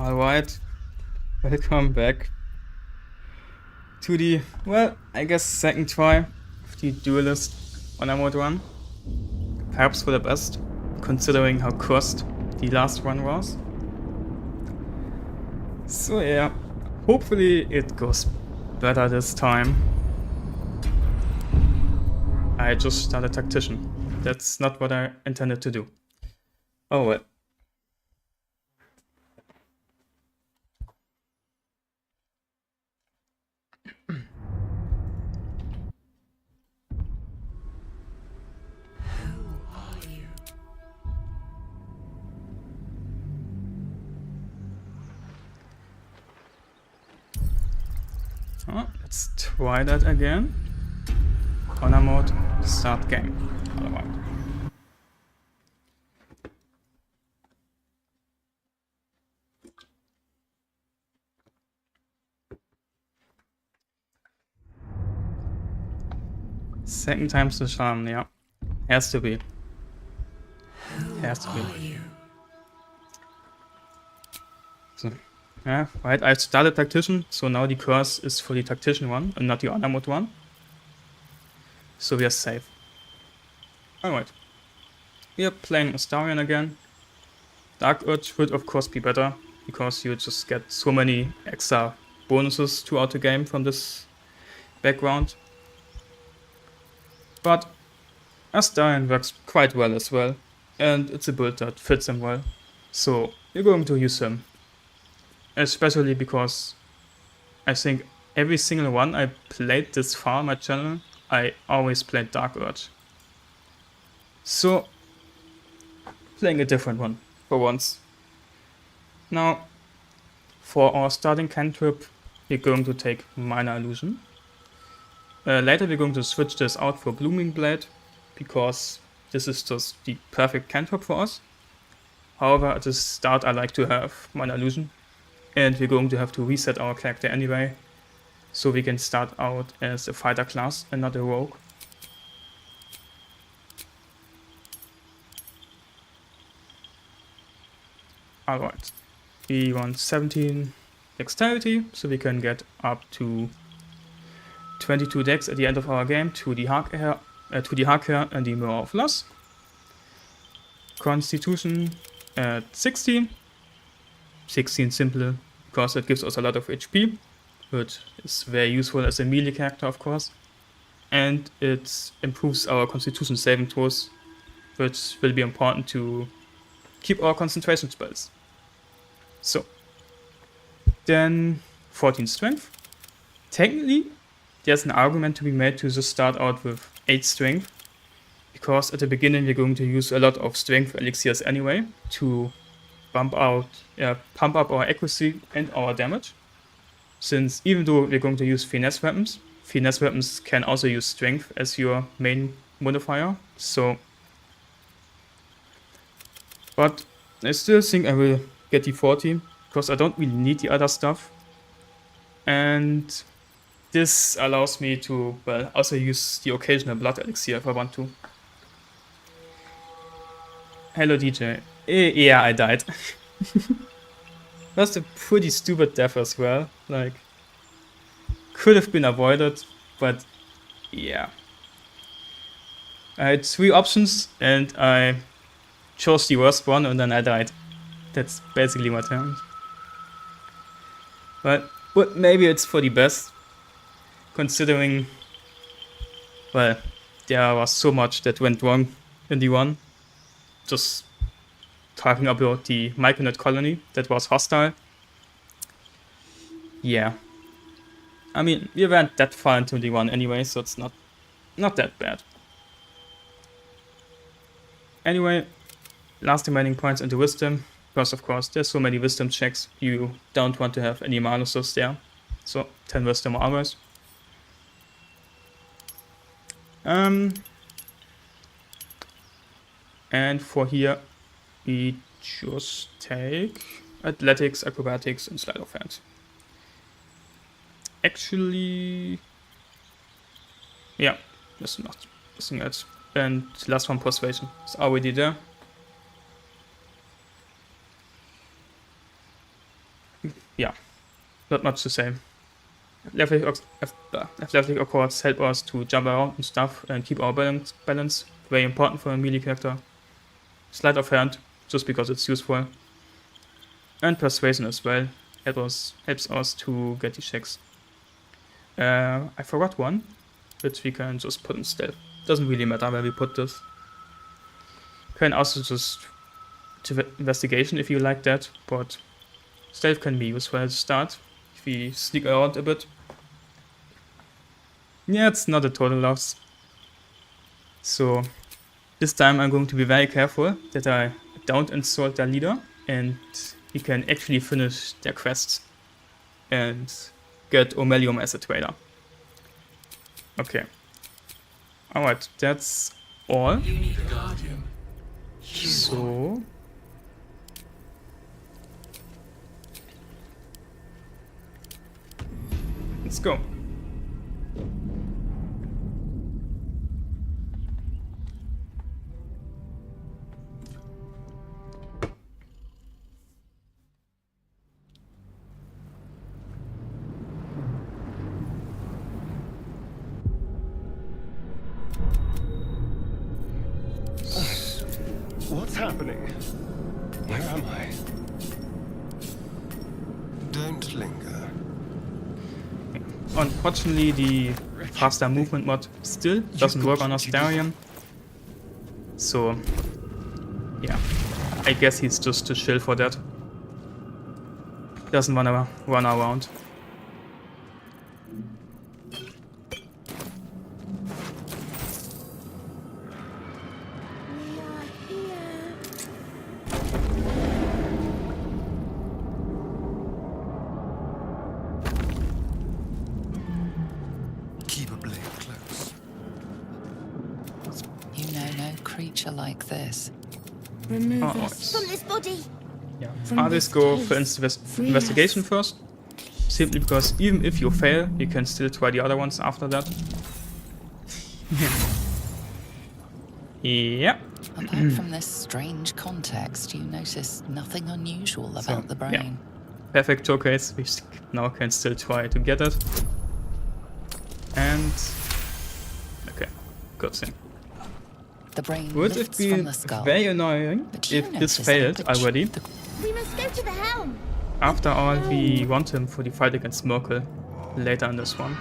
Alright, welcome back to the, well, I guess second try of the Duelist on Mode 1. Perhaps for the best, considering how cursed the last one was. So yeah, hopefully it goes better this time. I just started Tactician. That's not what I intended to do. Oh well. Oh, let's try that again. Honor mode, start game. Alright. Second time's the charm, yeah. Has to be. Has to be. So, yeah, right, I started Tactician, so now the curse is for the Tactician one and not the Honor mode one. So we are safe. Alright. We are playing Astarion again. Dark Urge would of course be better, because you just get so many extra bonuses throughout the game from this background. But Astarion works quite well as well, and it's a build that fits him well. So we're going to use him. Especially because I think every single one I played this far on my channel, I always played Dark Urge. So, playing a different one for once. Now, for our starting cantrip, we're going to take Minor Illusion. Later we're going to switch this out for Blooming Blade, because this is just the perfect cantrip for us. However, at the start I like to have Minor Illusion, and we're going to have to reset our character anyway, so we can start out as a fighter class and not a rogue. Alright, we want 17 dexterity, so we can get up to 22 dex at the end of our game to the Hacker and the Mirror of Loss. Constitution at 16. 16 simple, because it gives us a lot of HP, which is very useful as a melee character, of course. And it improves our Constitution saving throws, which will be important to keep our concentration spells. So, then 14 strength. Technically, there's an argument to be made to just start out with 8 strength, because at the beginning we're going to use a lot of strength elixirs anyway to pump up our accuracy and our damage. Since even though we're going to use finesse weapons can also use strength as your main modifier. So, but I still think I will get the 40, because I don't really need the other stuff. And this allows me to, well, also use the occasional blood elixir if I want to. Hello DJ. Yeah, I died. That's a pretty stupid death as well. Like, could have been avoided, but yeah. I had 3 options and I chose the worst one and then I died. That's basically what happened. But maybe it's for the best, considering, well, there was so much that went wrong in the one. Just talking about the Myconid colony that was hostile. Yeah. I mean, we weren't that far into the one anyway, so it's not that bad. Anyway, last remaining points into Wisdom, because of course there's so many Wisdom checks, you don't want to have any maluses there. So 10 Wisdom always. And for here, we just take Athletics, Acrobatics, and Sleight of Hand. Actually, yeah, there's nothing else. And last one, Persuasion, is already there. yeah, not much to say. Athletic of course help us to jump around and stuff and keep our balance. Very important for a melee character. Sleight of hand, just because it's useful. And persuasion as well. Helps us to get these checks. I forgot one, which we can just put in stealth. Doesn't really matter where we put this. Can also just to investigation if you like that, but stealth can be useful as a start if we sneak around a bit. Yeah, it's not a total loss. So this time I'm going to be very careful that I don't insult their leader and he can actually finish their quests and get Omelium as a trader. Okay. Alright, that's all. You need a guardian. So let's go. What's happening? Where am I? Don't linger. Unfortunately, the faster movement mod still doesn't work on Astarion. So, yeah, I guess he's just too chill for that. Doesn't wanna run around. Like this. Remove Oh, us from this body. Yeah. From Others this go case. for investigation first, simply because even if you fail, you can still try the other ones after that. Yeah. Apart from this strange context, you notice nothing unusual about the brain. Yeah. Perfect showcase. We now can still try to get it. And okay, good thing. The brain Would it lifts be from the skull. very annoying But you if this notice failed that already? We must go to the helm. After all, we want him for the fight against Merkel later in this one.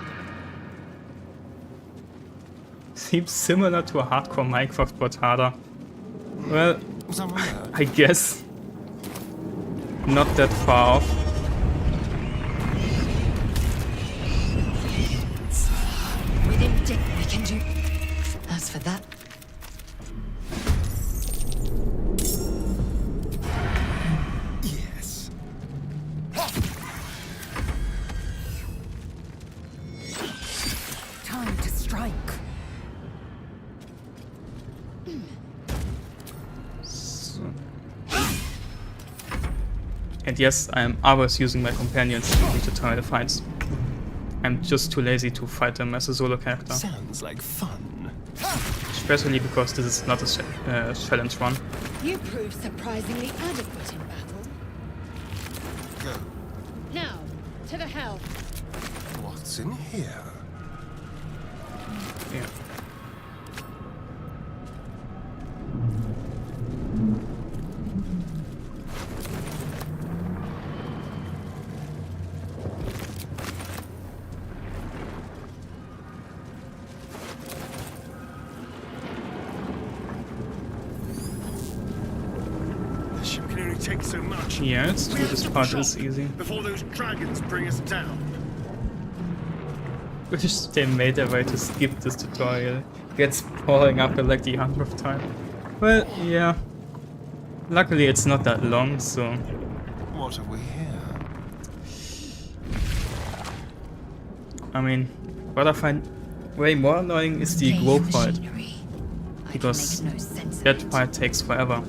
Seems similar to a hardcore Minecraft but harder. Well, I guess not that far off. We didn't think we can do. As for that, Yes. time to strike. And yes, I am always using my companions to try the fights. I'm just too lazy to fight them as a solo character. Sounds like fun. Especially because this is not a challenge run. You prove surprisingly adequate in battle. Go. Now, to the helm. What's in here? Yeah. The ship can only take so much. Yeah, it's true, this part is easy. Before those dragons bring us down. Wish they made a way to skip this tutorial. Gets boring after like the 100th time. Well, yeah. Luckily it's not that long, so... What have we here? I mean, what I find way more annoying is the grow fight. Because that fight takes forever.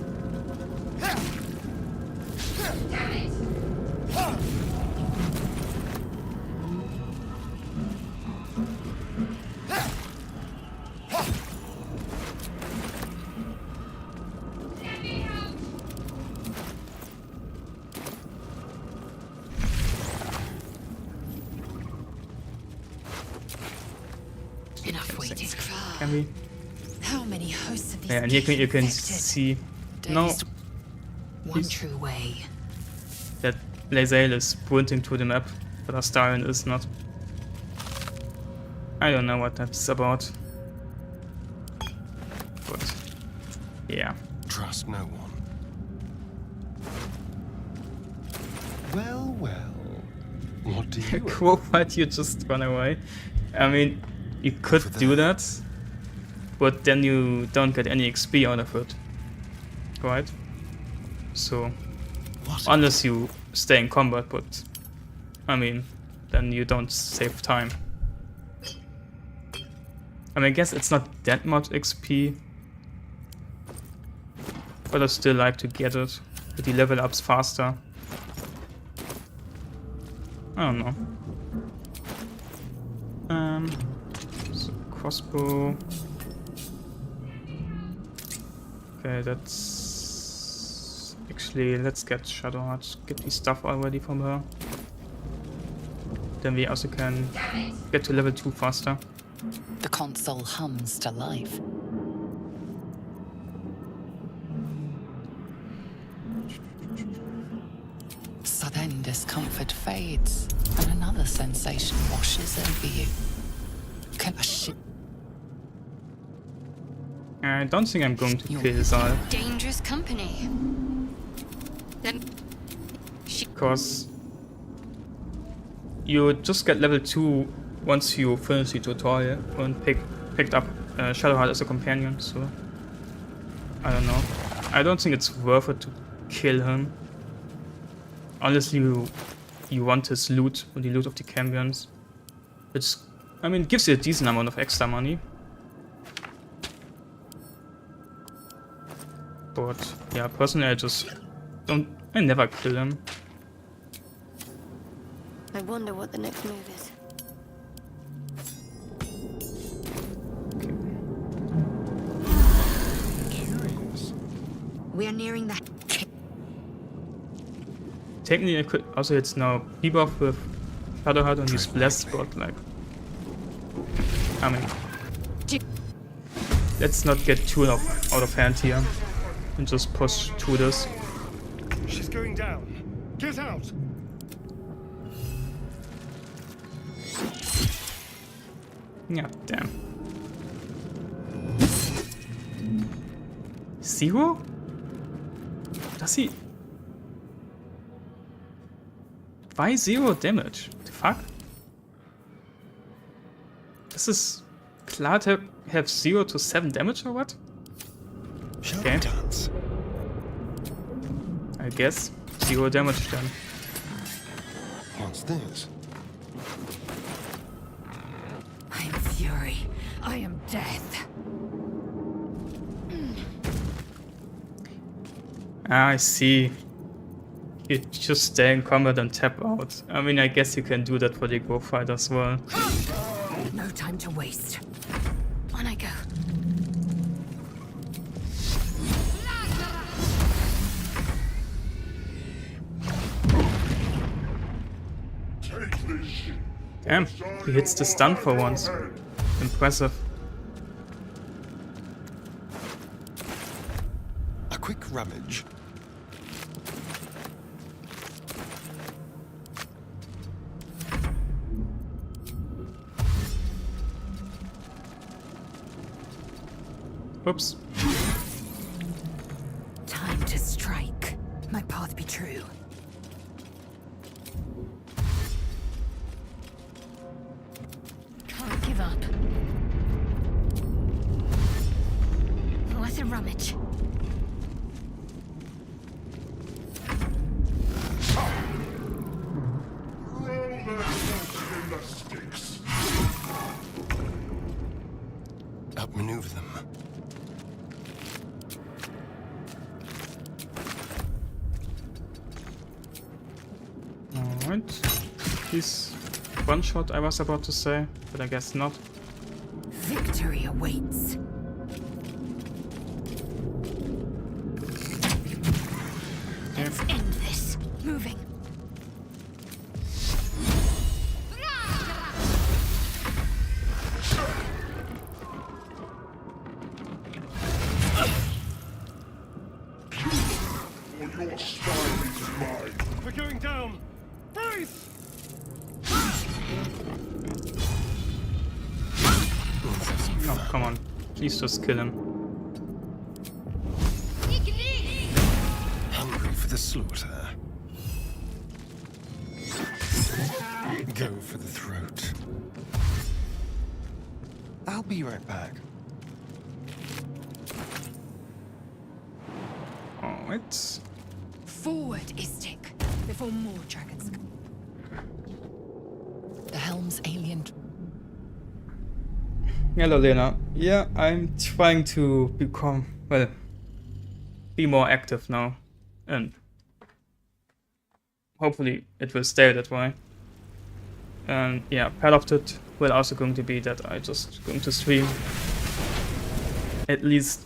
Can we? How many hosts of these Yeah, and here you can infected? see no Dazed. One true way. that Lae'zel is pointing to the map, but Astarion is not. I don't know what that's about. But yeah. Trust no one. Well, well. What do you... Why'd you just run away? I mean, you could For do that. that, but then you don't get any XP out of it. Right? So, What? unless you stay in combat, but I mean, then you don't save time. I mean, I guess it's not that much XP, but I still like to get it with the level ups faster. I don't know. So crossbow. Okay, that's actually, let's get Shadowheart, get the stuff already from her. Then we also can get to level 2 faster. The console hums to life. So then discomfort fades, and another sensation washes over you. Can a shit I don't think I'm going to You- kill Zal, Dangerous company. Then because you just get level 2 once you finish the tutorial and picked up Shadowheart as a companion, so I don't know. I don't think it's worth it to kill him. Unless you want his loot, or the loot of the champions. Which, I mean, gives you a decent amount of extra money. But yeah, personally I never kill him. I wonder what the next move is. Curious. We are nearing the... Technically I could also hit now debuff with Shadowheart and use Bless, but like, I mean, let's not get too out of hand here and just push through this. She's going down. Get out. Yeah, damn. 0? Does he? Why 0 damage? What the fuck? Does this Cloud have 0 to 7 damage or what? Shall Okay. we dance? I guess 0 damage then. What's this? I am fury. I am death. Ah, I see. You just stay in combat and tap out. I mean, I guess you can do that for the Go fight as well. No time to waste. On I go. Damn, he hits the stun for once. Impressive. A quick rummage. Oops. Time to strike. My path be true. Can't give up. What a rummage. Outmaneuver them. Alright. He's one shot, I was about to say, but I guess not. Victory awaits. Let's end this. Moving. Oh, come on. Please just kill him. Hungry for the slaughter. Go for the throat. I'll be right back. Alright. Forward, Istik, before more dragons come. The helm's alien. Hello, Lena. Yeah, I'm trying to become, well, be more active now. And hopefully it will stay that way. And yeah, part of it will also going to be that I just going to stream at least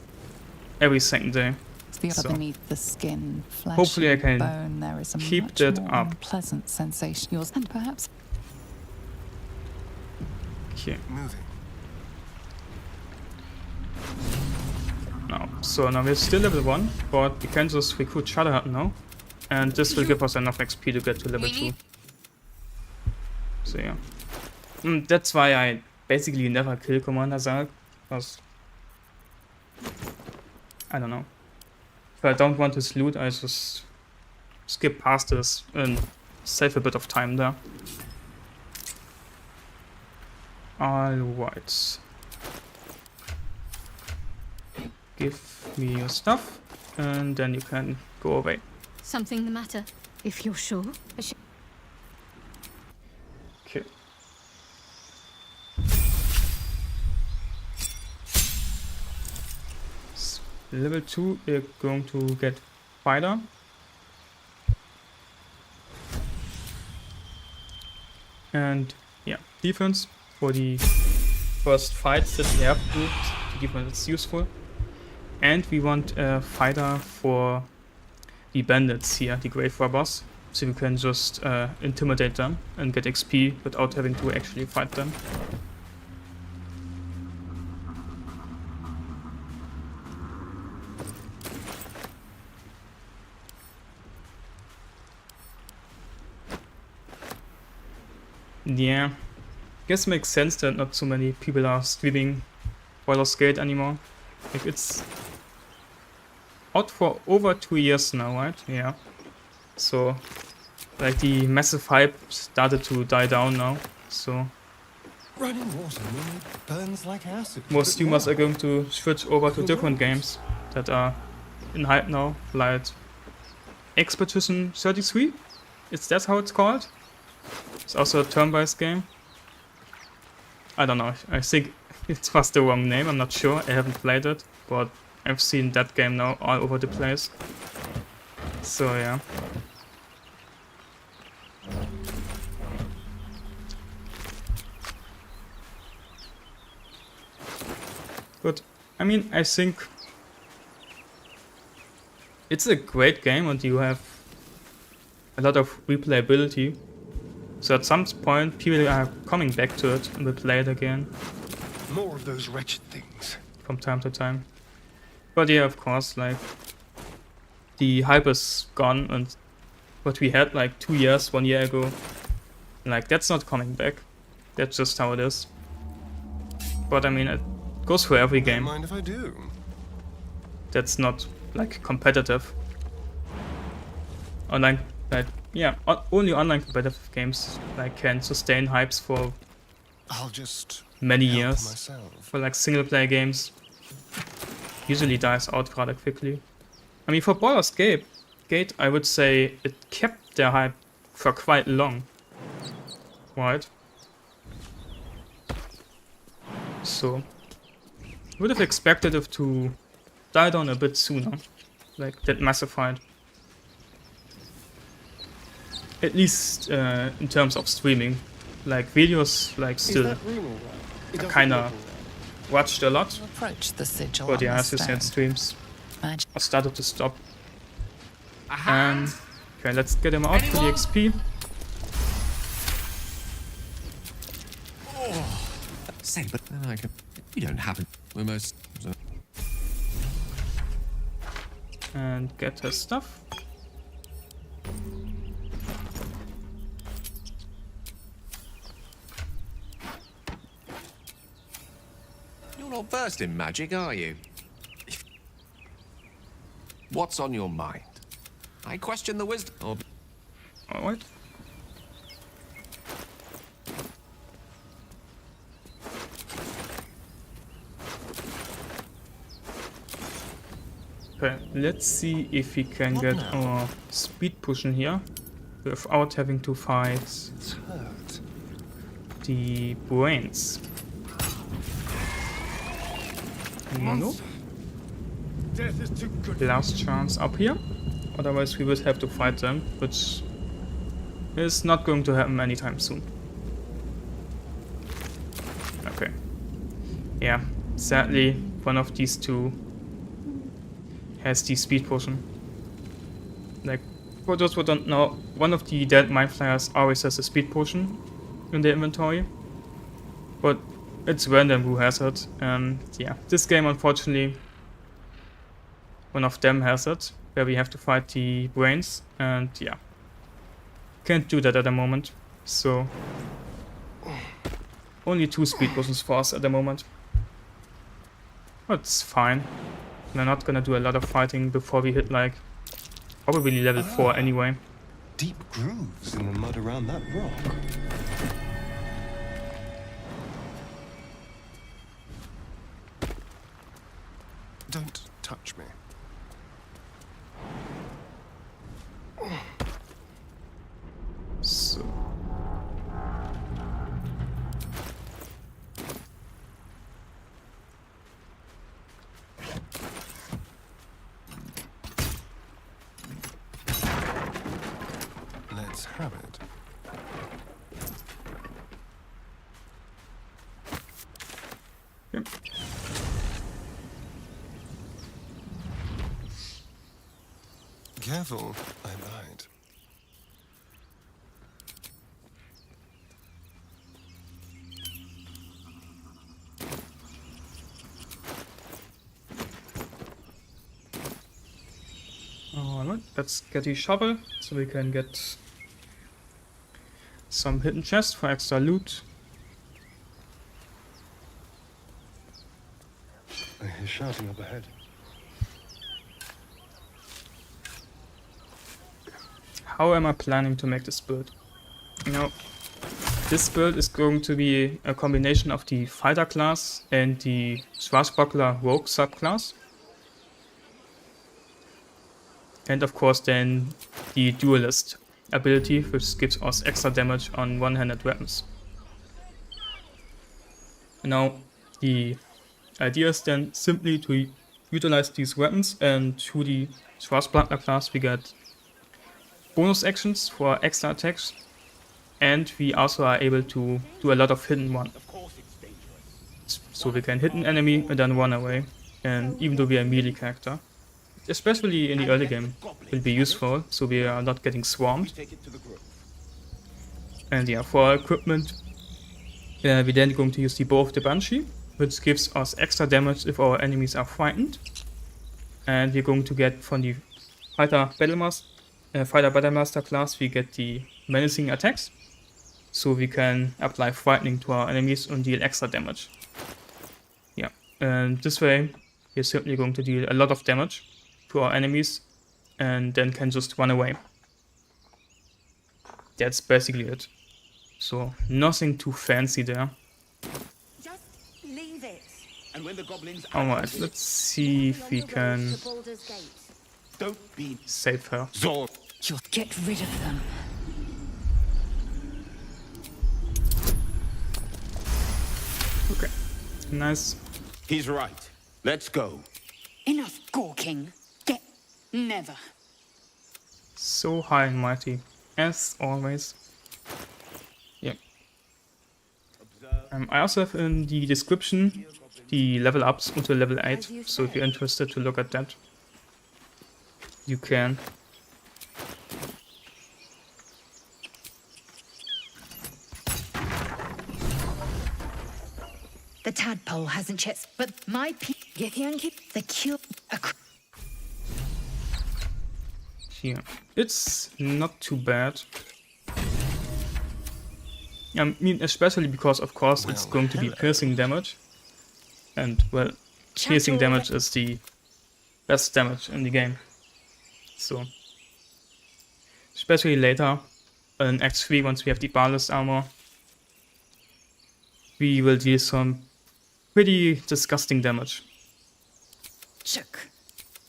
every second day. The So, beneath the skin, flesh, hopefully I and can bone, there is a keep much that more up. unpleasant sensation. Yours, and perhaps Okay, Moving. now. So now we're still level 1, but we can just recruit Shadowheart now. And this will give us enough XP to get to level 2. So yeah. That's why I basically never kill Commander Zalk, because I don't know. If I don't want his loot, I just skip past this and save a bit of time there. Alright. Give me your stuff, and then you can go away. Something the matter? If you're sure. Okay. Level 2, we're going to get Fighter. And yeah, defense for the first fights that we have grouped. The defense is useful. And we want a Fighter for the bandits here, the grave robbers. So we can just intimidate them and get XP without having to actually fight them. Yeah, guess it makes sense that not so many people are streaming Baldur's Gate anymore. Like, it's out for over 2 years now, right? Yeah. So, like, the massive hype started to die down now. So Running water normally burns like acid. most but streamers now- are going to switch over to different games that are in hype now, like Expedition 33. Is that how it's called? It's also a turn-based game. I don't know. I think it was the wrong name. I'm not sure. I haven't played it, but I've seen that game now all over the place. So yeah. But I mean, I think it's a great game and you have a lot of replayability. So at some point people are coming back to it and will play it again More of those wretched things. from time to time. But yeah, of course, like, the hype is gone and what we had like 2 years, 1 year ago, like, that's not coming back. That's just how it is. But I mean, it goes for every Don't game mind if I do. that's not like competitive. Online, like, yeah, only online competitive games like can sustain hypes for I'll just many help years. myself. For like single player games, usually dies out rather quickly. I mean, for Baldur's Gate, I would say it kept their hype for quite long, right? So, would have expected it to die down a bit sooner, like that massive fight. At least in terms of streaming, like videos, like still kinda watched a lot, approach the sigil. but on yeah, the as you said, stone. streams Magic. I started to stop. Okay, let's get him out for the XP. Say, but then I can. You don't have it. We're most. And get his stuff. You're not versed in magic, are you? What's on your mind? I question the wisdom. Oh, Alright. Okay, let's see if we can get our speed pushing here without having to fight It's hurt. the brains. No. Death is too good. Last chance up here. Otherwise we would have to fight them, which is not going to happen anytime soon. Okay. Yeah, sadly one of these two has the speed potion. Like, for those who don't know, one of the dead mind flayers always has a speed potion in their inventory. But it's random who has it, and yeah, this game unfortunately one of them has it, where we have to fight the brains, and yeah, can't do that at the moment, so only 2 speed potions for us at the moment. But it's fine, we're not gonna do a lot of fighting before we hit like probably level 4 anyway. Deep grooves in the mud around that rock. Don't touch me. So Let's have it. yep. Careful, I might. Alright, let's get the shovel so we can get some hidden chests for extra loot. I hear shouting up ahead. How am I planning to make this build? You know, this build is going to be a combination of the fighter class and the Swashbuckler rogue subclass. And of course then the Duelist ability, which gives us extra damage on one-handed weapons. Now, the idea is then simply to utilize these weapons, and through the Swashbuckler class we get bonus actions for extra attacks, and we also are able to do a lot of hidden one. So we can hit an enemy and then run away, and even though we are a melee character, especially in the early game, will be useful, so we are not getting swarmed. And yeah, for our equipment, we're then going to use the Bow of the Banshee, which gives us extra damage if our enemies are frightened. And we're going to get from the Fighter Battlemaster class, we get the Menacing attacks, so we can apply frightening to our enemies and deal extra damage. Yeah, and this way, we're certainly going to deal a lot of damage to our enemies, and then can just run away. That's basically it. So nothing too fancy there. Just leave it. And when the goblins Alright, let's see if we can To Baldur's Gate. don't be save her. Zor. You'll get rid of them. Okay, nice. He's right. Let's go. Enough gawking. Get never. So high and mighty, as always. Yeah. I also have in the description the level ups until level 8, so if you're interested to look at that, you can. The tadpole hasn't yet, but my the cure. Here. It's not too bad. I mean, especially because, of course, it's going to be piercing damage. And, well, piercing damage is the best damage in the game. So, especially later, in Act 3, once we have the Balist armor, we will deal some pretty disgusting damage. Shook.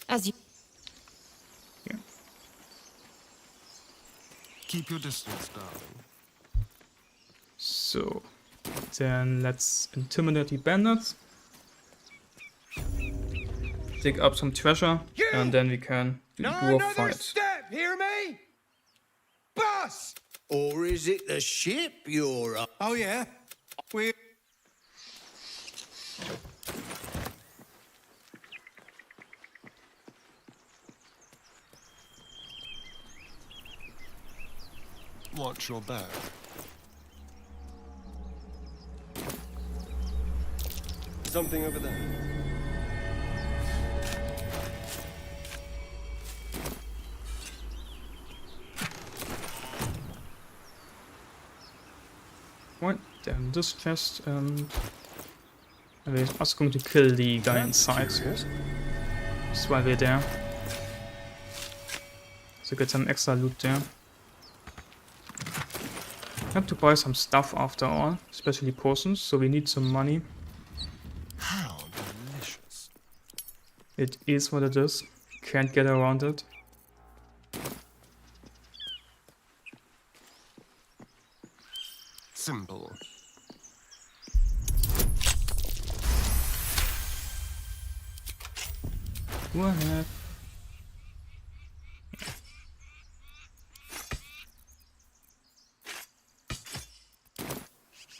As you. Yeah. Keep your distance, darling. So, then let's intimidate the bandits. Dig up some treasure, and then we can do the dwarf fight. step, hear me? Bus! Or is it the ship you're up? Oh, yeah? We... Watch your back. Something over there. Right, then this chest, and we're also going to kill the guy inside, just while we're there. So get some extra loot there. Have to buy some stuff after all, especially potions, so we need some money. How delicious. It is what it is. Can't get around it. Simple. What?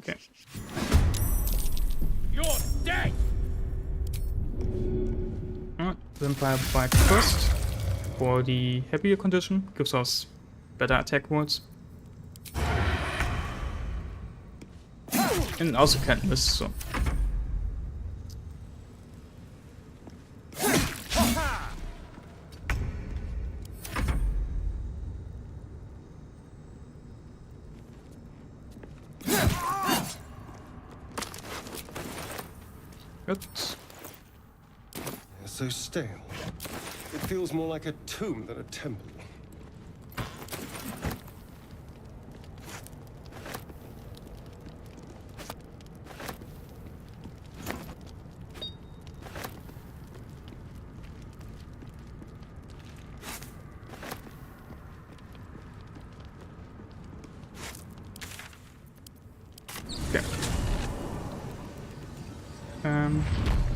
Okay. You're dead! Alright, Vampire Bite first. For the happier condition, gives us better attack rolls. And also can't miss, so. Good. They're so stale. It feels more like a tomb than a temple. Okay.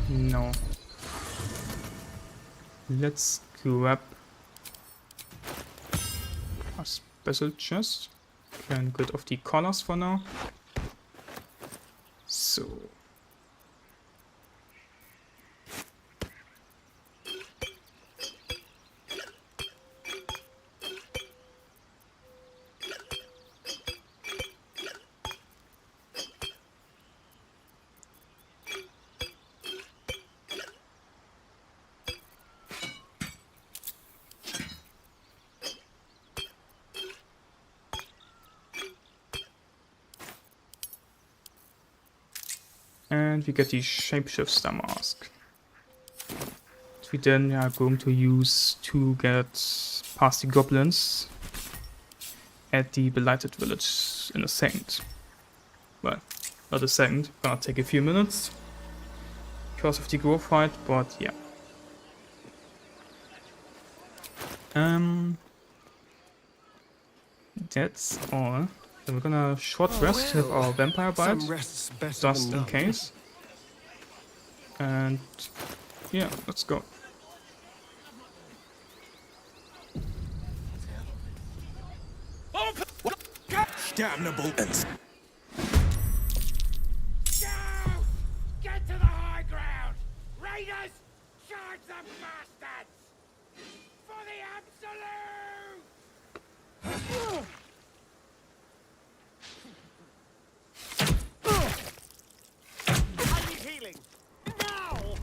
No. Let's grab a special chest. Can get off the collars for now. So. And we get the Shapeshifter mask. Which we then are going to use to get past the goblins at the Belighted Village in a second. Well, not a second, gonna take a few minutes because of the grow fight, but yeah. That's all. Then we're gonna short rest with our Vampire Bite, Some rest's better just than in none. case. And yeah, let's go. Damnable. Get to the high ground! Raiders, charge the bastards! For the absolute! I need healing! Now!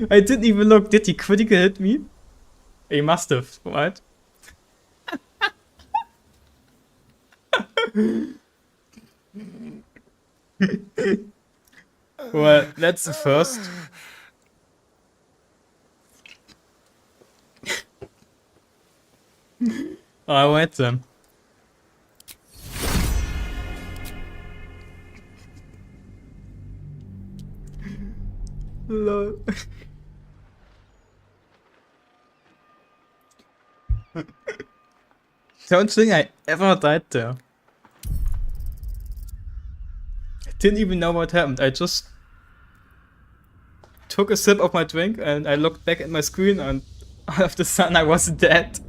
I didn't even look. Did he critical hit me? He must have, right? Well, that's the first. Alright then. Lol. Don't think I ever died there. I didn't even know what happened. I just took a sip of my drink and I looked back at my screen and all of a sudden I was dead.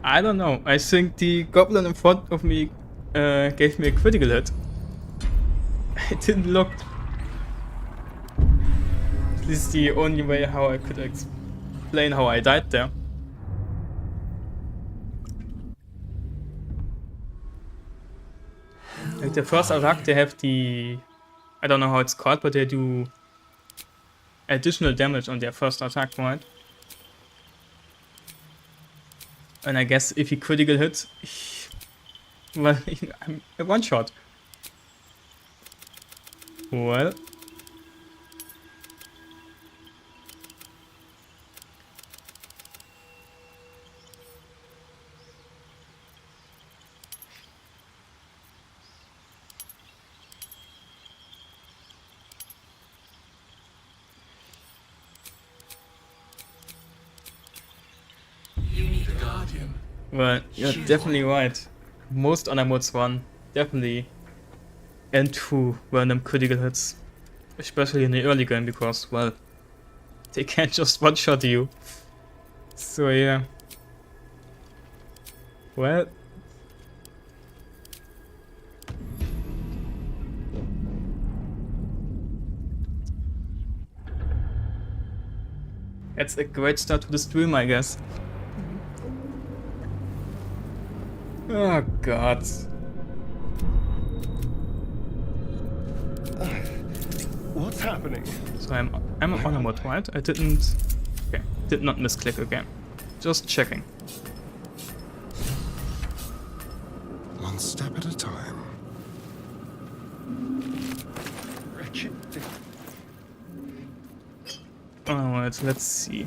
I don't know. I think the goblin in front of me gave me a critical hit. I didn't look. This is the only way how I could explain how I died there. Like the first attack, they have the... I don't know how it's called, but they do additional damage on their first attack, right? And I guess if he critical hits, well, I'm a one shot. Well. Well, you're definitely right. Most honor modes 1 definitely end to random critical hits. Especially in the early game because, well, they can't just one-shot you. So yeah. Well. That's a great start to the stream, I guess. Oh god. What's happening? So I'm on a mod, right? I didn't... Okay, did not misclick again. Just checking. One step at a time. Alright, let's see.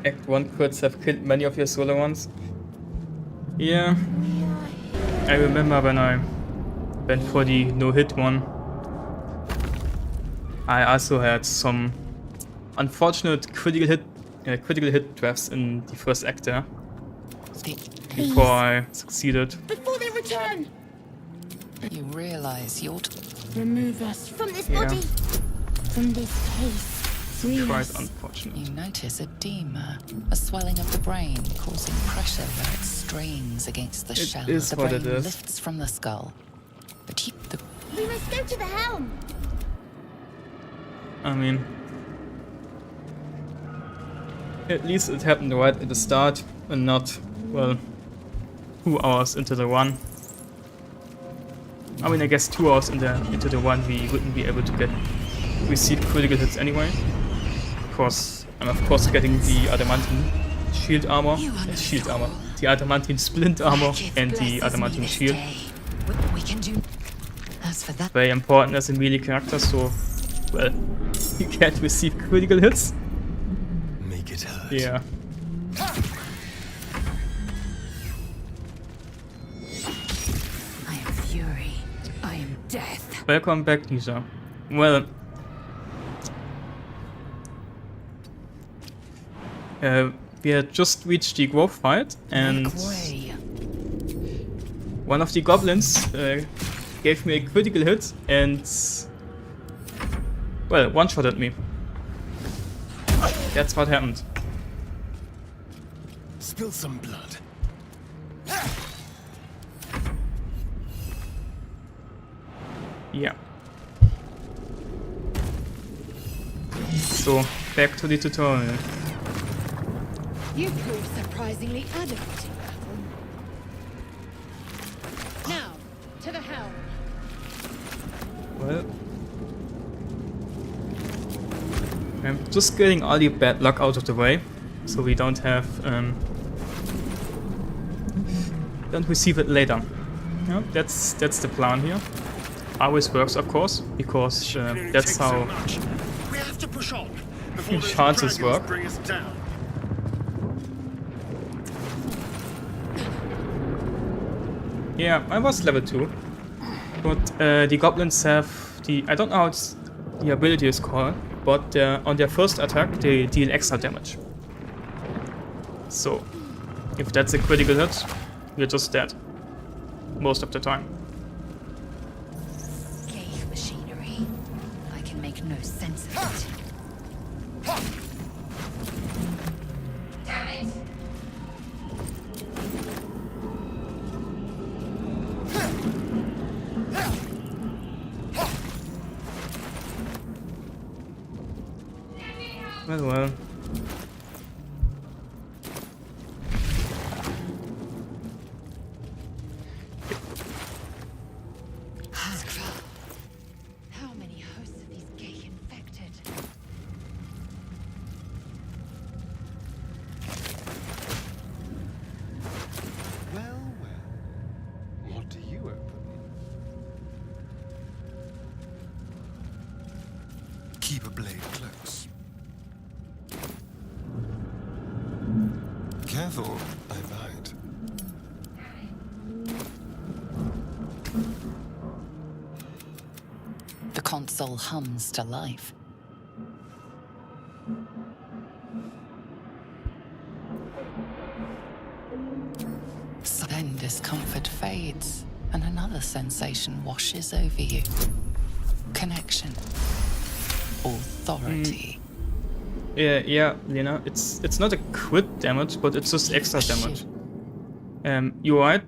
Act 1 crits have killed many of your solo ones. Yeah. I remember when I went for the no-hit one. I also had some unfortunate critical hit drafts in the first act there. Before I succeeded. Before they return! You realize you're Remove us from this body! From this case. Quite unfortunate. You notice edema, a swelling of the brain, causing pressure where it strains against the shell. Is The what brain it is. lifts from the skull. But We must go to the helm! I mean, at least it happened right at the start and not, well, 2 hours into the run. I mean, I guess 2 hours into the run we wouldn't be able to receive critical hits anyway. Because I'm of course getting the adamantine shield armor, the adamantine splint armor and the adamantine shield. We can do... As for that... Very important as a melee character, so, well, you can't receive critical hits. Make it hurt. Yeah. I am fury. I am death. Welcome back, Lisa. Well, we had just reached the grove fight, and one of the goblins gave me a critical hit and, well, one-shotted me. That's what happened. Spill some blood. Yeah. So, back to the tutorial. You prove surprisingly adequate in battle. Now, to the helm. Well, Just getting all the bad luck out of the way, so we don't have don't receive it later. Yeah, that's the plan here. Always works, of course, because that's how We have to push on before those chances dragons work. bring us down. Yeah, I was level 2. But the goblins have the... I don't know how the ability is called, but on their first attack they deal extra damage. So, if that's a critical hit, you're just dead. Most of the time. Gave machinery. I can make no sense of it. Damn it! Well. How many hosts of these gay infected? Well, well. What do you open? Keep a blade close. Careful, I bite. The console hums to life. Then discomfort fades, and another sensation washes over you. Connection. Authority. Yeah, Lena. It's not a crit damage, but it's just extra damage. You're right.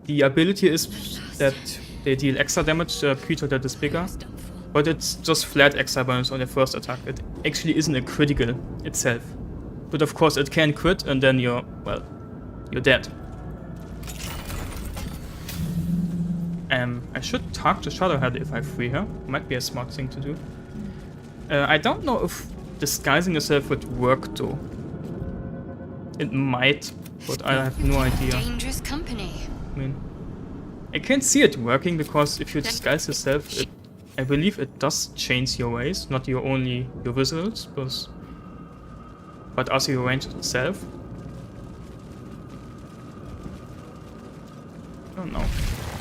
The ability is that they deal extra damage to a creature that is bigger, but it's just flat extra bonus on the first attack. It actually isn't a critical itself. But of course it can crit, and then you're dead. I should talk to Shadowhead if I free her. Might be a smart thing to do. I don't know if disguising yourself would work though. It might, but I have no idea. Dangerous company. I mean, I can't see it working because if you disguise yourself, I believe it does change your ways, not only your visuals, but also your range itself. I don't know.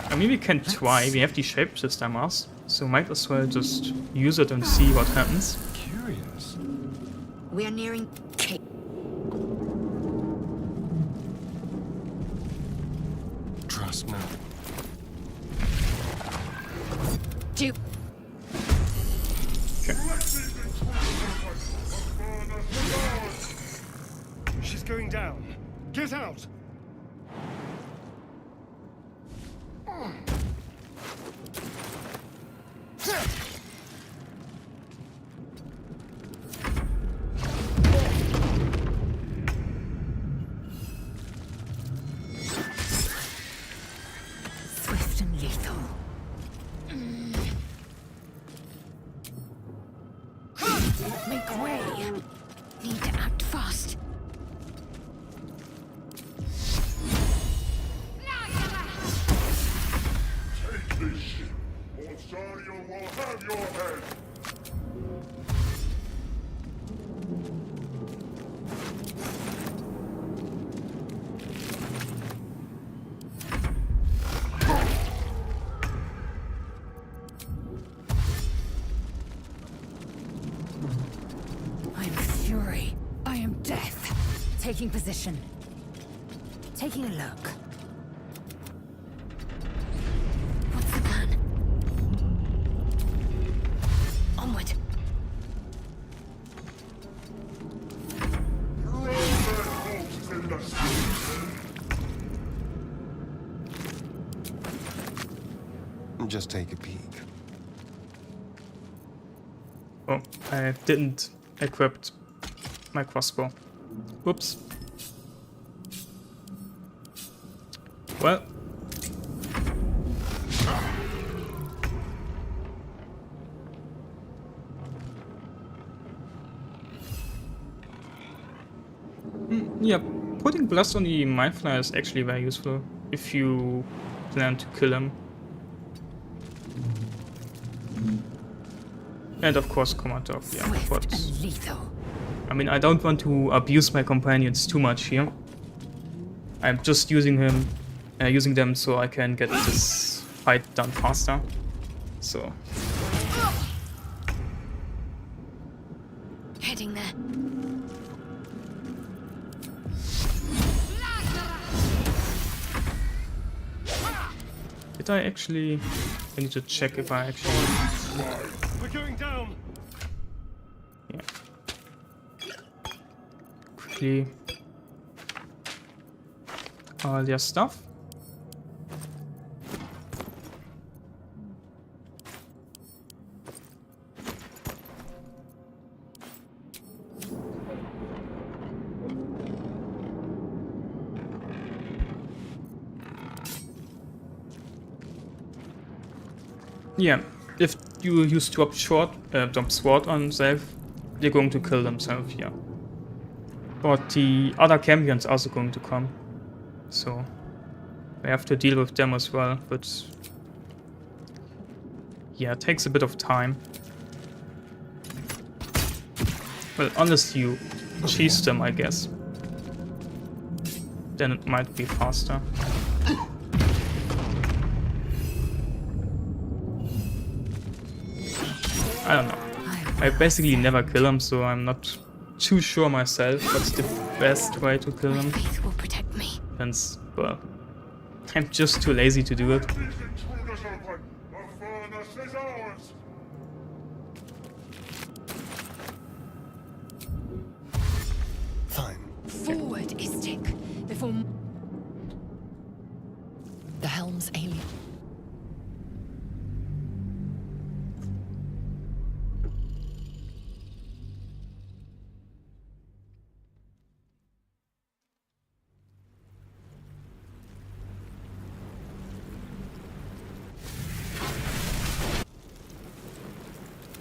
I mean, we can try. We have the shapeshifter mask, so might as well just use it and see what happens. Curious. We are nearing Cape. Trust me. Do She's going down. Get out! swift and lethal. Make way. Need to act fast. Take this ship, or Sario will have your head! I'm fury. I am death. Taking position. Taking a look. What's the plan? Onward. Throw that host in the sea! Just take a peek. Oh, I didn't equip my crossbow. Whoops. Well. Yeah, putting blast on the Mind Flyer is actually very useful if you plan to kill him. And of course Command Dog, yeah. Swift But and lethal. I mean, I don't want to abuse my companions too much here. I'm just using them so I can get this fight done faster. So Heading there. did I actually? I need to check if I actually. We're going down. Yeah. Quickly. All their stuff. Yeah, if you use drop sword on self, they're going to kill themselves here. But the other champions are also going to come, so we have to deal with them as well. But yeah, it takes a bit of time. Well, unless you cheese them, I guess, then it might be faster. I don't know. I basically never kill him, so I'm not too sure myself what's the best way to kill him. Faith will protect me. Hence, well, I'm just too lazy to do it. Fine. Forward, Istik. Before. The helm's alien.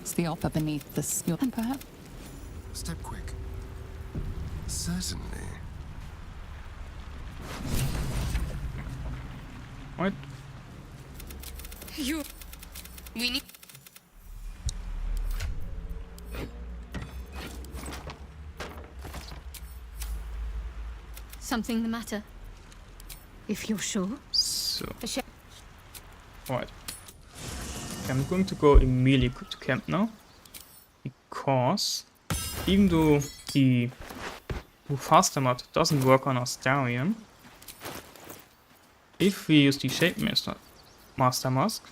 It's the upper beneath the skill, and perhaps. Step quick. Certainly. What? You. We need. Something the matter? If you're sure. So, For sure. alright. I'm going to go immediately to camp now, because even though the faster mod doesn't work on Astarion, if we use the Shape Master Mask,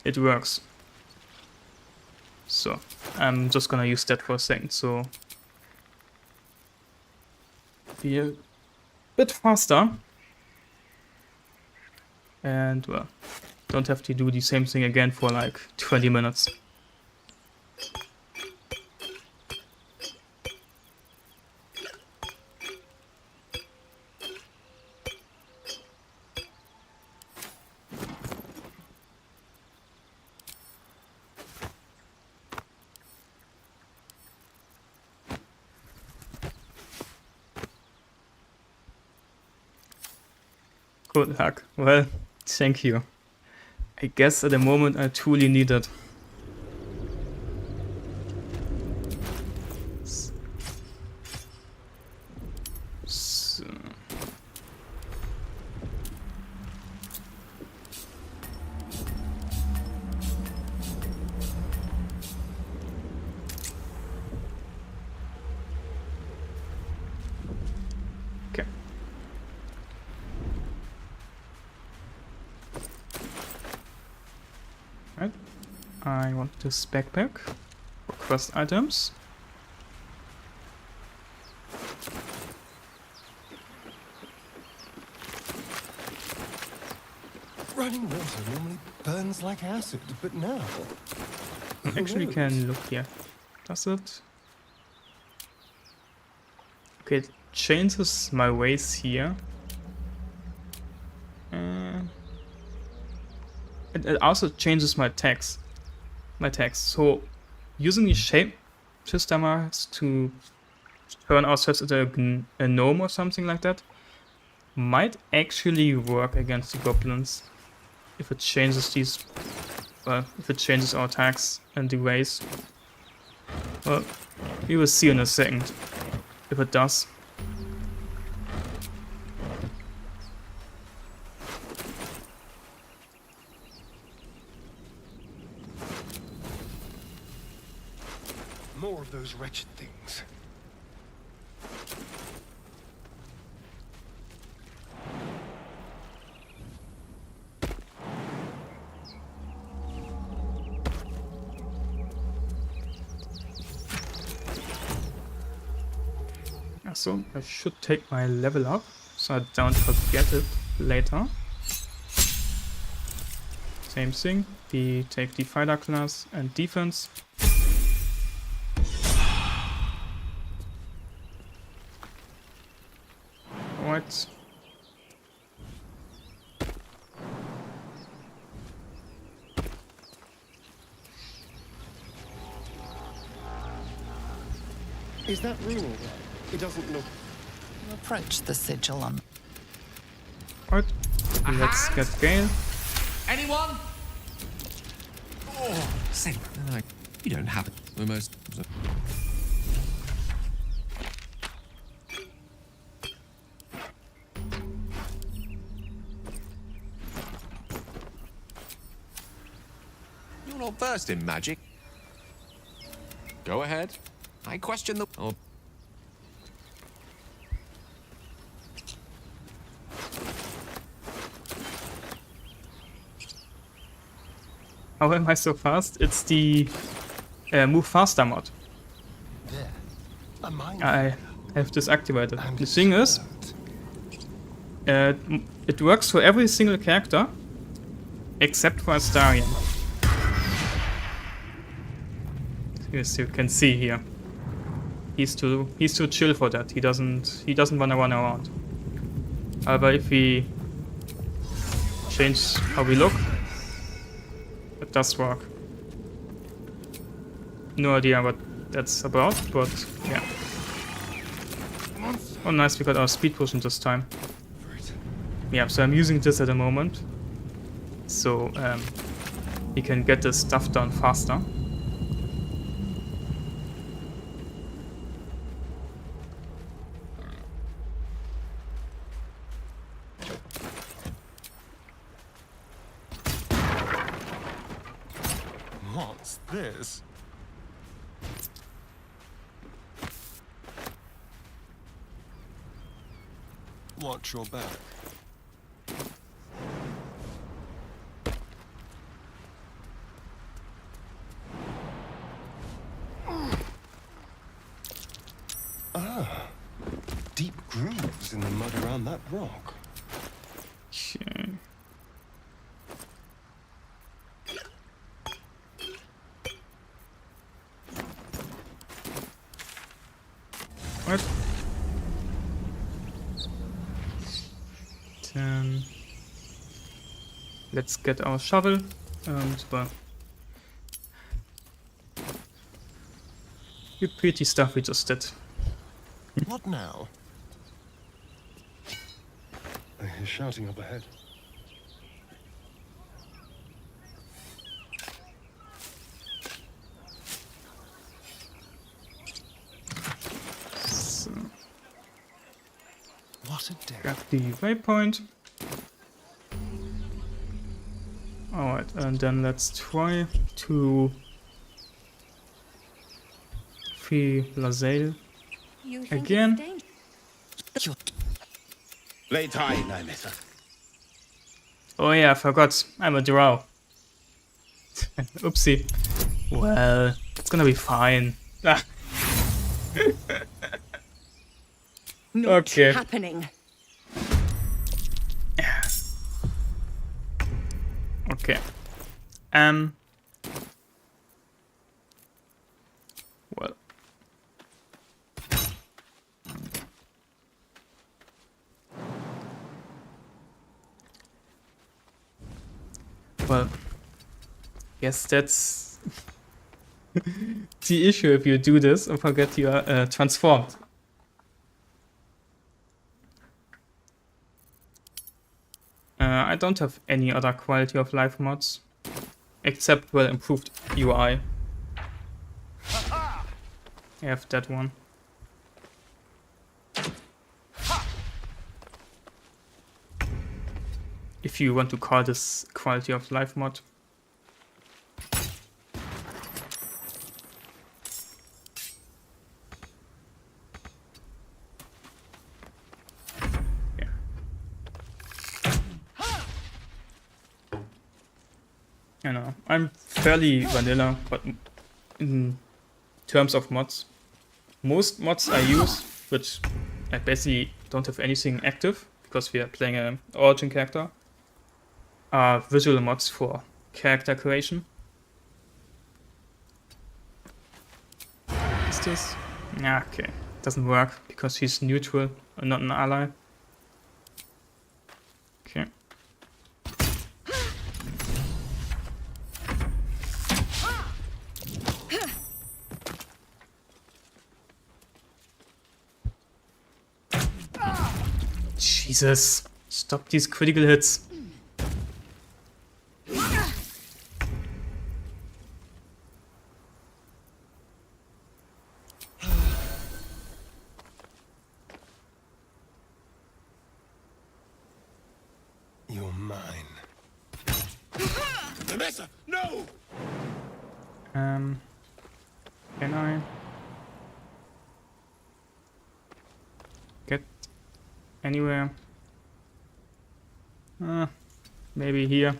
it works. So I'm just gonna use that for a second, so be a bit faster. And well, don't have to do the same thing again for like 20 minutes. Good luck. Well, thank you. I guess at the moment I truly need it. So. Okay. Right. I want this backpack. Request items. Running water normally burns like acid, but now... Actually, we can look here. Does it? Okay, it changes my ways here. It also changes my text. So using the shape system has to turn ourselves into a gnome or something like that might actually work against the goblins if it changes these. Well, if it changes our attacks and the ways. Well, we will see in a second if it does. More of those wretched things. So I should take my level up so I don't forget it later. Same thing, we take the fighter class and defense. Alright. Is that rule? It doesn't look. You approach the sigil on. Alright, let's get Gale. Anyone? Oh, say, you don't have it. We're most. You're not versed in magic. Go ahead. I question the. Oh. How am I so fast? It's the move faster mod. There. A mine. I have disactivated. And The thing is, it works for every single character except for Astarion. As you can see here, he's too chill for that. He doesn't wanna run around. However, if we change how we look, it does work. No idea what that's about, but yeah. Oh nice, we got our speed potion this time. Yeah, so I'm using this at the moment. So we can get this stuff done faster. What's this? Watch your back. Ah, deep grooves in the mud around that rock. Okay. What? Then let's get our shovel and well, repeat the stuff we just did. What now? I hear shouting up ahead. So, What a day. grab the waypoint. Alright, and then let's try to free Lasalle again. Late high, no matter. Oh yeah, I forgot. I'm a drow. Oopsie. Well, it's gonna be fine. Ah. Okay. Happening. Okay. Well. Well. Yes, that's the issue if you do this and forget you are transformed. I don't have any other quality of life mods, except well improved UI. I have that one. If you want to call this quality of life mod. Yeah. I know, I'm fairly vanilla, but in terms of mods, most mods I use, which I basically don't have anything active because we are playing an origin character, are visual mods for character creation. Is this? Yeah, okay. Doesn't work because he's neutral and not an ally. Okay. Jesus, stop these critical hits. You're mine. Vanessa, no! Can I get anywhere? Maybe here.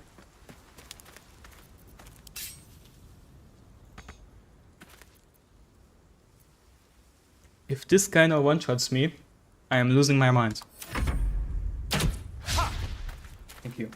If this guy now one-shots me, I am losing my mind. Thank you.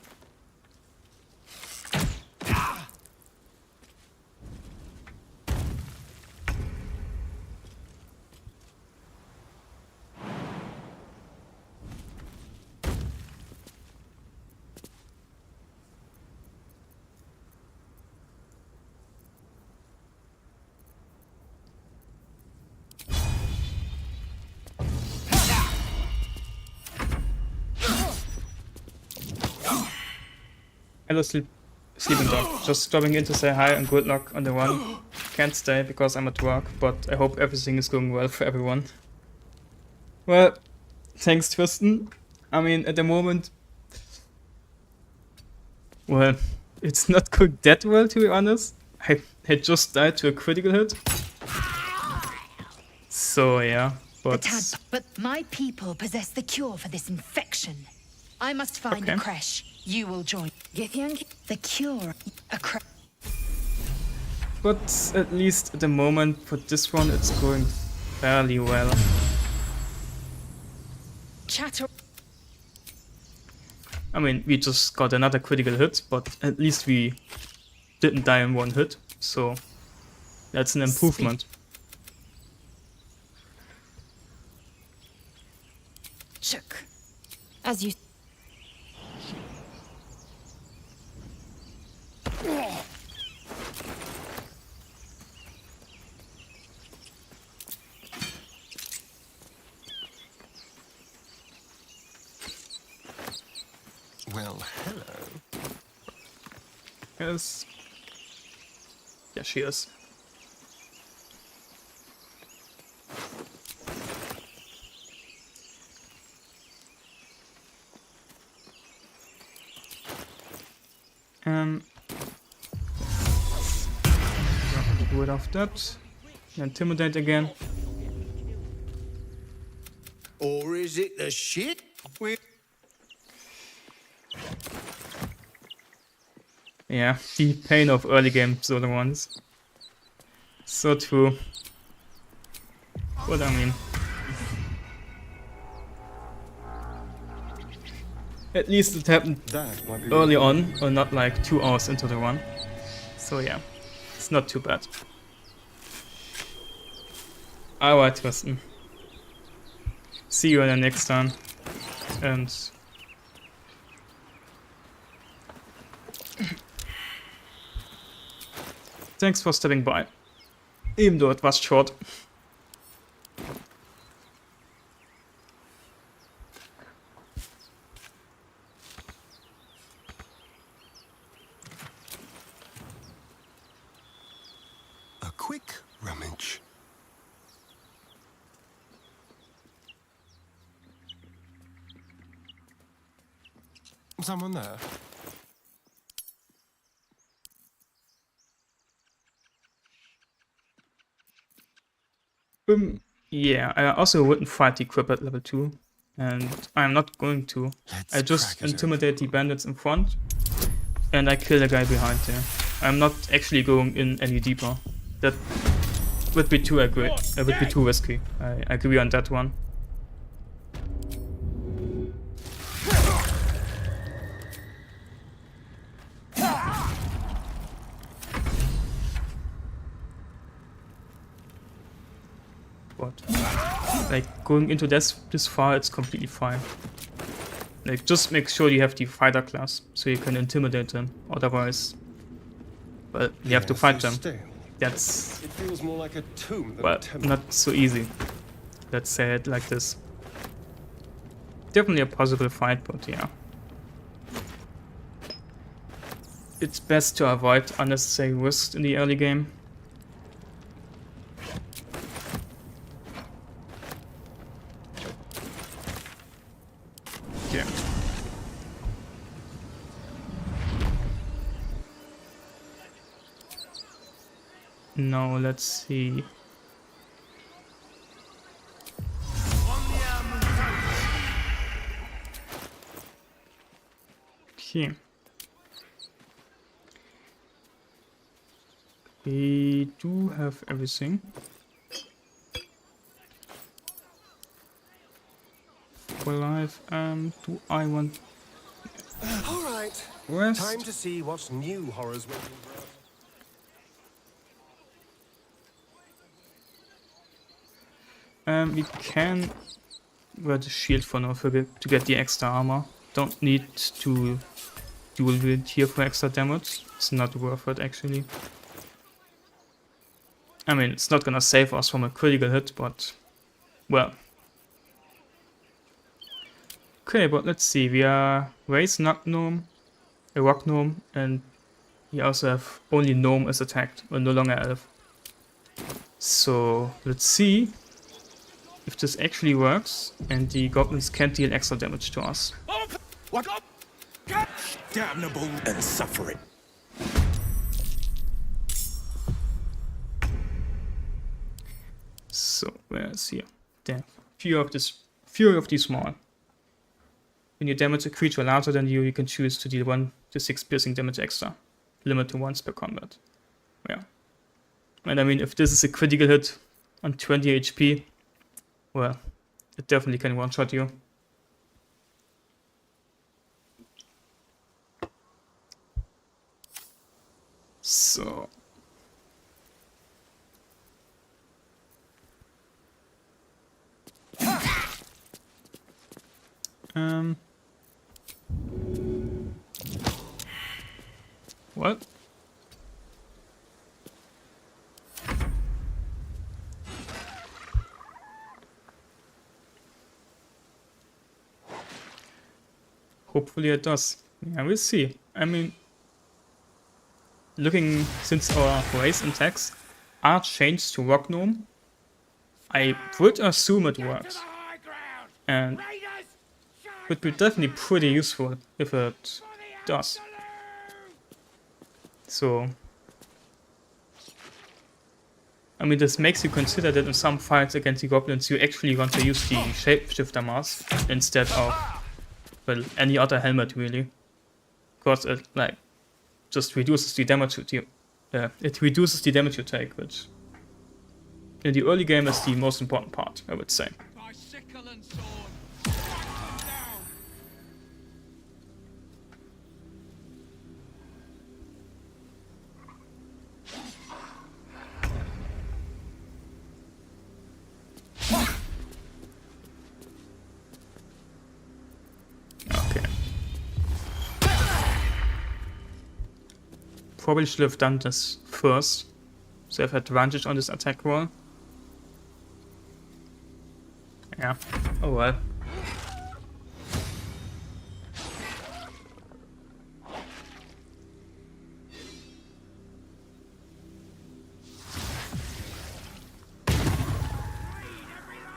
Hello, sleeping dog. Just stopping in to say hi and good luck on the run. Can't stay because I'm at work, but I hope everything is going well for everyone. Well, thanks, Tristan. I mean, at the moment, well, it's not going that well, to be honest. I had just died to a critical hit. So, yeah, but... But my people possess the cure for this infection. I must find a creche. You will join. The cure. But at least at the moment, for this one, it's going fairly well. Chatter. I mean, we just got another critical hit, but at least we didn't die in one hit, so that's an improvement. Check. As you... Well, hello. Yes. Yeah, she is. Get rid of that. Intimidate again. Or is it the shit? Yeah, the pain of early game Soda ones. So true. But I mean, at least it happened early on, or not like 2 hours into the run. So yeah, it's not too bad. Alright, Tristan. See you in the next time. And thanks for stepping by. Even though it was short. A quick rummage. Someone there? Yeah, I also wouldn't fight the Crip at level 2. And I'm not going to. I just intimidate the bandits in front. And I kill the guy behind there. I'm not actually going in any deeper. That would be too risky. I agree on that one. But like going into this far, it's completely fine. Like just make sure you have the fighter class so you can intimidate them. Otherwise, well, you have to fight them. That's, it feels more like a tomb than well, a temple. not so easy. Let's say it like this. Definitely a possible fight, but yeah. It's best to avoid unnecessary risks in the early game. Yeah. Now let's see. Okay. We do have everything. For life, do I want... All right. Rest? Time to see what new horrors waiting for us. We can wear the shield for now to get the extra armor. Don't need to dual wield here for extra damage. It's not worth it actually. I mean, it's not gonna save us from a critical hit, but well. Okay, but let's see. We are raised Nug Gnome, a Rock Gnome, and we also have only Gnome as attacked, or no longer Elf. So let's see if this actually works and the goblins can't deal extra damage to us. What? Damnable and suffering. So where is here? There. Fury of the Small. When you damage a creature larger than you, you can choose to deal 1 to 6 piercing damage extra. Limit to once per combat. Yeah. And I mean, if this is a critical hit on 20 HP, well, it definitely can one-shot you. So... What? Hopefully it does. Yeah, we'll see. I mean, looking since our race and tags are changed to Rock Gnome, I would assume it works. And would be definitely pretty useful if it does. So, I mean, this makes you consider that in some fights against the goblins you actually want to use the Shapeshifter mask instead of, well, any other helmet really. Because it, like, just reduces the damage you take, which in the early game is the most important part, I would say. By sickle and sword. Okay. Probably should have done this first. So I have advantage on this attack roll. Yeah, oh well.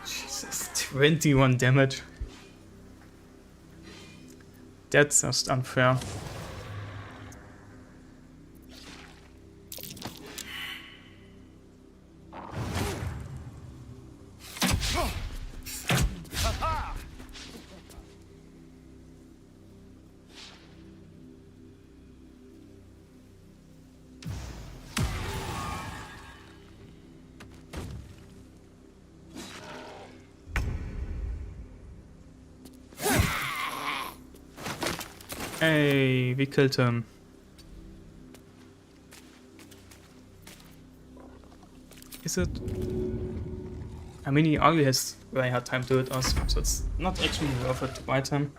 Jesus, 21 damage. That's just unfair. Hey, we killed him. Is it? I mean, he already has very hard time to hit us, so it's not actually worth it to bite him.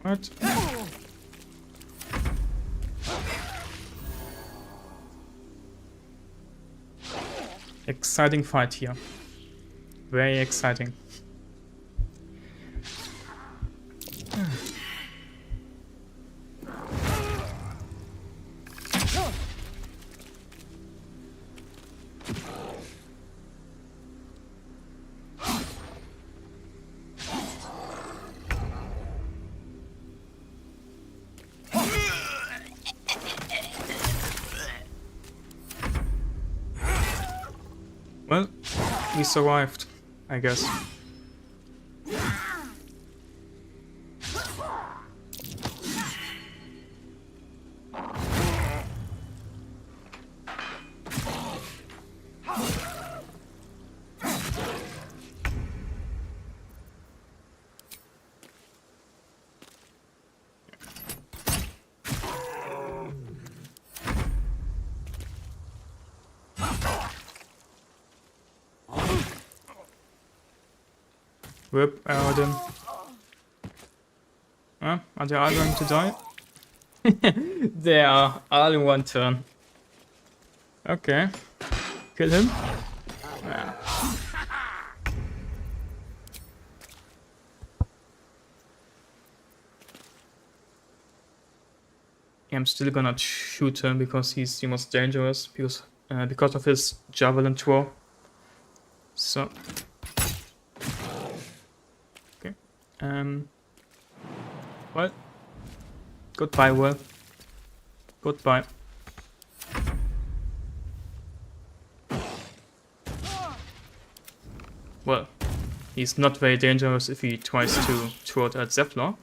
What? Exciting fight here. Very exciting. Well, we survived, I guess. Rip Arden. Are they all going to die? They are all in one turn. Okay. Kill him. Yeah. I'm still gonna shoot him because he's the most dangerous because of his javelin throw. So. Okay. Well. Goodbye, Will. Goodbye. Well, he's not very dangerous if he tries to throw it at Zephyr.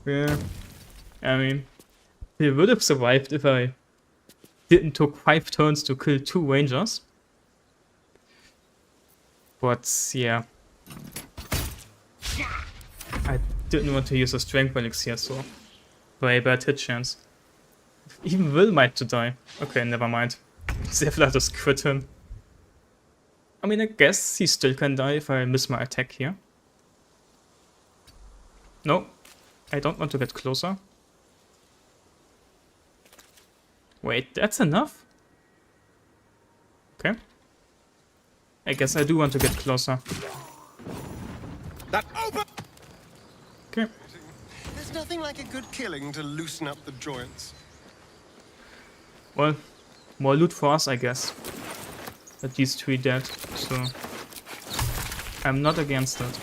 Yeah, I mean, he would have survived if I didn't took 5 turns to kill 2 rangers. But yeah, I didn't want to use a strength elixir, so very bad hit chance. Even Will might to die. Okay, never mind. Zephyr just crit him. I mean, I guess he still can die if I miss my attack here. No, I don't want to get closer. Wait, that's enough? Okay. I guess I do want to get closer. That open. Okay. There's nothing like a good killing to loosen up the joints. Well, more loot for us, I guess. At least 3 dead, so I'm not against it.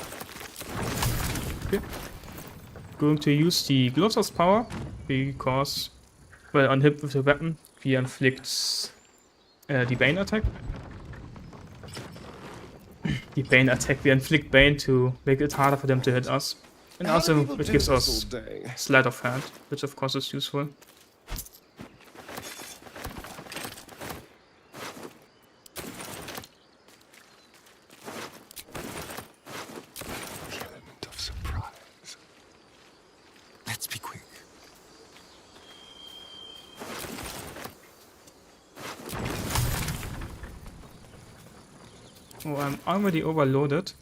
Okay. Going to use the Glossa's power because, well, on hit with the weapon, he inflicts the Bane attack. the Bane attack. We inflict Bane to make it harder for them to hit us. And How do also people it do gives this us all day? Sleight of Hand, which of course is useful. The element of surprise. Let's be quick. Oh, I'm already overloaded.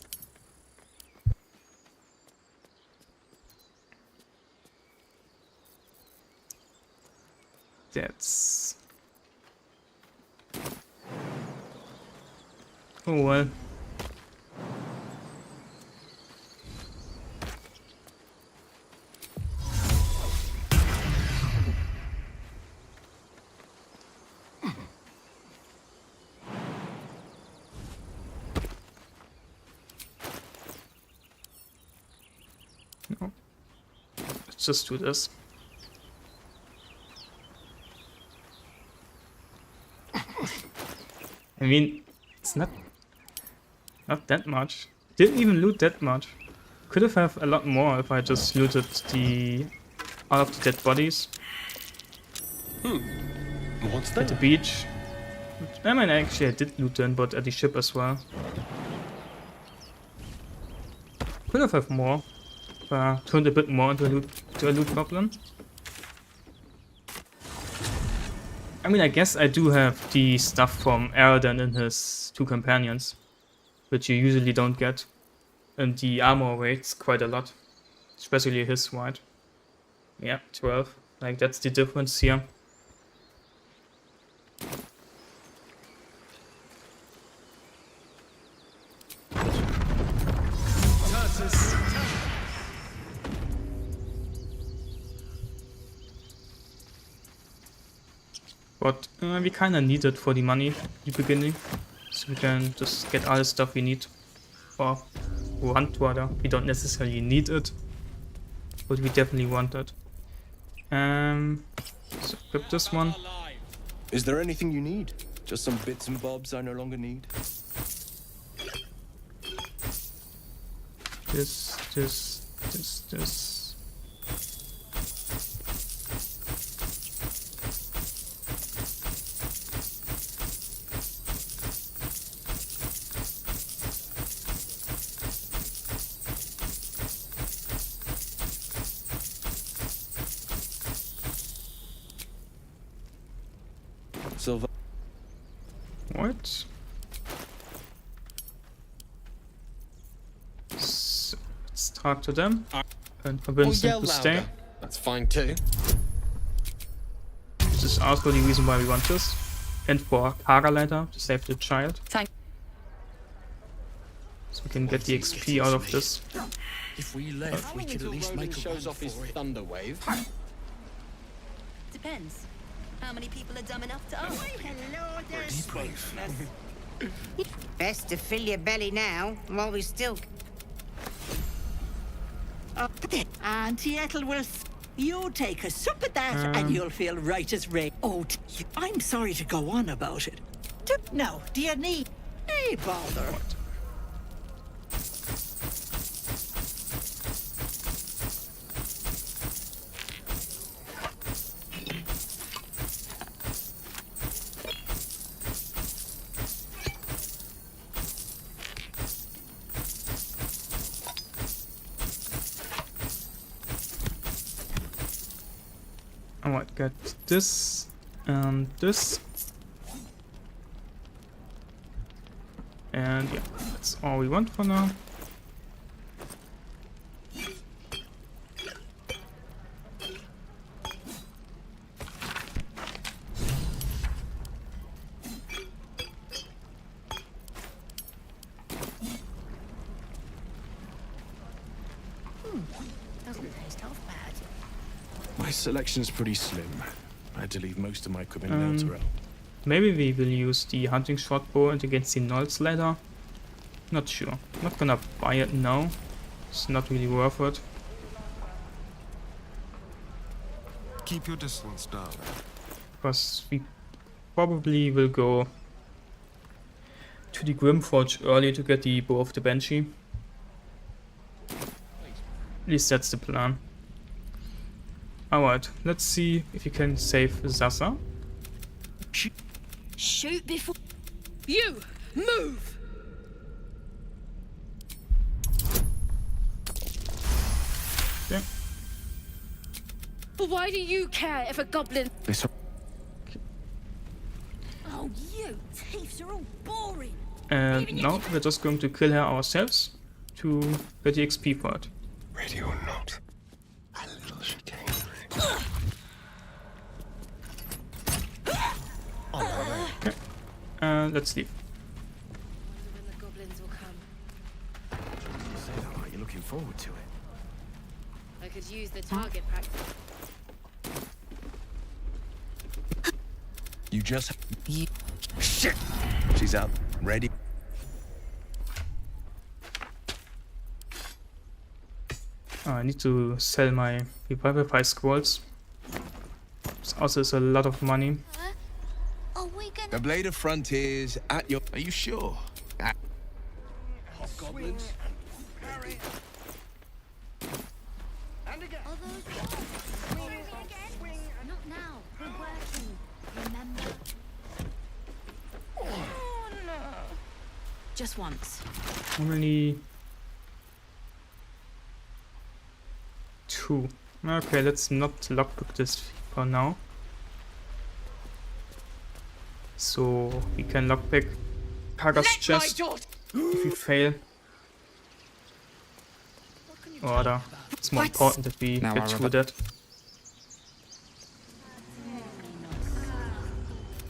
That's... Oh well. No. Let's just do this. I mean, it's not that much. Didn't even loot that much. Could have a lot more if I just looted all of the dead bodies What's at the that? beach. I mean, actually I did loot them, but at the ship as well. Could have more. Turned a bit more into a loot goblin. I mean, I guess I do have the stuff from Aradan and his 2 companions, which you usually don't get. And the armor weights quite a lot, especially his white. Yeah, 12. Like, that's the difference here. But we kinda need it for the money at the beginning, so we can just get all the stuff we need. Or want rather. We don't necessarily need it, but we definitely want it. So equip this one. Is there anything you need? Just some bits and bobs I no longer need? This. Silver. What? So, let's talk to them and convince them to stay. That's fine too. This is also the reason why we want this. And for Kara later, to save the child. Thank. So we can get the XP out of this. If we left, we could at least make a shows run off his for it. thunder wave. Depends. How many people are dumb enough to ask? Hello there, Deep wave. Best to fill your belly now, while we still... Auntie Ethel will... You take a sup at that and you'll feel right as rain. Oh, I'm sorry to go on about it. No, do you need... Hey, Baldur. Alright, got this and this. And yeah, that's all we want for now. Doesn't taste half bad. My selection's pretty slim. I had to leave most of my equipment in Elturel. Maybe we will use the hunting shortbow and against the Gnolls later. Not sure. Not gonna buy it now. It's not really worth it. Keep your distance, darling. Because we probably will go to the Grimforge early to get the Bow of the Banshee. At least that's the plan. Alright, let's see if you can save Zaza. Shoot before you move. Okay. But why do you care if a goblin? Oh, you thieves are all boring. And now we're just going to kill her ourselves to get the XP for it. Ready or not, a little chicane. Okay. Let's leave. When the goblins will come. You say that like you're looking forward to it. I could use the target practice. You just... Shit! She's up. Ready. Oh, I need to sell my Revivify scrolls. This also is a lot of money. Are we gonna? The Blade of Frontiers at your... Are you sure? Hobgoblins. Not now. We're working. Remember? Oh no. Just once. Only 2. Okay, let's not lockpick this for now. So we can lockpick Kaga's chest if we fail. Or it's more important that we Now get through that.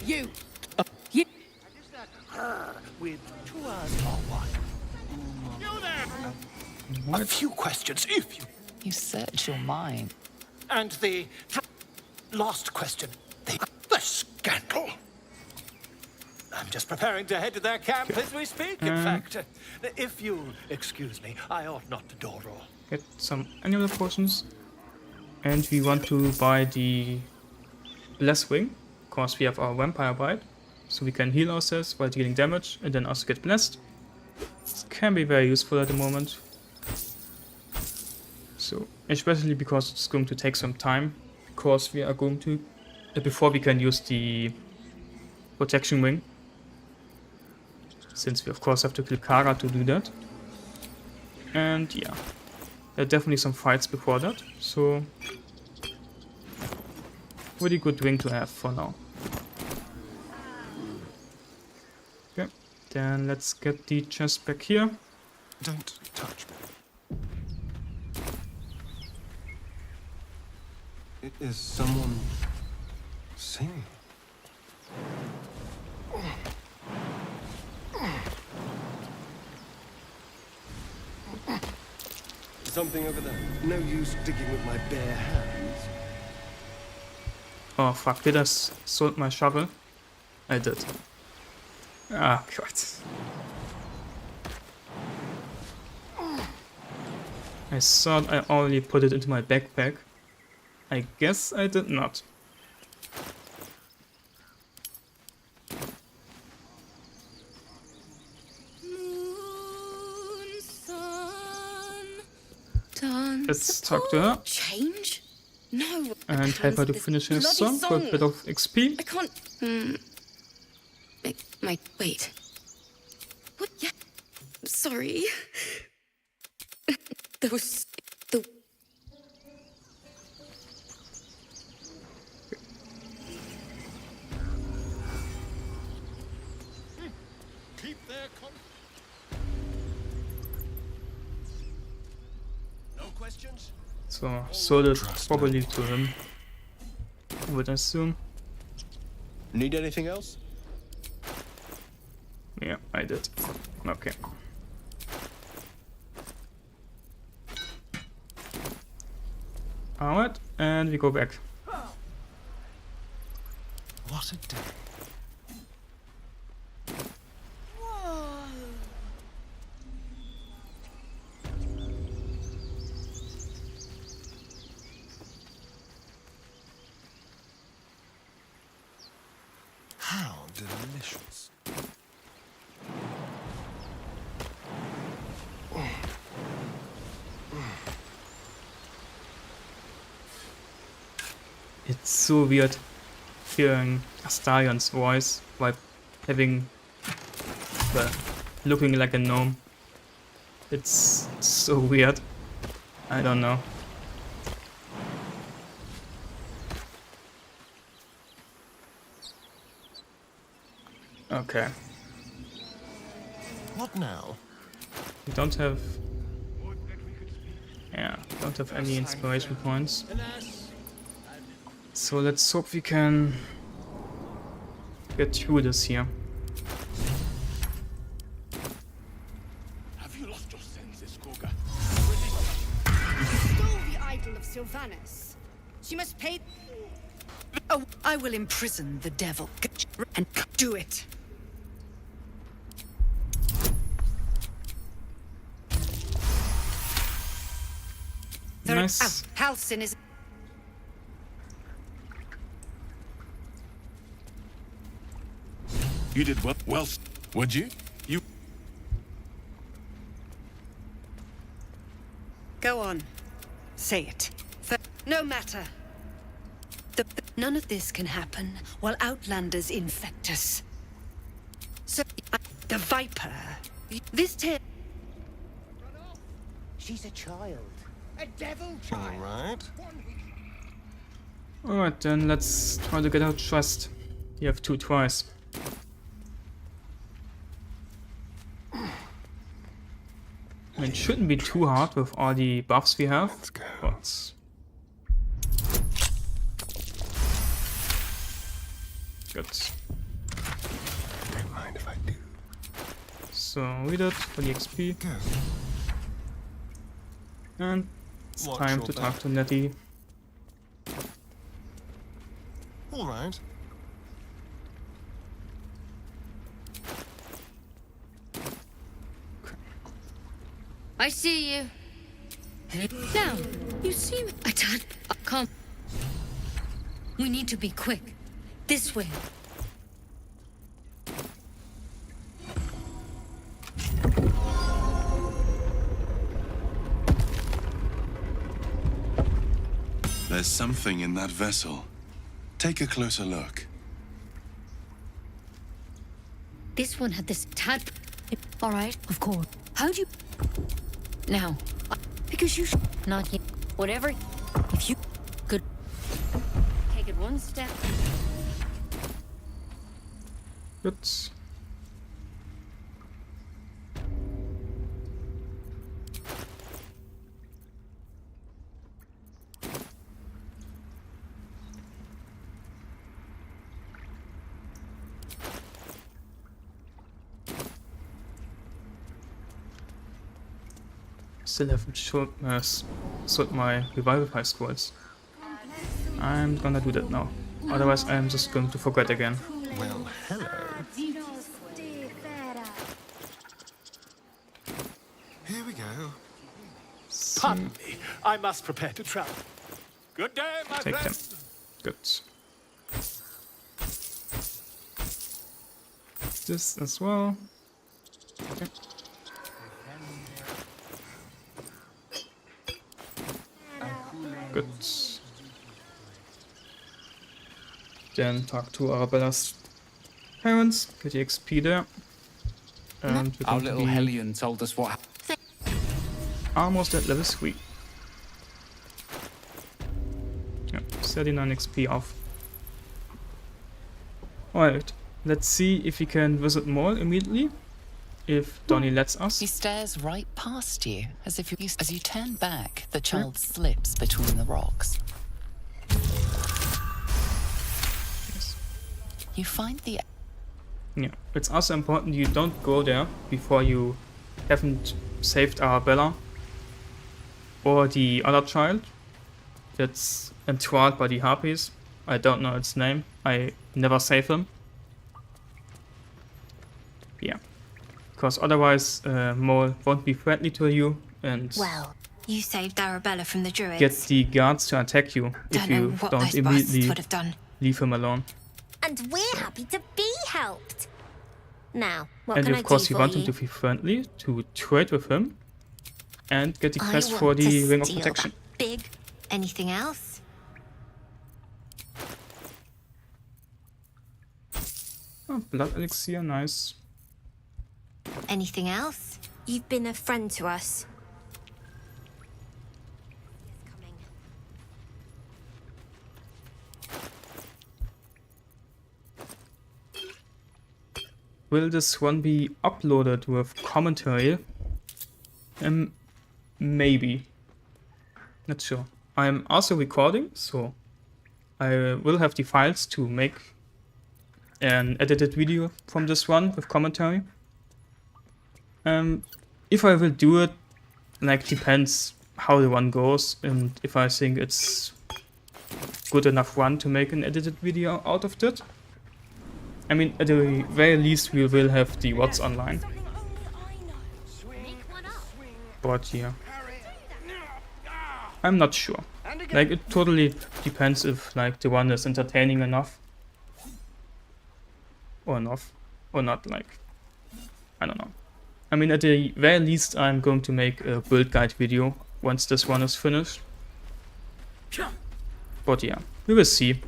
You. You. With 2 hours or what? A few questions, if you... You search your mind. And the last question. The scandal. I'm just preparing to head to their camp as we speak, in fact. If you'll excuse me, I ought not to door roll. Get some annual potions. And we want to buy the Bless Wing, because we have our Vampire Bite. So we can heal ourselves while dealing damage and then also get blessed. It can be very useful at the moment. So, especially because it's going to take some time, because we are going to, before we can use the Protection Wing. Since we of course have to kill Kara to do that. And yeah, there are definitely some fights before that, so really good wing to have for now. Okay, then let's get the chest back here. Don't touch me. Is someone singing? Something over there. No use digging with my bare hands. Oh fuck, did I sold my shovel? I did. Ah, God. I thought I already put it into my backpack. I guess I did not. Moon, sun, dance. Let's talk to her Change? No. and help her to finish her song for a bit of XP. I can't. Wait. What? Yeah. Sorry. There was the. Keep their No questions? So sold it probably to him, I would assume. Need anything else? Yeah, I did. Okay. Alright, and we go back. What a day. How delicious. It's so weird hearing Astarion's voice while having, well, looking like a gnome. It's so weird. I don't know. Okay. What now? We don't have... Yeah, don't have any inspiration points. So let's hope we can get through this here. Have you lost your senses, Koga? You stole the idol of Sylvanas. She must pay. Oh, I will imprison the devil and do it. Nice. Halcyon is. You did well. Well, would you? You. Go on. Say it. No matter. None of this can happen while Outlanders infect us. So, the Viper. This tale. She's a child. A devil child. Alright. Alright, then let's try to get our trust. You have 2 tries. I mean, it shouldn't be too hard with all the buffs we have. Let's go. But good. Don't mind if I do. So read it for the XP. Go. And it's Watch time your to back. talk to Nettie. Alright. I see you. Now, you seem. I can't. We need to be quick. This way. There's something in that vessel. Take a closer look. This one had this tad. All right, of course. How'd you? Now, because you not yet. Whatever. If you could take it one step. Good. Still haven't sorted my revival scrolls. I'm gonna do that now. Otherwise, I'm just going to forget again. Well, hello. Here we go. Pardon me. I must prepare to travel. Good day, my Take them. friend. Good. This as well. Okay. Good. Then talk to Arabella's parents, get the XP there. And we're Our going to little be Hellion told us what. almost at level 3. Yeah, 39 XP off. Alright, let's see if we can visit more immediately. If Donnie lets us. He stares right past you, as if as you turn back, the child slips between the rocks. Yes. You find the... Yeah, it's also important you don't go there before you haven't saved Arabella or the other child that's enthralled by the harpies. I don't know its name. I never save him. Yeah. Because otherwise Mole won't be friendly to you and Well, you saved Arabella from the druids. get the guards to attack you if Don't know you what don't those immediately bastards would have done. leave him alone. And we're happy to be helped. Now, what And can I of course do you for want you? him to be friendly, to trade with him and get the I quest want for to the Ring of steal Protection. that big. Anything else? blood elixir, nice. Anything else? You've been a friend to us. Will this one be uploaded with commentary? Maybe. Not sure. I'm also recording, so I will have the files to make an edited video from this one with commentary. If I will do it, like, depends how the one goes and if I think it's good enough one to make an edited video out of it. I mean, at the very least we will have the WOTS online. But yeah, I'm not sure. Like, it totally depends if, like, the one is entertaining enough or not, like, I don't know. I mean, at the very least I'm going to make a build guide video once this one is finished. But yeah, we will see.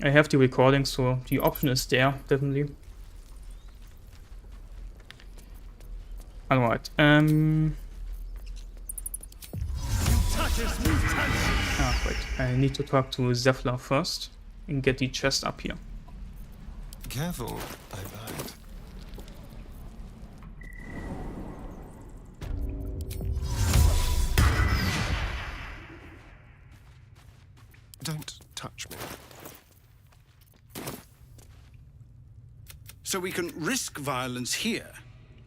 I have the recording, so the option is there, definitely. Alright, wait, I need to talk to Zephyr first and get the chest up here. Careful, I lied. Don't touch me. So we can risk violence here,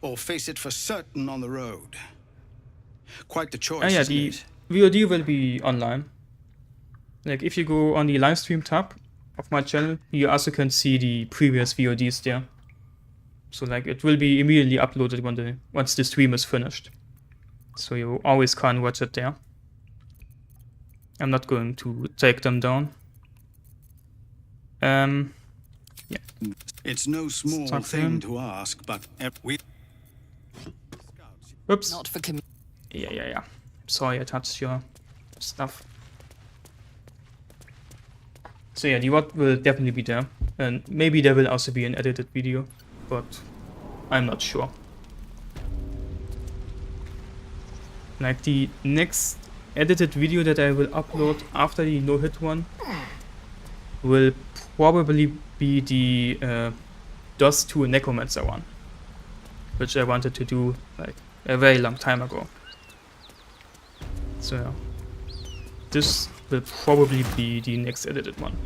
or face it for certain on the road. Quite the choice, yeah, isn't the it? VOD will be online. Like, if you go on the live stream tab of my channel, you also can see the previous VODs there. So, like, it will be immediately uploaded once the stream is finished. So you always can watch it there. I'm not going to take them down. Yeah. It's no small thing to ask, but we... Oops. Not for Yeah. Sorry, I touched your stuff. So yeah, the WOT will definitely be there. And maybe there will also be an edited video, but I'm not sure. Like, the next edited video that I will upload after the no-hit one will probably be the DOS 2 Necromancer one, which I wanted to do, like, a very long time ago. So yeah, this will probably be the next edited one.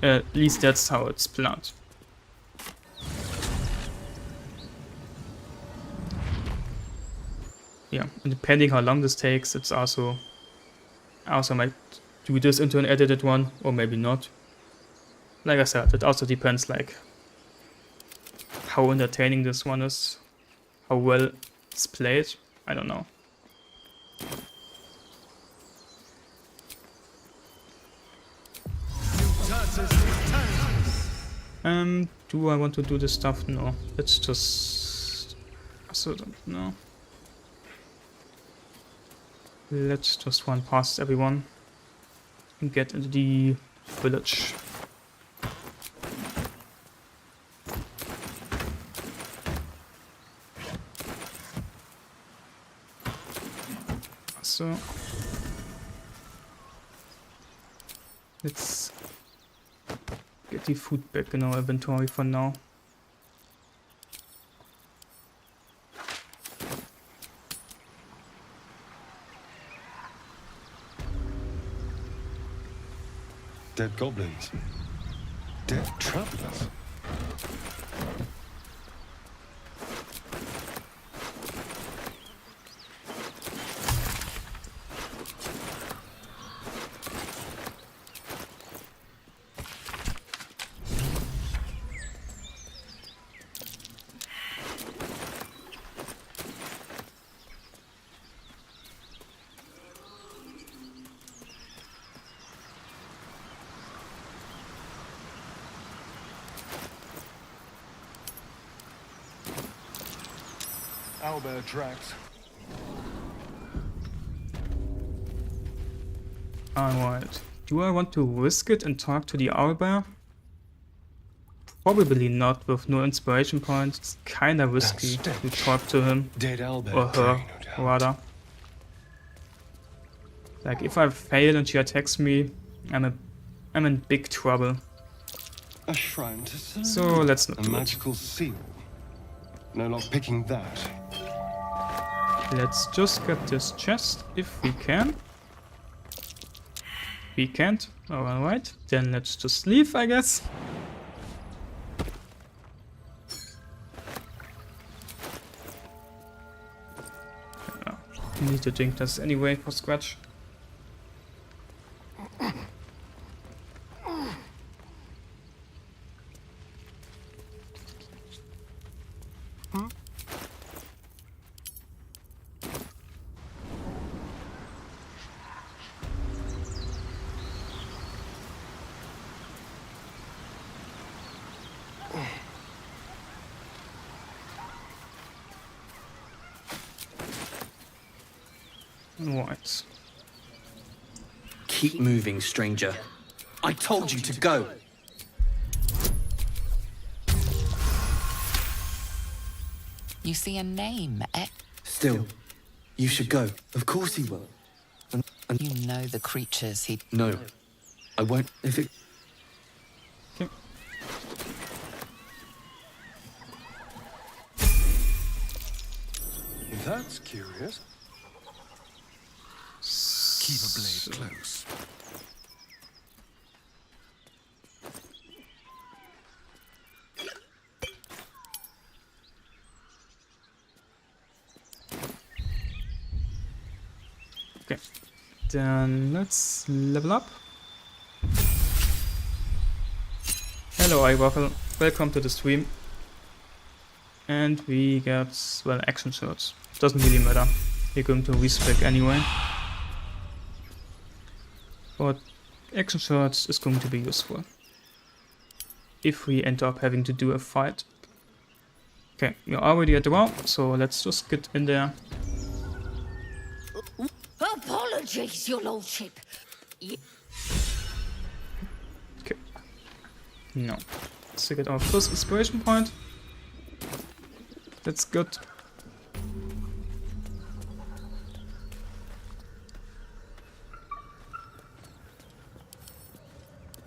At least that's how it's planned. Yeah, and depending how long this takes, it's also... I also might do this into an edited one, or maybe not. Like I said, it also depends, like, how entertaining this one is, how well it's played. I don't know. Do I want to do this stuff? No. Let's just... Also, no. Let's just run past everyone and get into the village. So let's get the food back in our inventory for now. Dead goblins. Dead travelers. Owlbear tracks. Alright. Do I want to risk it and talk to the owlbear? Probably not with no inspiration points. It's kinda risky to talk to him. Dead Albert Or her, prey, no doubt. rather. Like, if I fail and she attacks me, I'm in big trouble. A shrine to Sun. So let's not A do it. magical seal. No lock picking that. Let's just get this chest if we can. We can't. Alright, then let's just leave, I guess. I need to drink this anyway for scratch. Right. Keep moving, stranger. I told you to go. You see a name, Still, you should go. Of course he will. And You know the creatures he... no, I won't. If it... Okay. That's curious. Keep a blade close. Okay. Then let's level up. Hello, iWaffle. Welcome to the stream. And we get, well, action shots. Doesn't really matter. We're going to respec anyway. But action shots is going to be useful. If we end up having to do a fight. Okay, we're already at the round, so let's just get in there. Apologies, your lordship. Okay. No. Let's get our first inspiration point. That's good.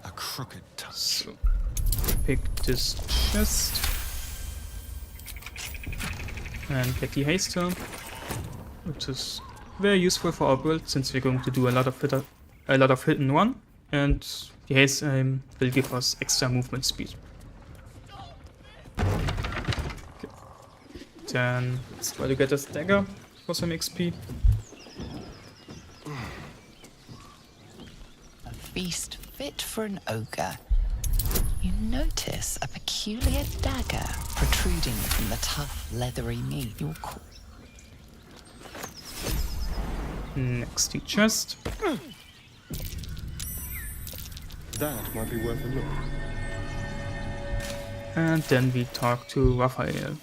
A crooked touch. So, pick this chest. And get the haste turn, which is very useful for our build since we're going to do a lot of hit and run, and the haste aim will give us extra movement speed. Okay. Then let's try to get a dagger for some XP. A feast fit for an ogre. You notice a peculiar dagger protruding from the tough, leathery meat. Your Next to chest. That might be worth a look. And then we talk to Raphael.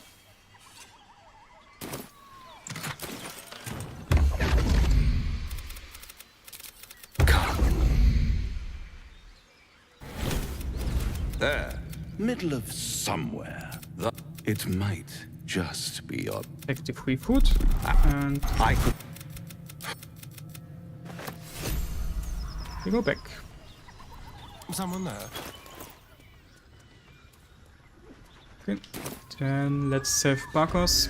There, middle of somewhere. It might just be odd. Active free food. And I could. we go back. Someone there. Okay. Then let's save Barkos.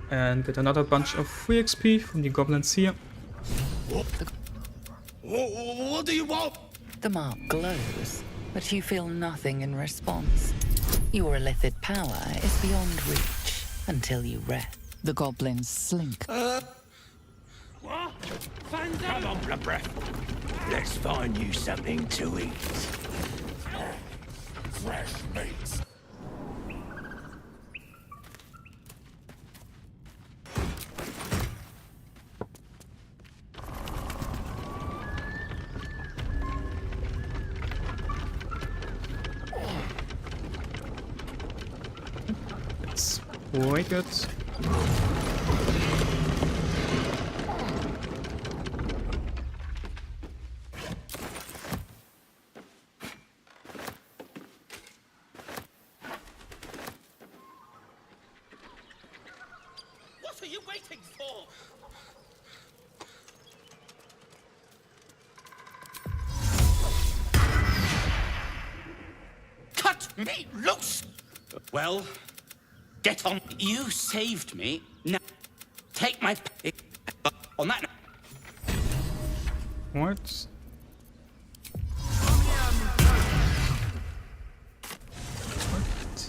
And get another bunch of free XP from the goblins here. What do you want? The mark glows, but you feel nothing in response. Your illithid power is beyond reach until you rest. The goblins slink. Come on, blood breath. Let's find you something to eat. Fresh meat. Let's break it. are you waiting for? Cut me loose! Well, get on. You saved me. Now, take my on that. What?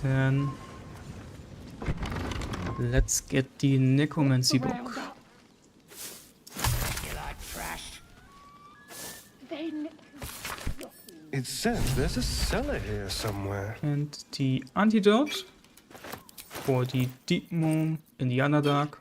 Then let's get the necromancy book. It says there's a cellar here somewhere. And the antidote for the deep moon in the Underdark.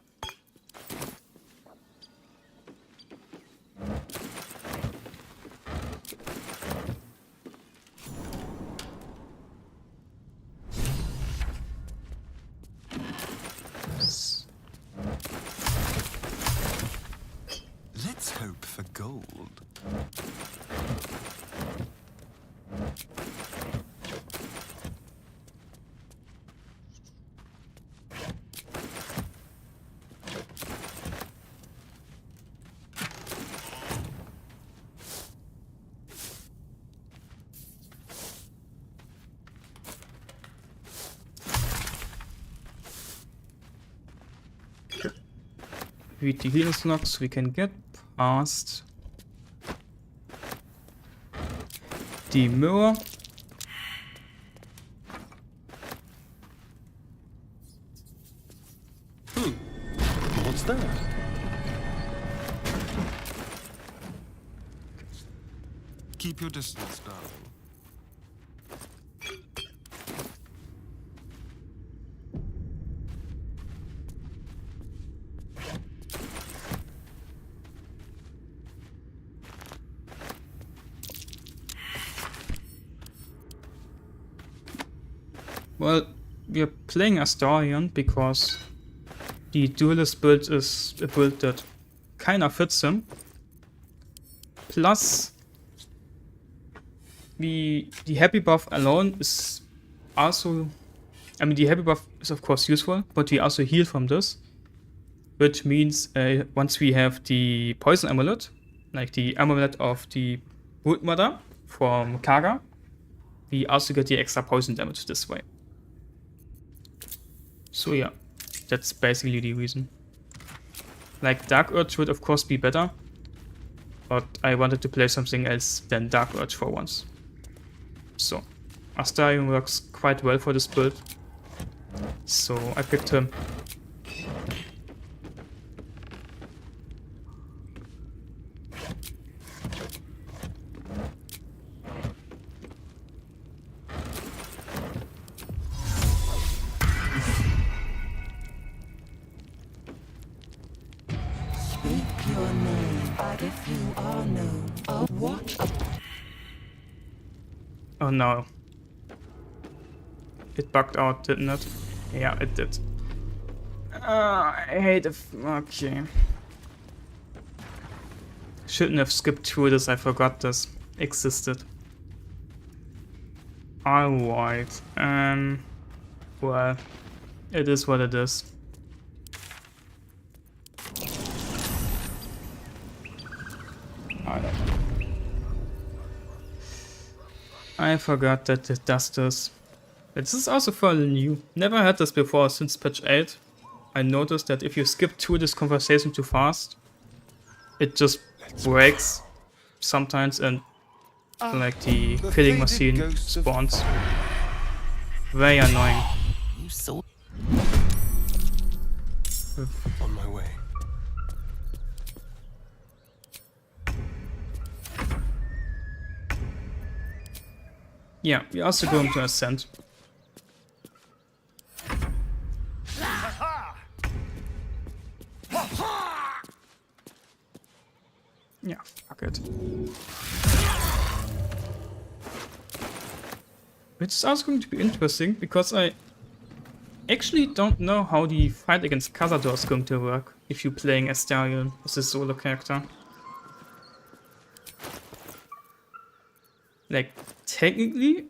Let's hope for gold. Read the healer's logs, we can get past the mirror. What's that? Keep your distance, darling. Well, we are playing Astarion because the Duelist build is a build that kinda fits him. Plus, the happy buff alone is also... I mean, the happy buff is of course useful, but we also heal from this. Which means once we have the poison amulet, like the amulet of the Brood Mother from Kaga, we also get the extra poison damage this way. So yeah, that's basically the reason. Like, Dark Urge would of course be better, but I wanted to play something else than Dark Urge for once. So, Astarion works quite well for this build, so I picked him. Oh no. It bugged out, didn't it? Yeah, it did. I hate it. Okay. Shouldn't have skipped through this, I forgot this existed. Alright. Well, it is what it is. I don't know. I forgot that it does this. This is also fairly new. Never had this before since patch 8. I noticed that if you skip through this conversation too fast, it just breaks sometimes and like the killing machine spawns. Very annoying. You saw. On my way. Yeah, we're also going to ascend. Yeah, fuck it. Which is also going to be interesting, because I actually don't know how the fight against Cazador is going to work if you're playing Astarion as a solo character. Like, technically,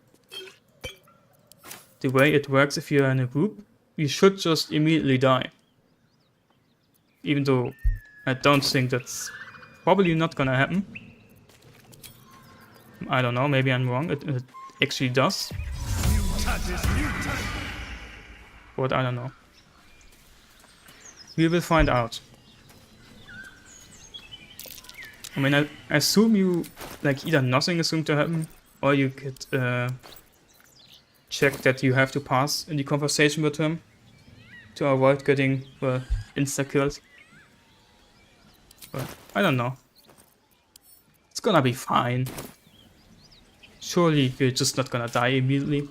the way it works if you're in a group, you should just immediately die. Even though I don't think that's probably not gonna happen. I don't know, maybe I'm wrong. It actually does. But I don't know. We will find out. I mean, I assume you, like, either nothing is going to happen, or you could check that you have to pass in the conversation with him to avoid getting, well, insta-killed. But I don't know. It's gonna be fine. Surely you're just not gonna die immediately.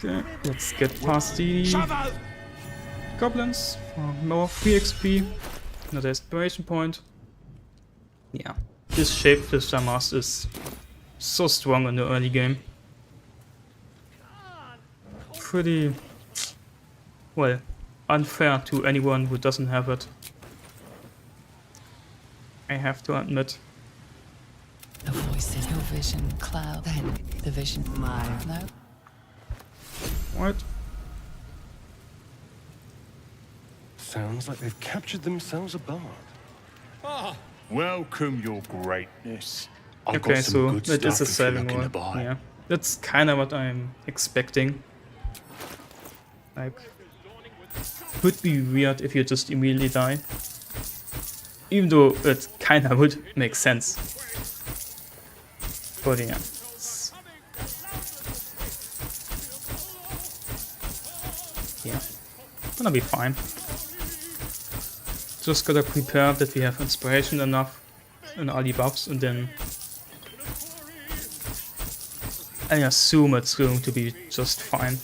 Okay, let's get past the goblins for more free XP. Another inspiration point. Yeah, this shapeshifter master is so strong in the early game. Pretty, well, unfair to anyone who doesn't have it. I have to admit. The voice in your vision cloud. Then the vision mine. No. What? Sounds like they've captured themselves a bard. Ah, welcome, your greatness. Okay, so that is a saving roll. Yeah, that's kind of what I'm expecting. Like, would be weird if you just immediately die. Even though it kind of would make sense. But yeah. Yeah, gonna be fine. Just gotta prepare that we have inspiration enough and all the buffs, and then I assume it's going to be just fine.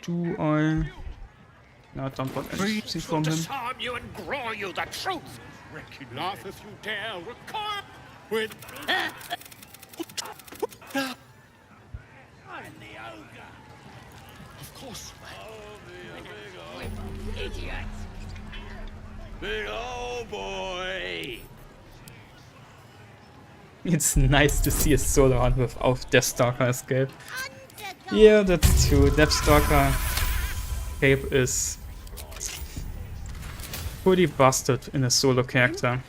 Do I? No, I don't want anything from him. Disarm you and grow you the truth. Wreck laugh if you dare recoil with. I'm the ogre. Of course. Idiot. Big old boy. It's nice to see a solo hunt without Deathstalker escape. Yeah, that's true. Deathstalker cape is pretty busted in a solo character.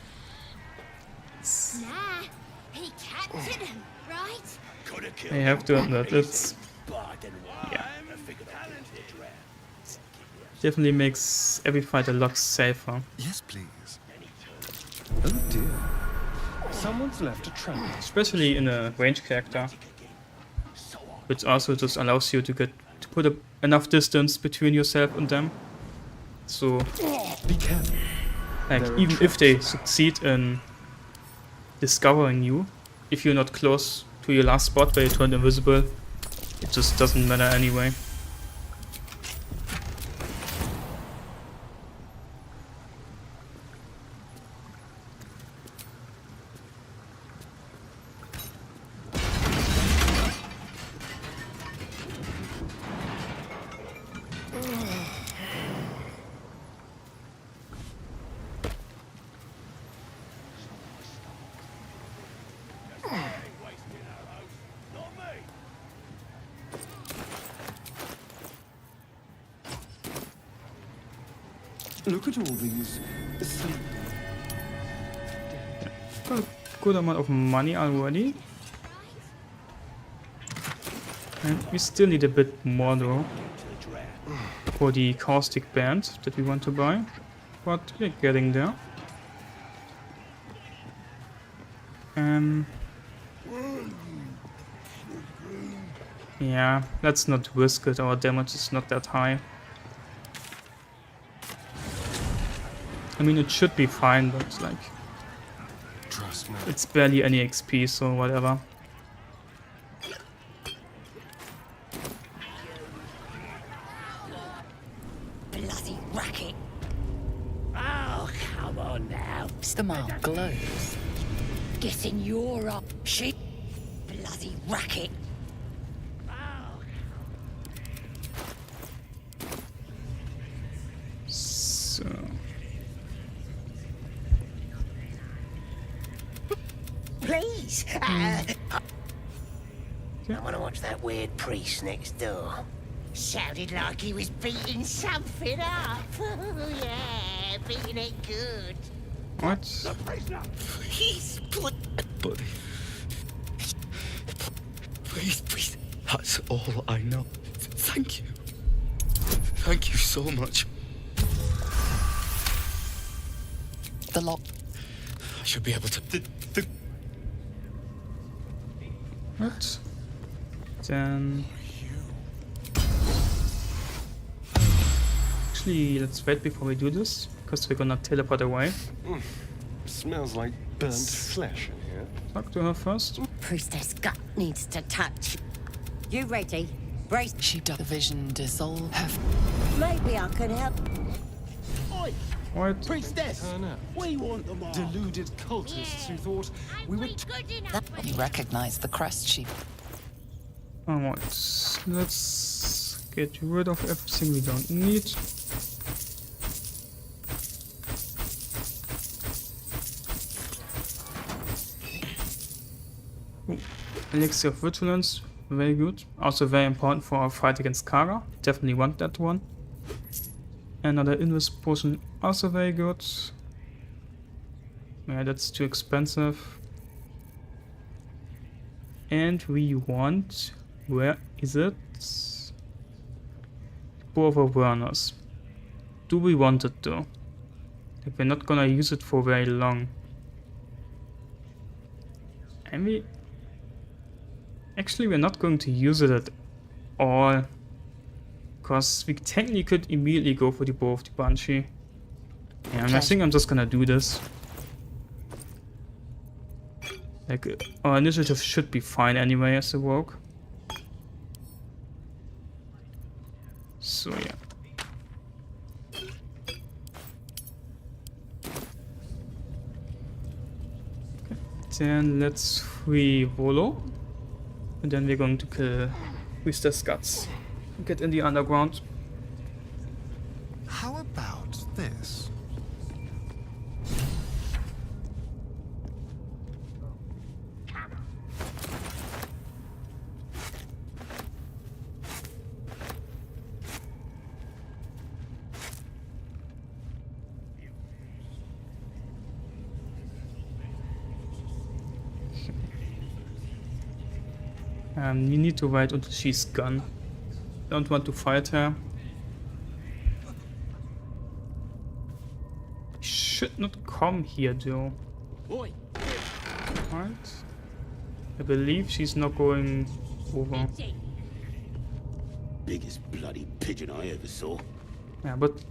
I have to admit, it's... yeah. Definitely makes every fight a lot safer. Yes, please. Oh dear. Someone's left a trap. Especially in a range character. Which also just allows you to put enough distance between yourself and them. So, be careful. Like, even if they succeed in discovering you, if you're not close to your last spot where you turned invisible, it just doesn't matter anyway. Look at all these. Got a good amount of money already. And we still need a bit more though for the caustic band that we want to buy. But we're getting there. Yeah, let's not risk it, our damage is not that high. I mean, it should be fine, but like, trust me, it's barely any XP, so whatever. Bloody racket. Oh, come on now. The mark glows. guessing you're up. She bloody racket. So. Please. Okay. I want to watch that weird priest next door. Sounded like he was beating something up. Yeah, beating it good. What? Please, Buddy. Please. That's all I know. Thank you. Thank you so much. The lock. I should be able to... What? Then... Actually, let's wait before we do this, because we're gonna teleport away. Smells like burnt flesh in here. Talk to her first. Priestess gut needs to touch. You ready? Brace. She does the vision dissolve. Maybe I can help. Oi! What? Priestess! Turn up. We want them all. Deluded cultists who thought we were... You recognize the crest she... Alright, let's get rid of everything we don't need. Ooh, Elixir of Vigilance, very good. Also very important for our fight against Kara. Definitely want that one. Another Invis potion, also very good. Yeah, that's too expensive. And we want... Where is it? Bow of Awareness. Do we want it though? Like, we're not gonna use it for very long. And we... Actually, we're not going to use it at all. Because we technically could immediately go for the Bow of the Banshee. Yeah, and I think I'm just gonna do this. Like, our initiative should be fine anyway as a rogue. So yeah. Okay. Then let's free Volo. And then we're going to kill Priestess Guts. Get in the underground. How about this? You need to wait until she's gone. Don't want to fight her. Should not come here though. Right. I believe she's not going over. Biggest bloody pigeon I ever saw. Yeah, but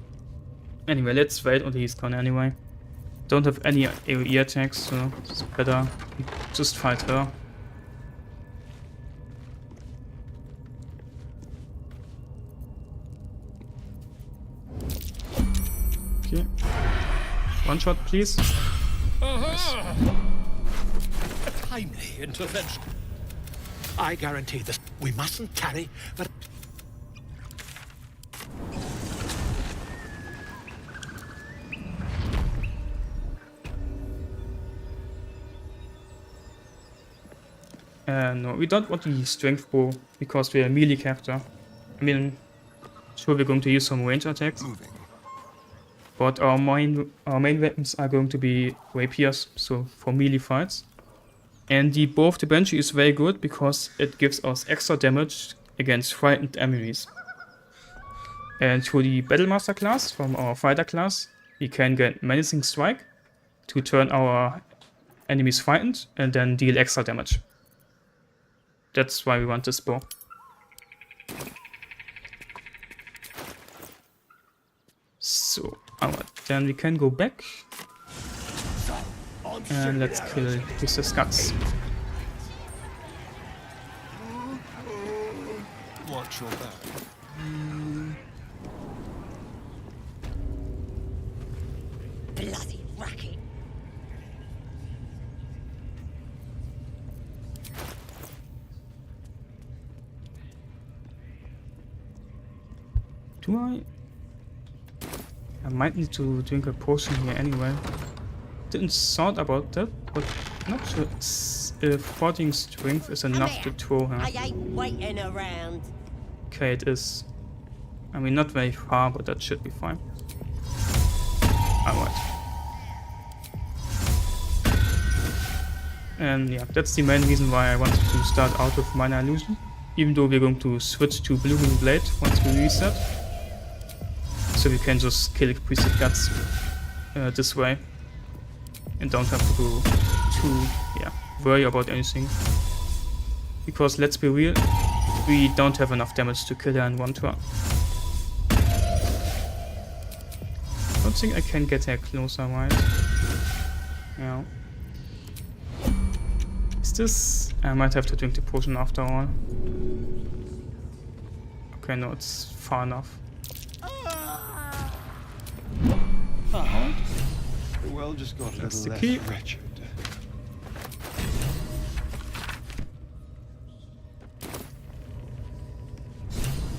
anyway, let's wait until he's gone anyway. Don't have any AoE attacks, so it's better we just fight her. Okay. One shot, please. Nice. A timely intervention. I guarantee this. We mustn't tarry, but... No, we don't want the strength bow because we're a melee character. I mean, sure we're going to use some range attacks. But our main weapons are going to be rapiers, so for melee fights. And the Bow of the Banshee is very good because it gives us extra damage against frightened enemies. And through the Battlemaster class from our fighter class, we can get Menacing Strike to turn our enemies frightened and then deal extra damage. That's why we want this bow. So, alright, then we can go back. And let's kill Priestess Guts. Watch your back. Bloody racket. Do I? I might need to drink a potion here anyway. Didn't thought about that, but not sure if 14 strength is enough to throw her. I ain't waiting around. Okay, it is. I mean, not very far, but that should be fine. Alright. And yeah, that's the main reason why I wanted to start out with Minor Illusion. Even though we're going to switch to Blooming Blade once we reset. So we can just kill Priestly Guts this way. And don't have to go too, worry about anything. Because let's be real, we don't have enough damage to kill her in one turn. Don't think I can get her closer, right? Yeah. Is this... I might have to drink the potion after all. Okay, no, it's far enough. The well just got a little less wretched.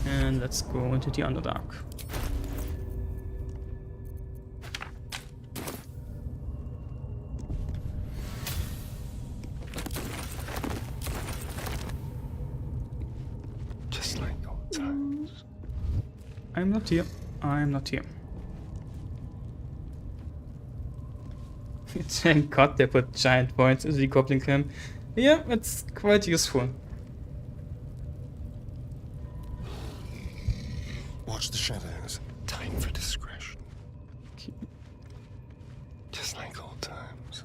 And let's go into the Underdark. Just like old times. I'm not here. I'm not here. Thank God they put giant points in the Goblin camp. Yeah, it's quite useful. Watch the shadows. Time for discretion. Just like old times.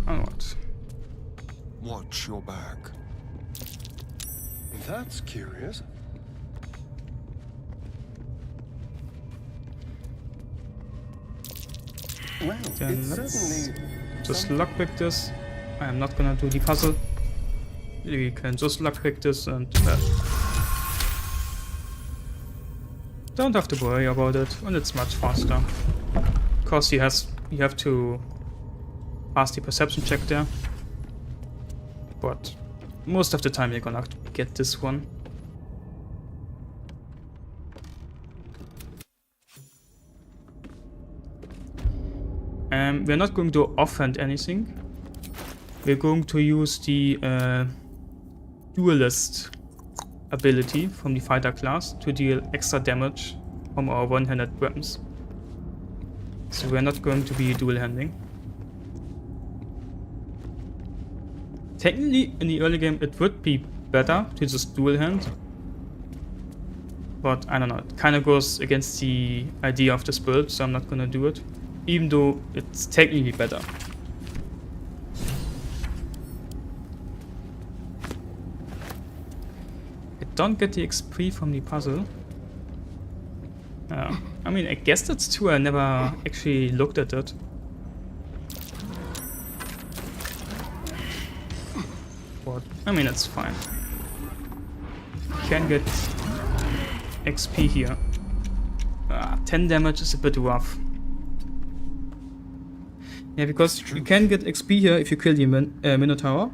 Alright. Watch your back. That's curious. Well, Then let's just lockpick this. I'm not gonna do the puzzle. We can just lockpick this and don't have to worry about it, and it's much faster. Of course, you have to pass the perception check there, but most of the time you're gonna get this one. We're not going to offhand anything. We're going to use the Duelist ability from the fighter class to deal extra damage from our one-handed weapons. So we're not going to be dual-handing. Technically, in the early game, it would be better to just dual-hand. But I don't know, it kind of goes against the idea of this build, so I'm not gonna do it. Even though it's technically better. I don't get the XP from the puzzle. I mean, I guess that's true, I never actually looked at it. But, I mean, it's fine. Can get XP here. 10 damage is a bit rough. Yeah, because you can get XP here if you kill the Minotaur.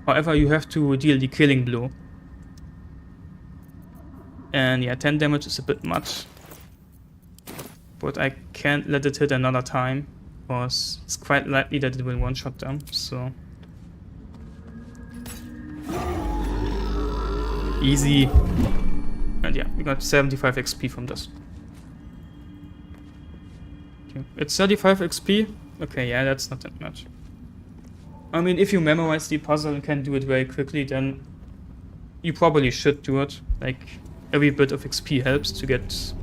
However, you have to deal the killing blow. And yeah, 10 damage is a bit much. But I can't let it hit another time, because it's quite likely that it will one-shot them, so... Easy. And yeah, we got 75 XP from this. It's 35 XP. Okay, yeah, that's not that much. I mean, if you memorize the puzzle and can do it very quickly, then you probably should do it. Like, every bit of XP helps to get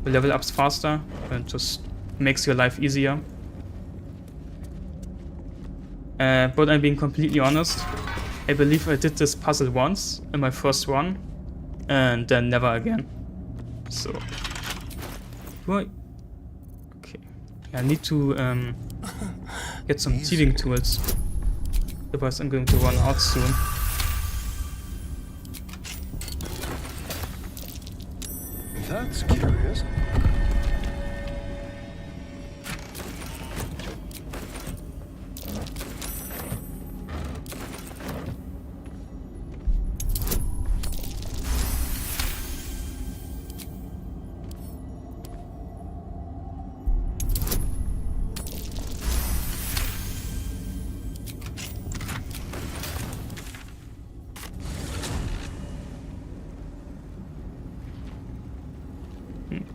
the level ups faster and just makes your life easier. But I'm being completely honest. I believe I did this puzzle once in my first run and then never again. So, right. I need to get some thieving tools, otherwise I'm going to run out soon. That's curious.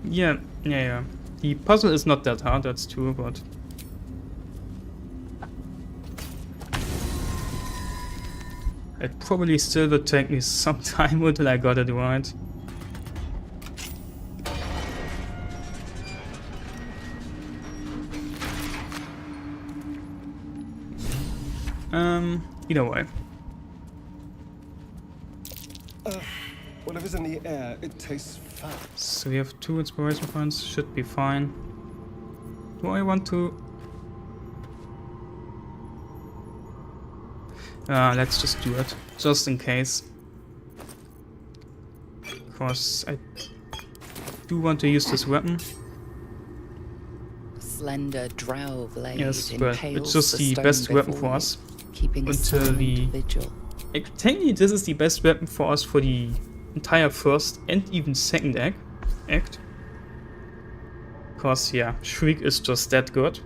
Yeah. The puzzle is not that hard, that's true, but... It probably still would take me some time until I got it right. Either way. Whatever's in the air, it tastes fat. So we have 2 inspiration points, should be fine. Do I want to... let's just do it, just in case. Because I do want to use this weapon. Slender drow blade. Yes, but it's just the best weapon for us. Keeping until the vigil. Technically, this is the best weapon for us for the entire first and even second act. Because, yeah, Shriek is just that good.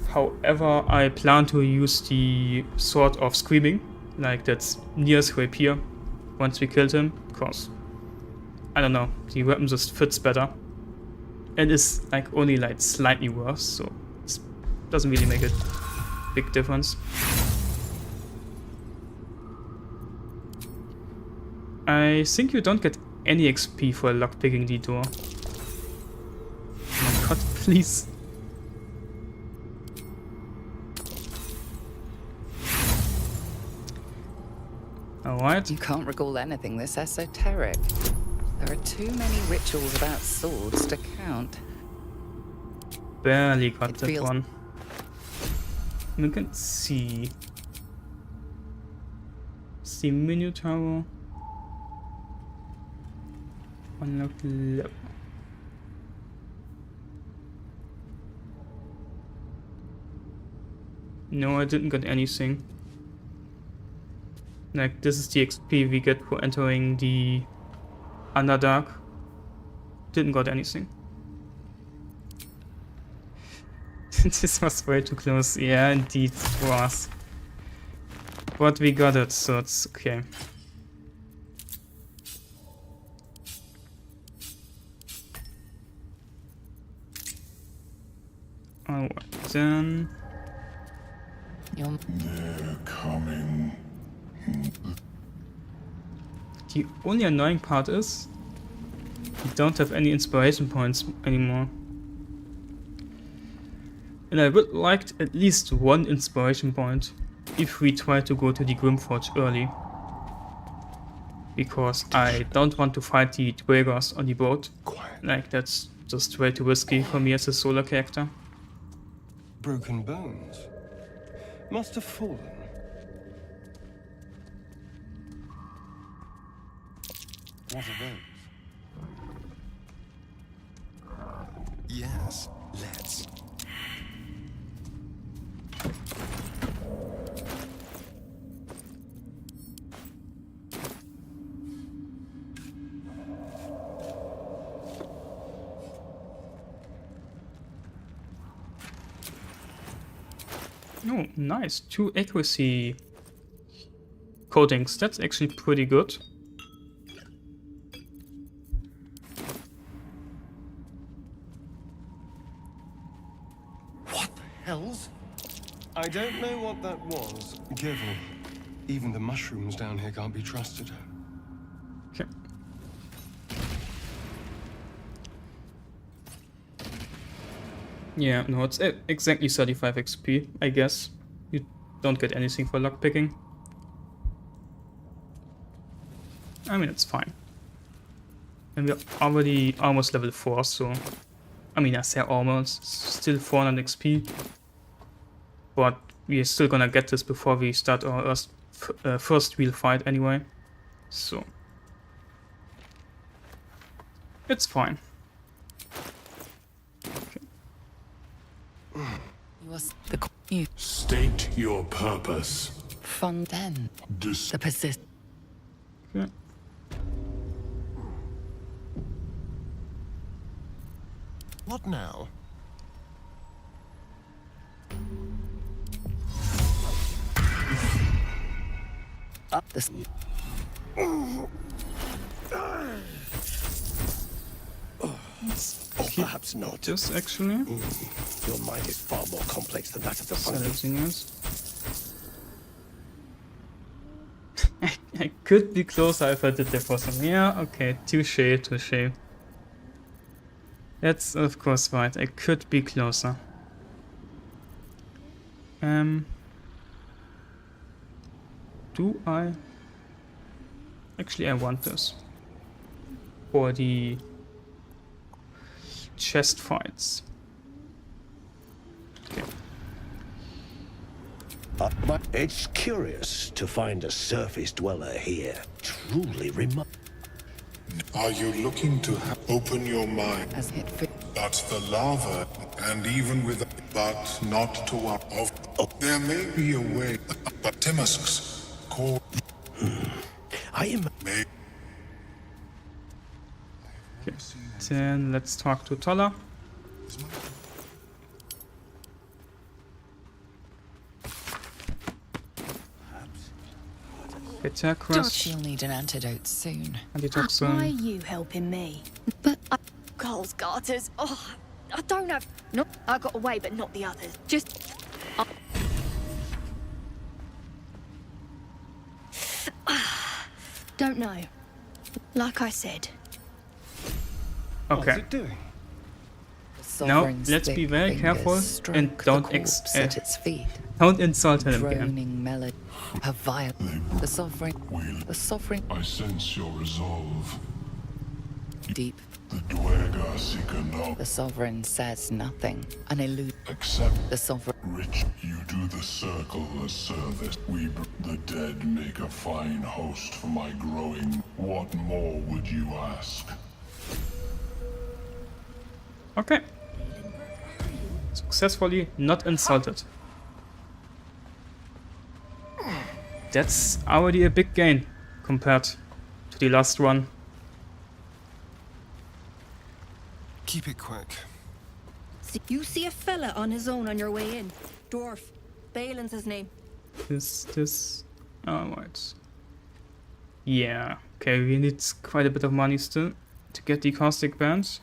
However, I plan to use the Sword of Screaming, like that's Nier's rapier, once we killed him, because, I don't know, the weapon just fits better. And is like only like slightly worse, so it doesn't really make a big difference. I think you don't get any XP for lockpicking the door. Oh my god, please. Alright. You can't recall anything this esoteric. There are too many rituals about swords to count. Barely got that one. We can see. It's the Minotaur. Unlock level. No, I didn't get anything. Like, this is the XP we get for entering the Underdark. Didn't got anything. This was way too close. Yeah, indeed it was. But we got it, so it's okay. Alright, then... They're coming. The only annoying part is we don't have any inspiration points anymore. And I would like at least 1 inspiration point if we try to go to the Grimforge early. Because I don't want to fight the Dwagers on the boat. Like, that's just way too risky for me as a solo character. Broken bones. Must have fallen. What are those? Yes, let's. Oh, nice. 2 accuracy coatings. That's actually pretty good. What the hells? I don't know what that was. Careful. Even the mushrooms down here can't be trusted. Okay. Yeah, no, it's exactly 35 XP, I guess. You don't get anything for lockpicking. I mean, it's fine. And we're already almost level 4, so... I mean, I say almost. Still 400 XP. But we're still gonna get this before we start our first real fight anyway. So... it's fine. State your purpose. Fun then. The persist. Okay. What now? Up this. Or perhaps not. This actually. Your mind is far more complex than that of the So funky. everything else. I could be closer if I did the first one. Yeah, okay, touche, touche. That's of course right. I could be closer. Do I? Actually, I want this for the chest fights. Okay. But it's curious to find a surface dweller here. Truly remarkable. Are you looking to open your mind? As it fit. But the lava, and even with, but not to one of. There may be a way, but Timusk's core. I am. May. Okay. Then let's talk to Tolla. Attack rush. She'll need an antidote soon. Antitoxin. Why are you helping me? But Cole's garters. Oh, I don't have. No, I got away, but not the others. Just. Don't know. Like I said. Okay. What's it doing? Now let's be very careful and don't at its feet. don't insult him again. Droning melody, her violent. The sovereign. I sense your resolve. Deep. The Dwerga seeker no. The sovereign says nothing. An elude. Accept the sovereign. Rich, you do the circle a service. The dead make a fine host for my growing. What more would you ask? Okay. Successfully not insulted. That's already a big gain compared to the last one. Keep it quick. You see a fella on his own on your way in. Dwarf. Balin's his name. This... Alright. Yeah. Okay, we need quite a bit of money still to get the caustic band.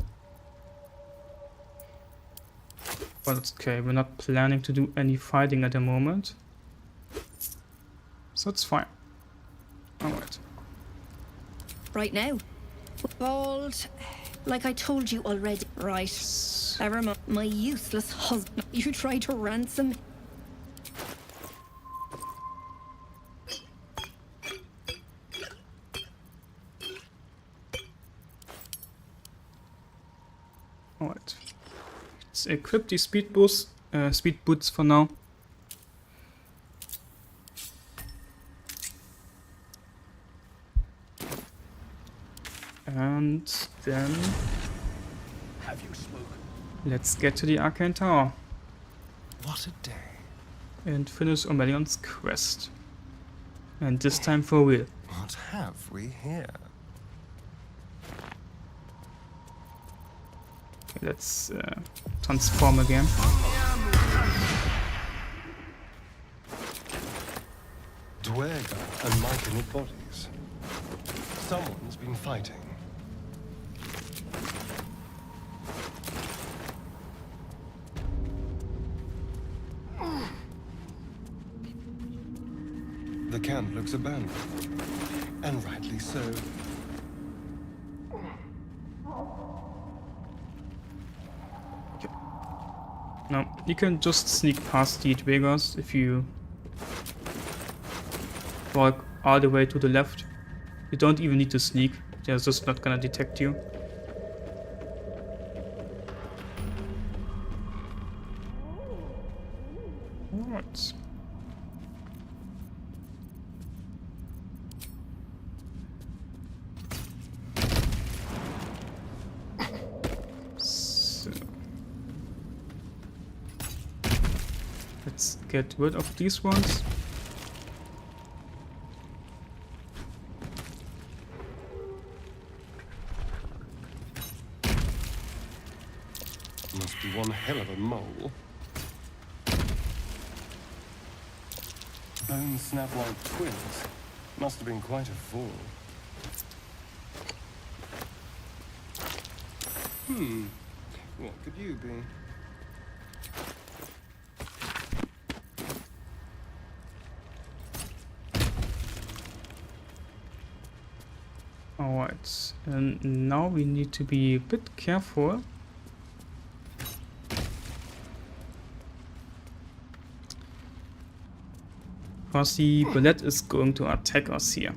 But it's okay, we're not planning to do any fighting at the moment. So it's fine. Alright. Right now. Bald. Like I told you already. Right. Ever my useless husband. You tried to ransom me. Alright. Let's equip the speed boots for now. And then Have you spoken? let's get to the Arcane Tower What a day. and finish Omelion's quest. And this time for real. What have we here? Okay, let's transform again. Dwerga and Myconid bodies. Someone's been fighting. The camp looks abandoned. And rightly so. No, you can just sneak past the Dwegas if you walk all the way to the left. You don't even need to sneak, they're just not gonna detect you. Alright. So let's get rid of these ones. Must be one hell of a mole. Bones snap like twigs. Must have been quite a fall. What could you be? Alright, and now we need to be a bit careful. Because the bullet is going to attack us here.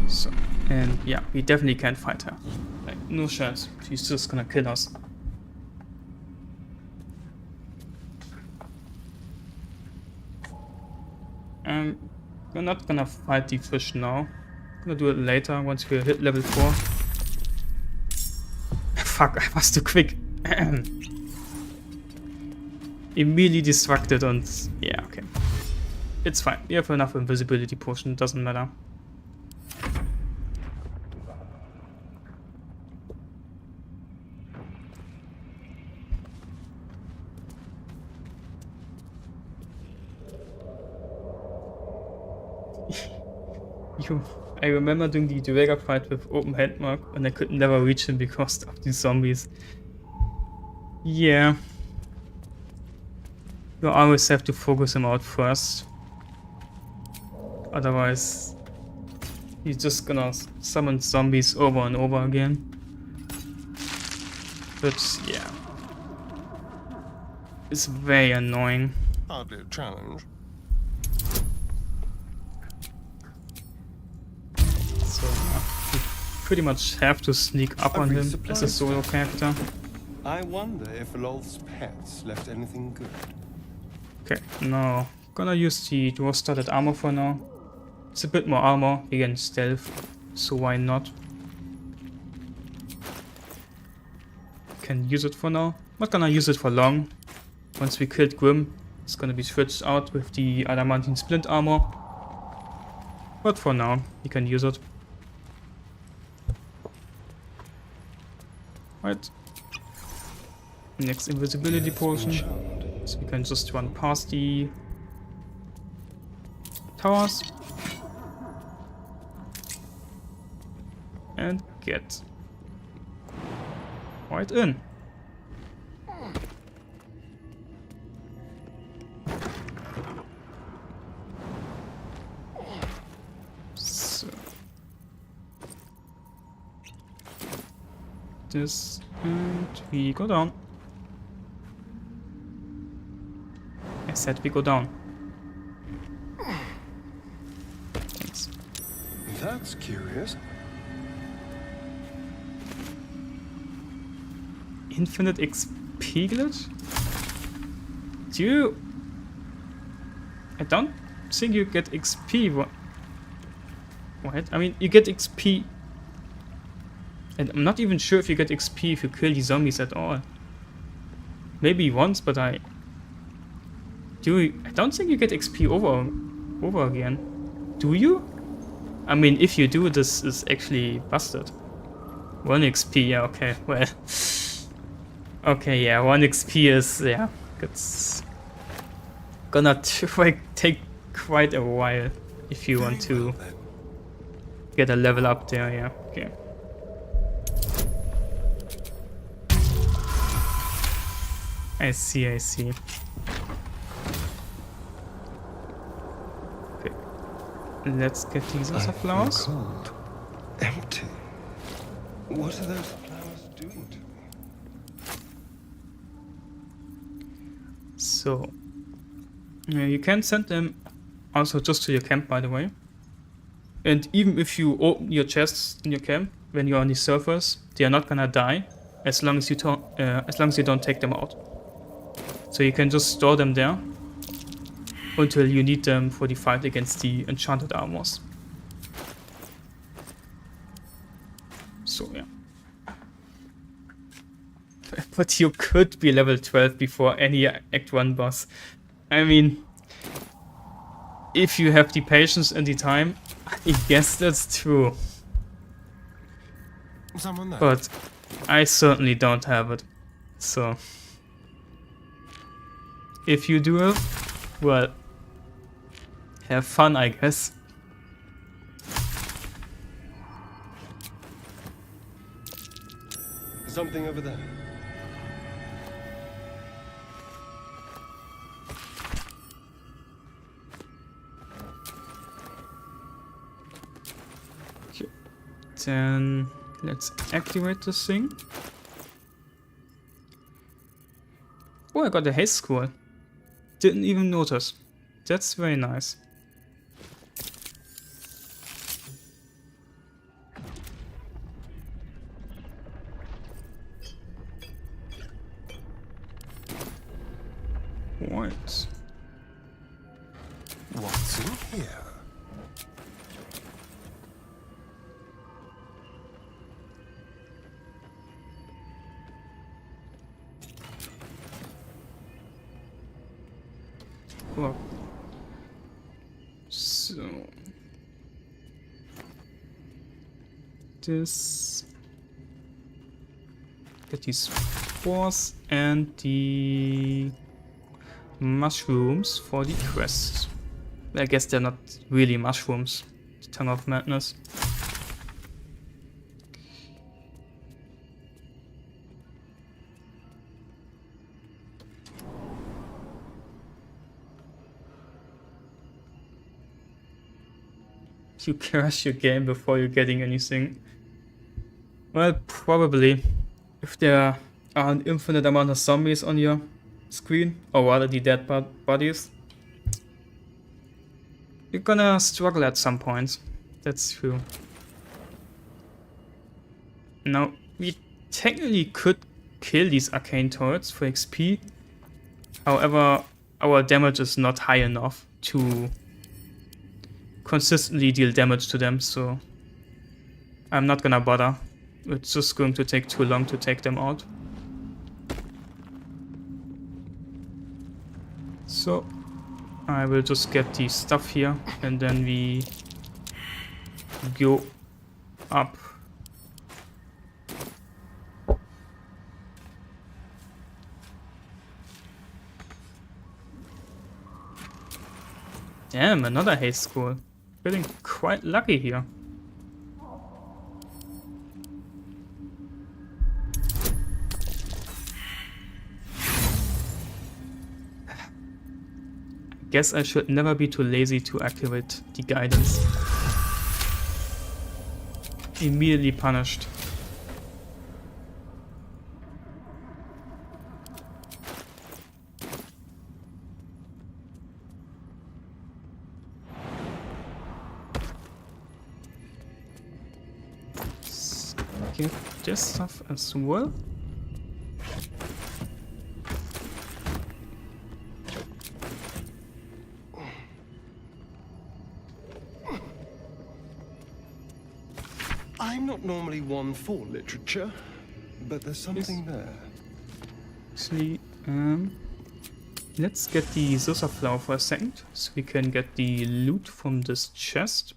So, and yeah, we definitely can't fight her. Like, no chance. She's just gonna kill us. We're not gonna fight the fish now. Gonna do it later once we hit level 4. Fuck, I was too quick. Immediately distracted and yeah, okay. It's fine. We have enough invisibility potion, doesn't matter. I remember doing the Duelling fight with open hand mark and I could never reach him because of these zombies. Yeah. You always have to focus him out first. Otherwise, he's just gonna summon zombies over and over again. But yeah. It's very annoying. Hardly a challenge. So you pretty much have to sneak up on him as a solo character. I wonder if Lolth's pets left anything good. Okay, now gonna use the dwarf-studded armor for now. It's a bit more armor against stealth, so why not? Can use it for now. Not gonna use it for long. Once we killed Grim, it's gonna be switched out with the adamantine splint armor. But for now, you can use it. Right. Next invisibility potion. So we can just run past the towers. And get right in. So this, and we go down. I said we go down. Thanks. That's curious. Infinite XP glitch? Do you... I don't think you get XP. What? I mean, you get XP... And I'm not even sure if you get XP if you kill the zombies at all. Maybe once, but I don't think you get XP over again. Do you? I mean, if you do, this is actually busted. 1 XP, yeah, okay, well. Okay, yeah, 1 XP is, yeah, it's gonna take quite a while if you want to get a level up there, yeah, okay. I see, I see. Okay. Let's get these other flowers. Cold. Empty. What are those flowers doing to me? So, you can send them also just to your camp, by the way. And even if you open your chests in your camp when you're on the surface, they are not gonna die as long as you don't take them out. So you can just store them there until you need them for the fight against the enchanted armors. So yeah. But you could be level 12 before any Act 1 boss. I mean, if you have the patience and the time, I guess that's true. Someone there. But I certainly don't have it. So If you duel, well, have fun, I guess. Something over there. Okay. Then let's activate this thing. Oh, I got a haste scroll. Didn't even notice. That's very nice. Right. What's in here? Well, so this, get these spores and the mushrooms for the quest. I guess they're not really mushrooms. The Tongue of Madness. You crash your game before you're getting anything. Well, probably. If there are an infinite amount of zombies on your screen, or rather the dead bodies, you're gonna struggle at some point. That's true. Now, we technically could kill these arcane turrets for XP. However, our damage is not high enough to consistently deal damage to them, so I'm not gonna bother. It's just going to take too long to take them out. So I will just get the stuff here and then we go up. Damn, another haste scroll. Getting quite lucky here. Guess I should never be too lazy to activate the guidance. Immediately punished. Let's get this stuff as well. I'm not normally one for literature, but there's something there. Actually, let's get the Zusa flower for a second, so we can get the loot from this chest.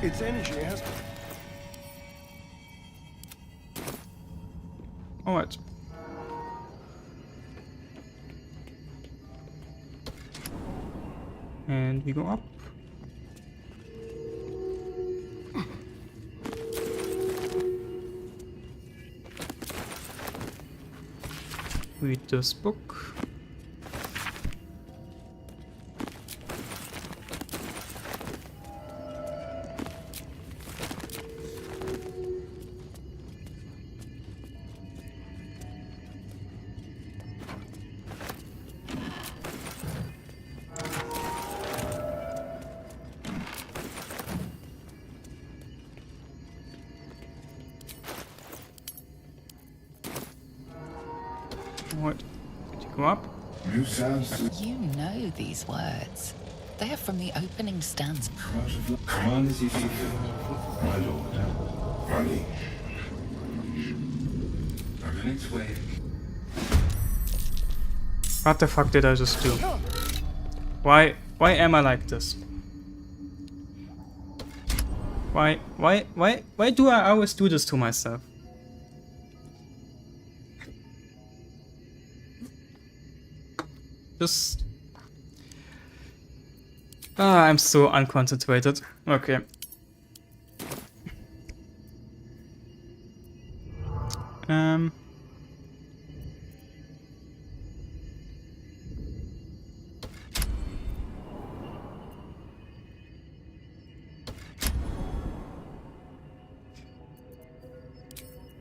Its energy has... Alright. And we go up. Read this book. What? Did you go up? You know these words. They are from the opening stanza. Command as you see fit, my lord. Ready. I'm on its way. What the fuck did I just do? Why am I like this? Why do I always do this to myself? Just... I'm so unconcentrated. Okay.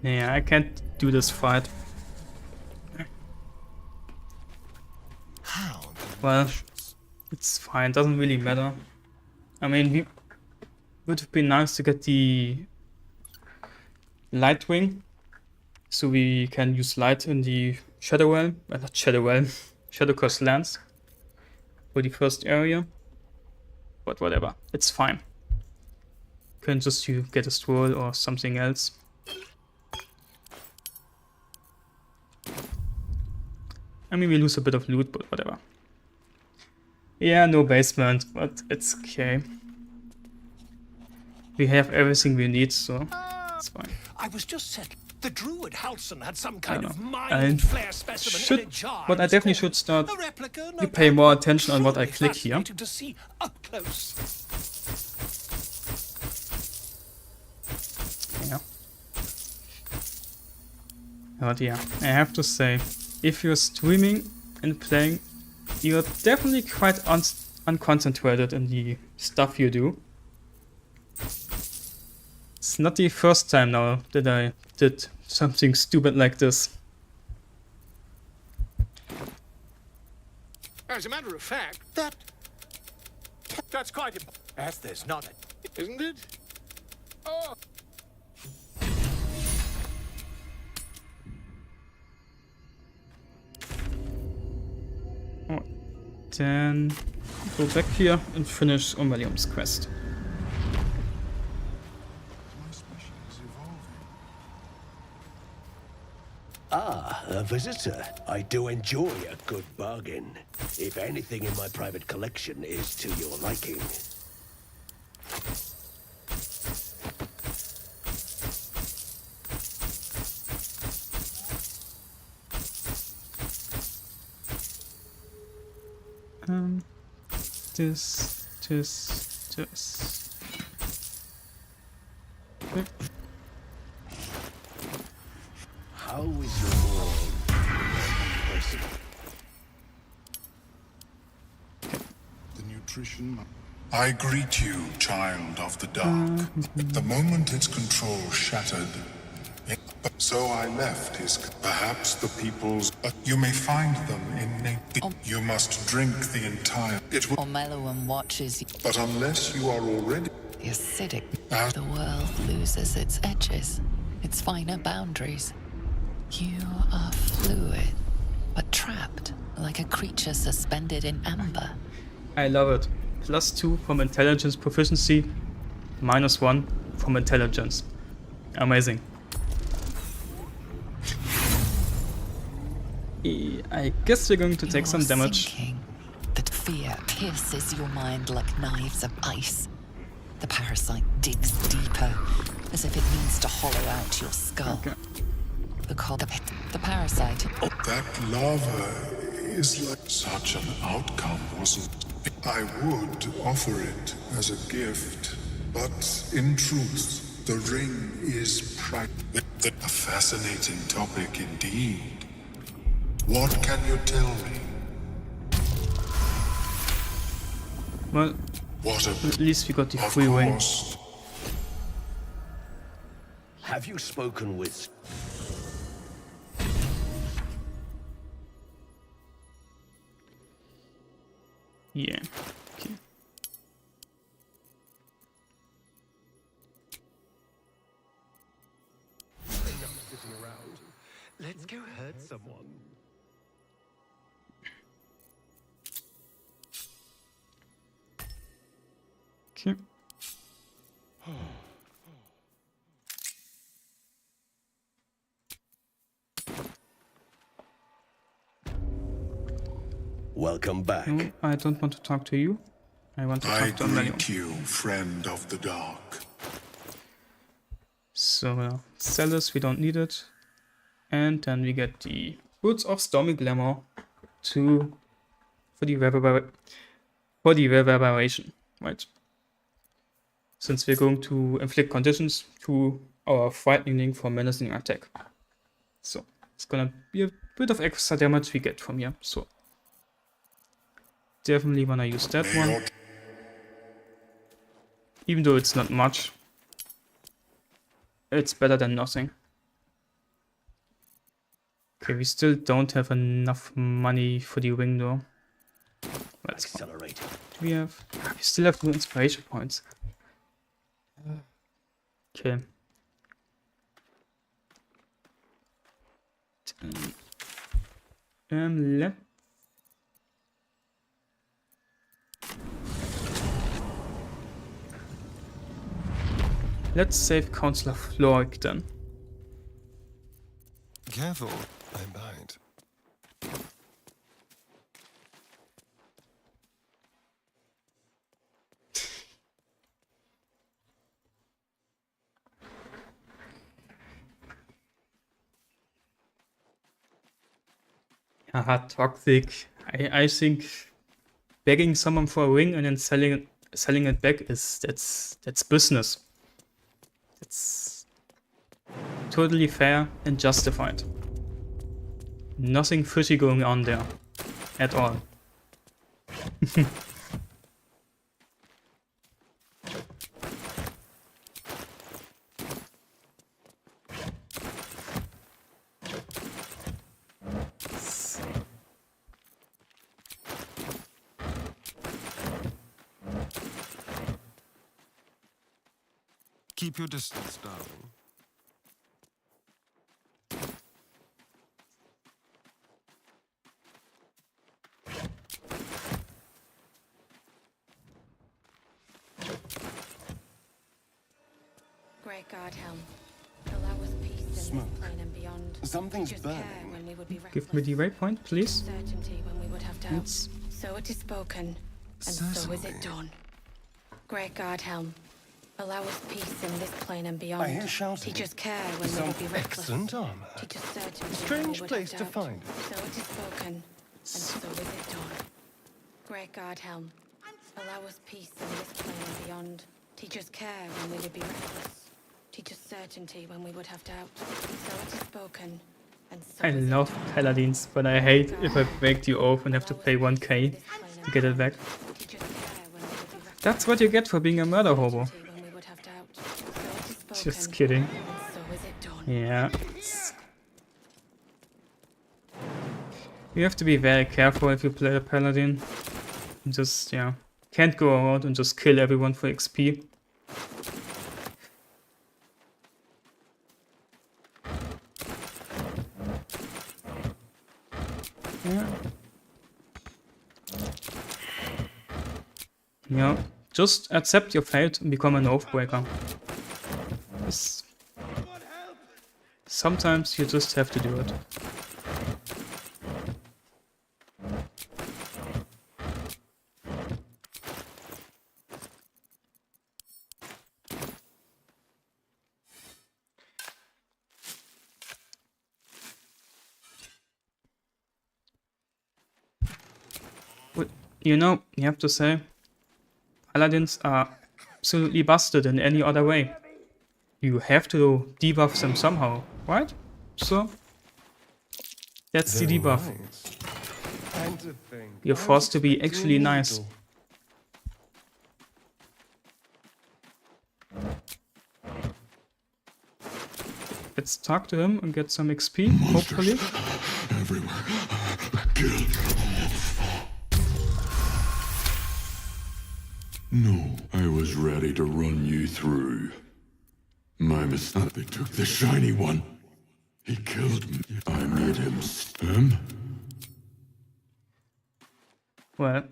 Yeah, I can't do this fight. Well, it's fine, doesn't really matter. I mean, would have been nice to get the light wing, so we can use light in the Shadow Realm, not Shadow Realm, Shadow Coast lands for the first area. But whatever, it's fine. Can just get a scroll or something else. I mean, we lose a bit of loot, but whatever. Yeah, no basement, but it's okay. We have everything we need, so it's fine. I was just said the druid Halson had some kind of I mind flare specimen in a jar. but I definitely should start A replica, no to pay doubt, more but attention on what I truly click here. fascinating to see up close. Yeah. But yeah, I have to say, if you're streaming and playing, you're definitely quite unconcentrated in the stuff you do. It's not the first time now that I did something stupid like this. As a matter of fact, that's quite important. As there's not a, isn't it? Oh. Then go back here and finish Omelium's quest. Ah, a visitor. I do enjoy a good bargain. If anything in my private collection is to your liking. This. Okay. How is your world person? The nutrition. I greet you, child of the dark. The moment its control shattered, so I left his. Perhaps the people's. You may find them in nature. You must drink the entire. It will. Omeluum watches you. But unless you are already. The acidic. The world loses its edges, its finer boundaries. You are fluid, but trapped like a creature suspended in amber. I love it. +2 from intelligence proficiency, -1 from intelligence. Amazing. I guess we're going to take some damage. That fear pierces your mind like knives of ice. The parasite digs deeper, as if it needs to hollow out your skull. Okay. The parasite. That lava is like such an outcome, wasn't it? I would offer it as a gift, but in truth, the ring is a fascinating topic indeed. What can you tell me? Well, at least we got the free ring. Have you spoken with... Yeah. Okay. Enough sitting around. Let's go hurt someone. Okay. Welcome back. No, I don't want to talk to you. I want to talk to Omelium. greet you, friend of the dark. So, sell this, we don't need it. And then we get the Boots of Stormy Glamour for the reverberation, right? Since we're going to inflict conditions to our frightening for menacing attack. So, it's gonna be a bit of extra damage we get from here, so. Definitely wanna use that one. Even though it's not much. It's better than nothing. Okay, we still don't have enough money for the wing though. Let's accelerate. We still have no inspiration points. Okay. Let's save Counselor Floyd then. Careful, I bite. Haha, toxic. I think begging someone for a ring and then selling it back that's business. It's totally fair and justified. Nothing fishy going on there at all. Keep your distance, darling. Great God, Helm. Allow us peace in this plane and beyond. Something's Just care burning. when we would be Give me the waypoint, please. certainty when we would have doubts. So it is spoken, and so is it done. Great God, Helm. Allow us peace in this plane and beyond. I hear shouting. Teach us care when we Some would be reckless. excellent armor. Teach us certainty Strange when we would place have to doubt. find it. So it is spoken, and so is it done. Great God, Helm. Allow us peace in this plane and beyond. Teach us care when we would be reckless. Teach us certainty when we would have doubt. So it is spoken, and so I is it love done. paladins, but I hate if I break the oath and have to pay 1k to get it back. That's what you get for being a murder hobo. Just kidding. Yeah. You have to be very careful if you play a paladin. Just, yeah. Can't go around and just kill everyone for XP. Yeah. Yeah. Just accept your fate and become an oathbreaker. Sometimes you just have to do it. But, you know, you have to say, paladins are absolutely busted in any other way. You have to debuff them somehow, right? So, that's the debuff. You're forced to be actually nice. Let's talk to him and get some XP, hopefully. Everywhere. Kill. No, I was ready to run you through. My mistake. They took the shiny one. He killed me. I made him stem. Well,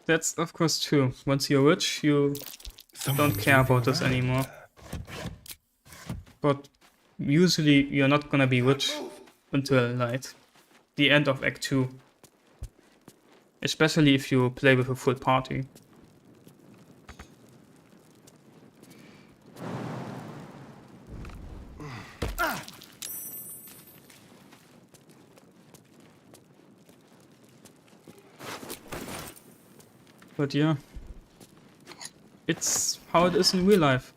that's of course true. Once you're rich, you don't care about this anymore. But usually you're not gonna be rich until like the end of Act 2. Especially if you play with a full party. But yeah, it's how it is in real life.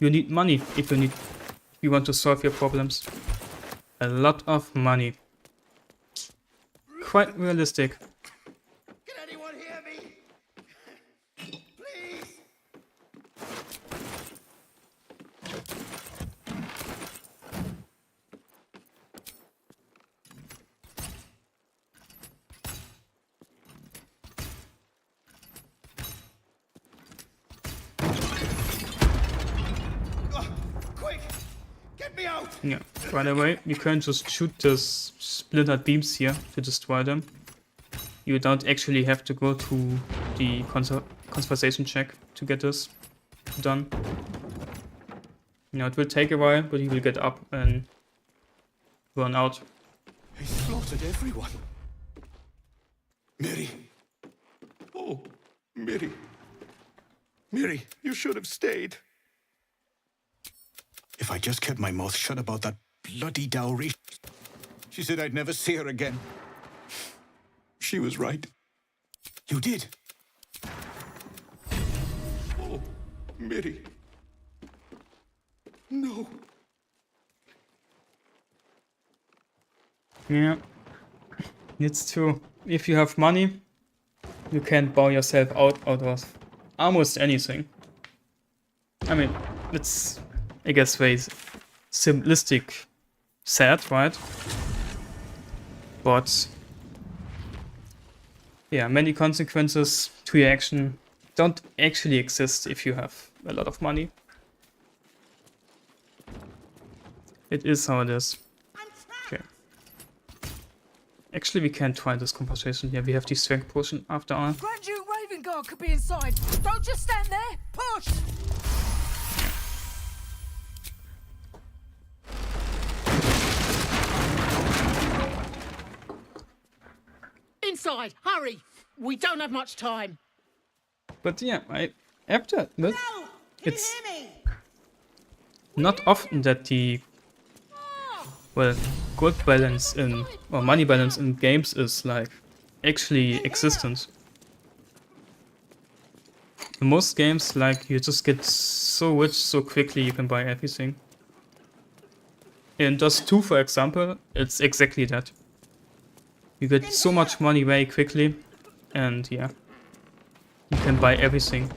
You need money if you want to solve your problems. A lot of money. Quite realistic. Can anyone hear me? Please. Quick! Get me out! Yeah, by the way, you can just shoot these splintered beams here to destroy them. You don't actually have to go to the conversation check to get this done. You know, it will take a while, but you will get up and run out. He slaughtered everyone. Miri. Oh, Miri. Miri, you should have stayed. If I just kept my mouth shut about that bloody dowry. She said I'd never see her again. She was right. You did. Oh, Miri. No. Yeah, it's true. If you have money, you can buy yourself out of almost anything. I mean, it's, I guess, very simplistic said, right? But yeah, many consequences to your action don't actually exist if you have a lot of money. It is how it is. Okay. Actually, we can try this conversation here. We have the strength potion after all. Grand Duke Ravenguard could be inside. Don't just stand there. Push! Inside, hurry! We don't have much time. But yeah, I have to admit, it's not often that the, well, gold balance in, or money balance in games is like actually existent. In most games, like, you just get so rich so quickly you can buy everything. In Dust 2, for example, it's exactly that. You get so much money very quickly, and yeah, you can buy everything.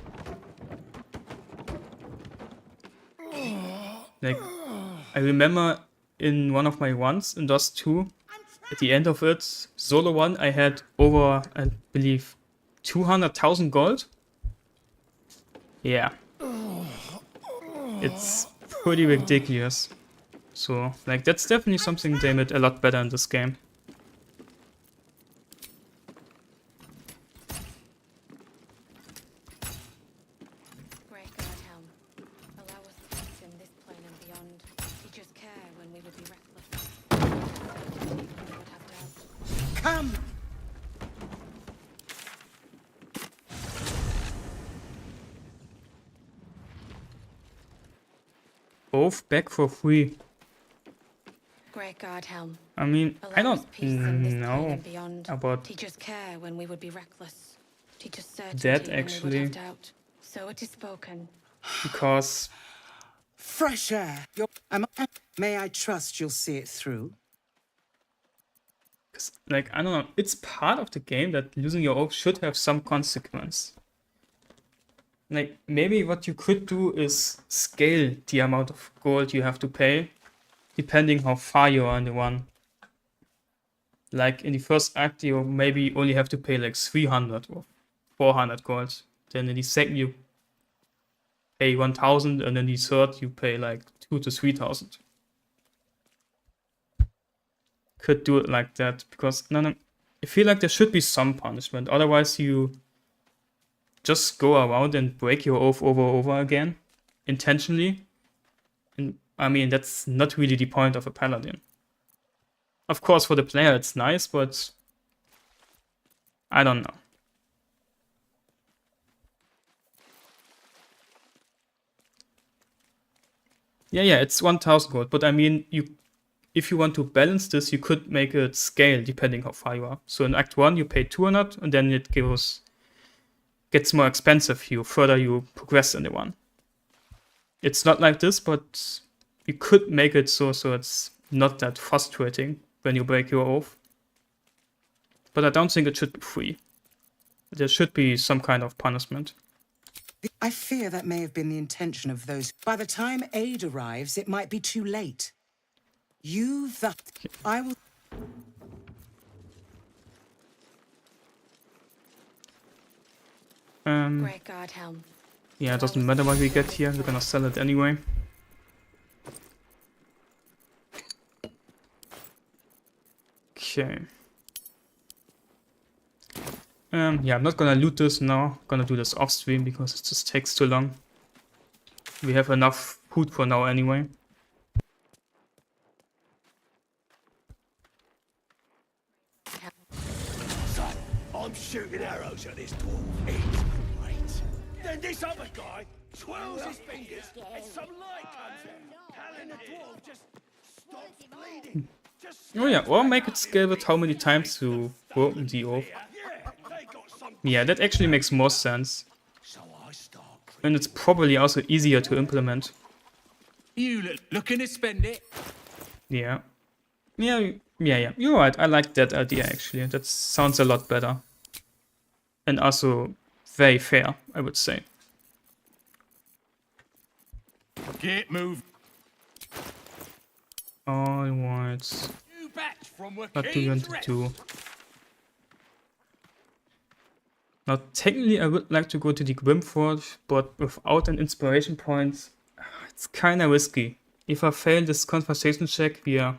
Like, I remember in one of my runs in Dust 2, at the end of it, solo one, I had over, I believe, 200,000 gold. Yeah. It's pretty ridiculous. So, like, that's definitely something they made a lot better in this game. Come! Both back for free. Great God, Helm. I mean, I Allow us don't peace in this plane know and beyond. about Teach us care when we would be reckless. Teach us certainty that when we actually, would have doubt. So it is spoken. because Fresh air. May I trust you'll see it through? like, I don't know, it's part of the game that losing your oath should have some consequence. Like, maybe what you could do is scale the amount of gold you have to pay, depending how far you are in the run. Like, in the first act, you maybe only have to pay like 300 or 400 gold. Then in the second, you pay 1000, and in the third, you pay like 2 to 3000. Could do it like that, because I feel like there should be some punishment. Otherwise, you just go around and break your oath over again, intentionally. And I mean, that's not really the point of a paladin. Of course, for the player, it's nice, but I don't know. Yeah, it's 1000 gold, but I mean, you if you want to balance this, you could make it scale depending how far you are. So in Act 1, you pay 200, and then it gets more expensive the further you progress in the one. It's not like this, but you could make it so it's not that frustrating when you break your oath. But I don't think it should be free. There should be some kind of punishment. I fear that may have been the intention of those. By the time aid arrives, it might be too late. I will... Great God, Helm. Yeah, it doesn't matter what we get here. We're gonna sell it anyway. Okay. Yeah, I'm not gonna loot this now. I'm gonna do this off stream because it just takes too long. We have enough food for now anyway. Son, I'm shooting arrows at this dwarf. It's great. Then this other guy twirls his fingers and some light comes out. Telling the dwarf just stops bleeding. Oh yeah, or make it scale with how many times you broken the oath. Yeah, that actually makes more sense. And it's probably also easier to implement. You looking to spend it? Yeah. Yeah. You're right. I like that idea actually. That sounds a lot better. And also very fair, I would say. Get moved. Alright. What do you want to do? Now, technically, I would like to go to the Grimforge, but without an inspiration point, it's kinda risky. If I fail this conversation check, we are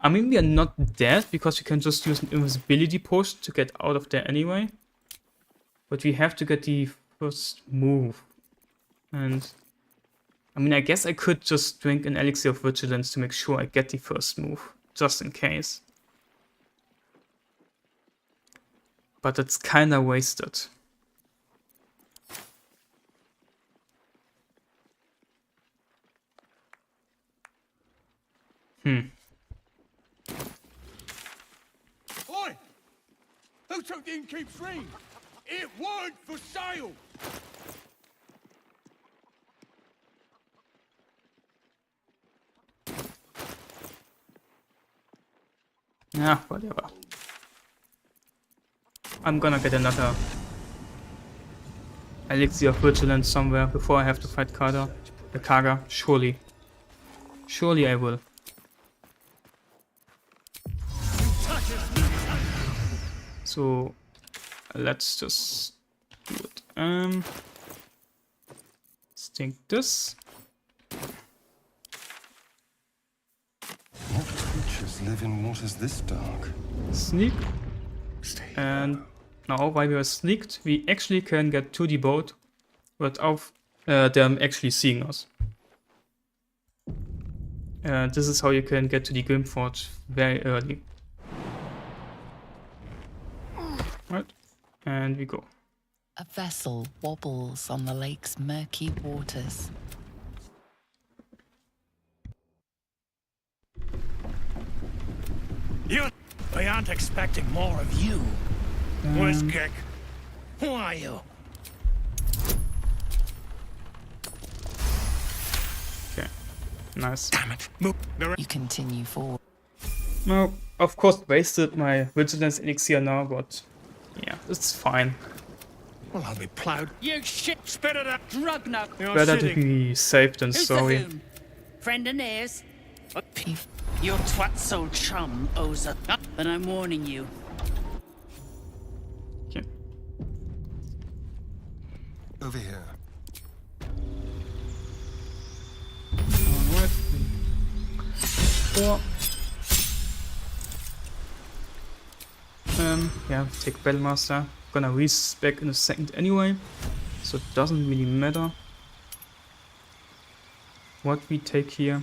not dead, because we can just use an invisibility potion to get out of there anyway. But we have to get the first move. And, I guess I could just drink an Elixir of Vigilance to make sure I get the first move, just in case. But it's kinda wasted. Oi! Who took the innkeep's ring? It weren't for sale! Yeah, whatever. I'm gonna get another Elixir of Vigilance somewhere before I have to fight Kaga. Surely. Surely I will. So let's just do it. Let's take this. What creatures live in waters this dark? Sneak. And now, while we are sneaked, we actually can get to the boat without them actually seeing us. This is how you can get to the Grimforge very early. Right, and we go. A vessel wobbles on the lake's murky waters. We aren't expecting more of you. Where's Gek? Who are you? Okay, nice. Damn it. You continue forward. Well, of course, wasted my Vigilance Elixir now, but yeah, it's fine. Well, I'll be plowed. You shit spit it out. Drug now. Better to be safe than sorry. Friend and heirs. Your twat's old chum owes a... But I'm warning you. Okay. Over here. Alright. 4. Yeah, take Battlemaster. Gonna respec in a second anyway, so it doesn't really matter what we take here.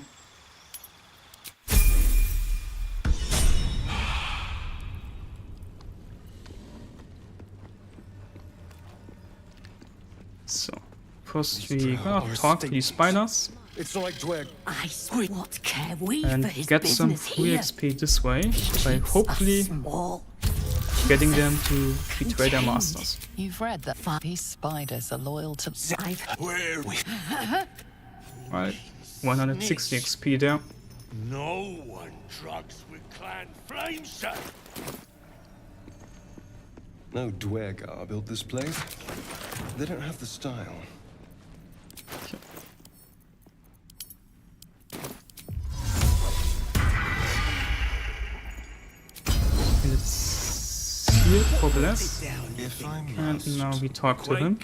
So, first we gonna talk to these spiders. It's like Dweg. I swear, what care we and for his get some business free here? XP this way by hopefully Small. getting them to betray their masters. You've read that these spiders are loyal to... Where we... Right, 160 XP there. No one drugs with clan flames, sir. No Dwergar built this place. They don't have the style. Let's seal for Bless. And now we talk to him.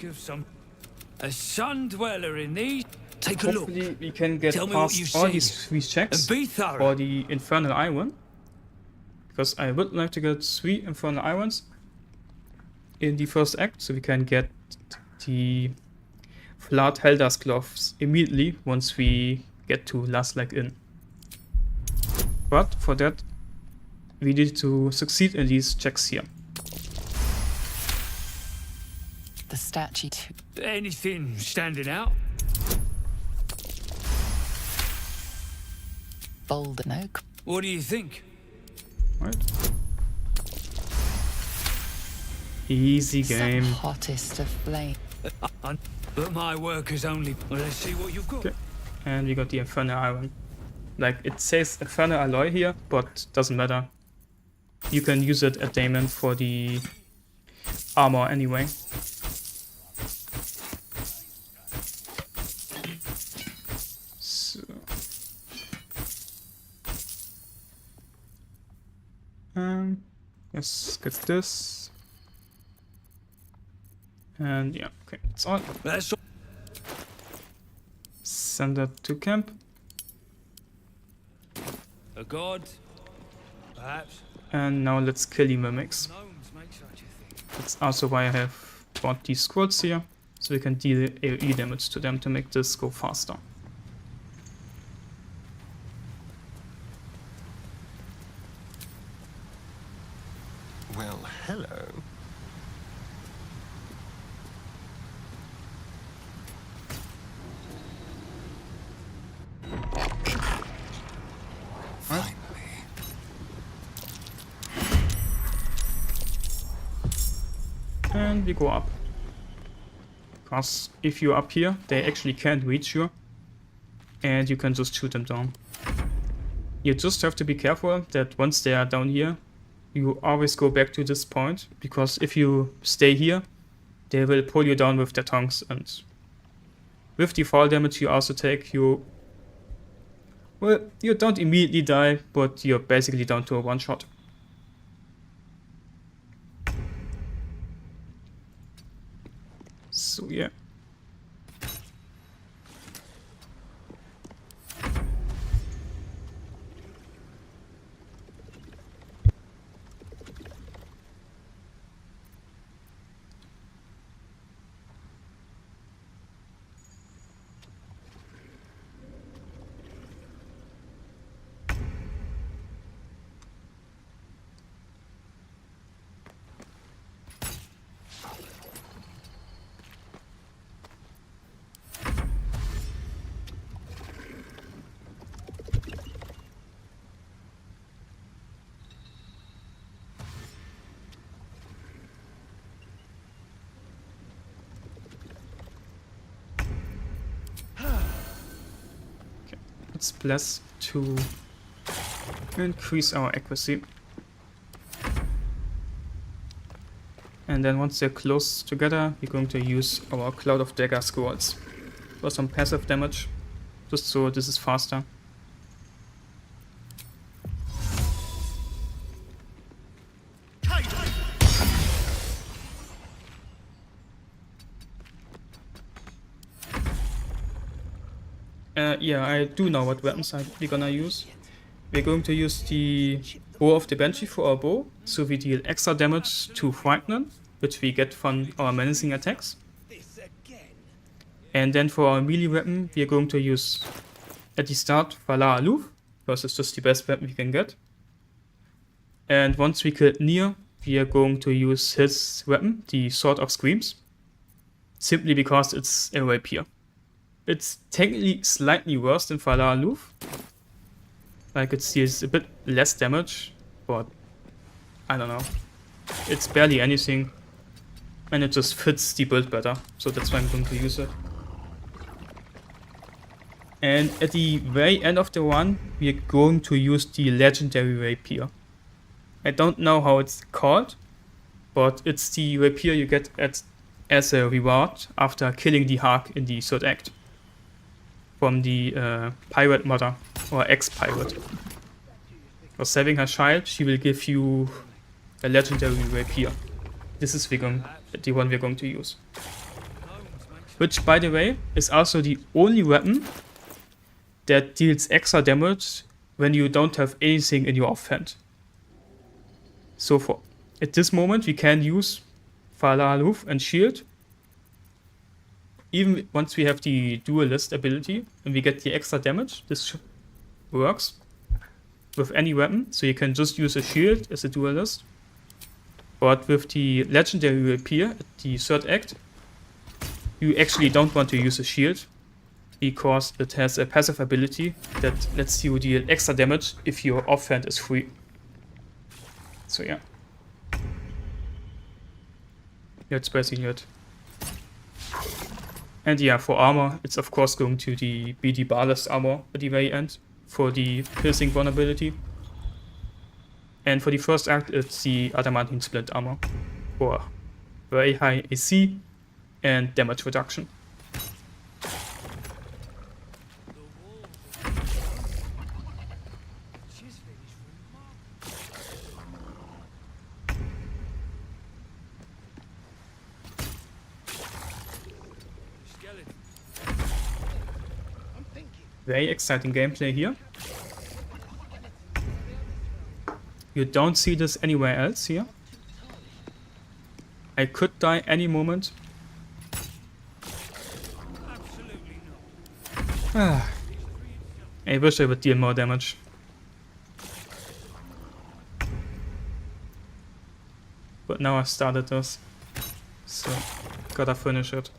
A sun dweller in these. Take a Hopefully look. we can get Tell me what you past all see. these 3 checks And be thorough. for the Infernal Iron. Because I would like to get 3 Infernal Irons in the first act, so we can get the Vlad Heldar's gloves immediately once we get to Last Leg Inn. But for that, we need to succeed in these checks here. The statue. Anything standing out? Baldur, no. What do you think? Right. Easy game. Some hottest of flame. But my work is only... Well, let's see what you've got. Okay. And we got the Infernal Iron. Like, it says Infernal Alloy here, but doesn't matter. You can use it at Daemon for the armor anyway. So. Let's get this. And yeah, okay, that's all. Send that to camp. A god? Perhaps. And now let's kill the mimics. That's also why I have bought these scrolls here, so we can deal AoE damage to them to make this go faster. Well, hello. And we go up. Because if you're up here, they actually can't reach you. And you can just shoot them down. You just have to be careful that once they are down here, you always go back to this point. Because if you stay here, they will pull you down with their tongues. And with the fall damage you also take, you don't immediately die, but you're basically down to a one-shot. So yeah. Let's bless to increase our accuracy. And then once they're close together, we're going to use our Cloud of Dagger scrolls for some passive damage, just so this is faster. Yeah, I do know what weapons we're gonna use. We're going to use the Bow of the Banshee for our bow, so we deal extra damage to Frightener, which we get from our menacing attacks. And then for our melee weapon, we are going to use, at the start, Valar Aloof, because it's just the best weapon we can get. And once we kill Nier, we are going to use his weapon, the Sword of Screams, simply because it's a rapier. It's technically slightly worse than Falar Aloof. Like, it deals a bit less damage, but I don't know. It's barely anything, and it just fits the build better, so that's why I'm going to use it. And at the very end of the run, we are going to use the legendary rapier. I don't know how it's called, but it's the rapier you get as a reward after killing the Hark in the third act from the pirate mother, or ex-pirate. For saving her child, she will give you a legendary rapier. This is the one we're going to use. Which, by the way, is also the only weapon that deals extra damage when you don't have anything in your offhand. So at this moment we can use Falar Aloof and Shield. Even once we have the Duelist ability and we get the extra damage, this works with any weapon. So you can just use a Shield as a Duelist. But with the legendary rapier at the third act, you actually don't want to use a shield, because it has a passive ability that lets you deal extra damage if your offhand is free. So yeah. That's basically it. And yeah, for armor, it's of course going to be the Ballast armor at the very end for the piercing vulnerability. And for the first act, it's the Adamantine Splint armor for very high AC and damage reduction. Very exciting gameplay here. You don't see this anywhere else here. I could die any moment. I wish I would deal more damage. But now I started this, so gotta finish it.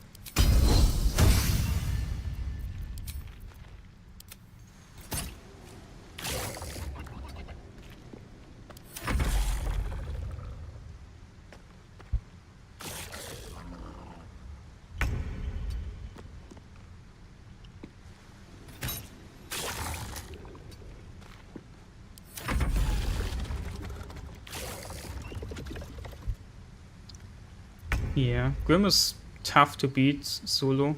Yeah, Grim is tough to beat solo,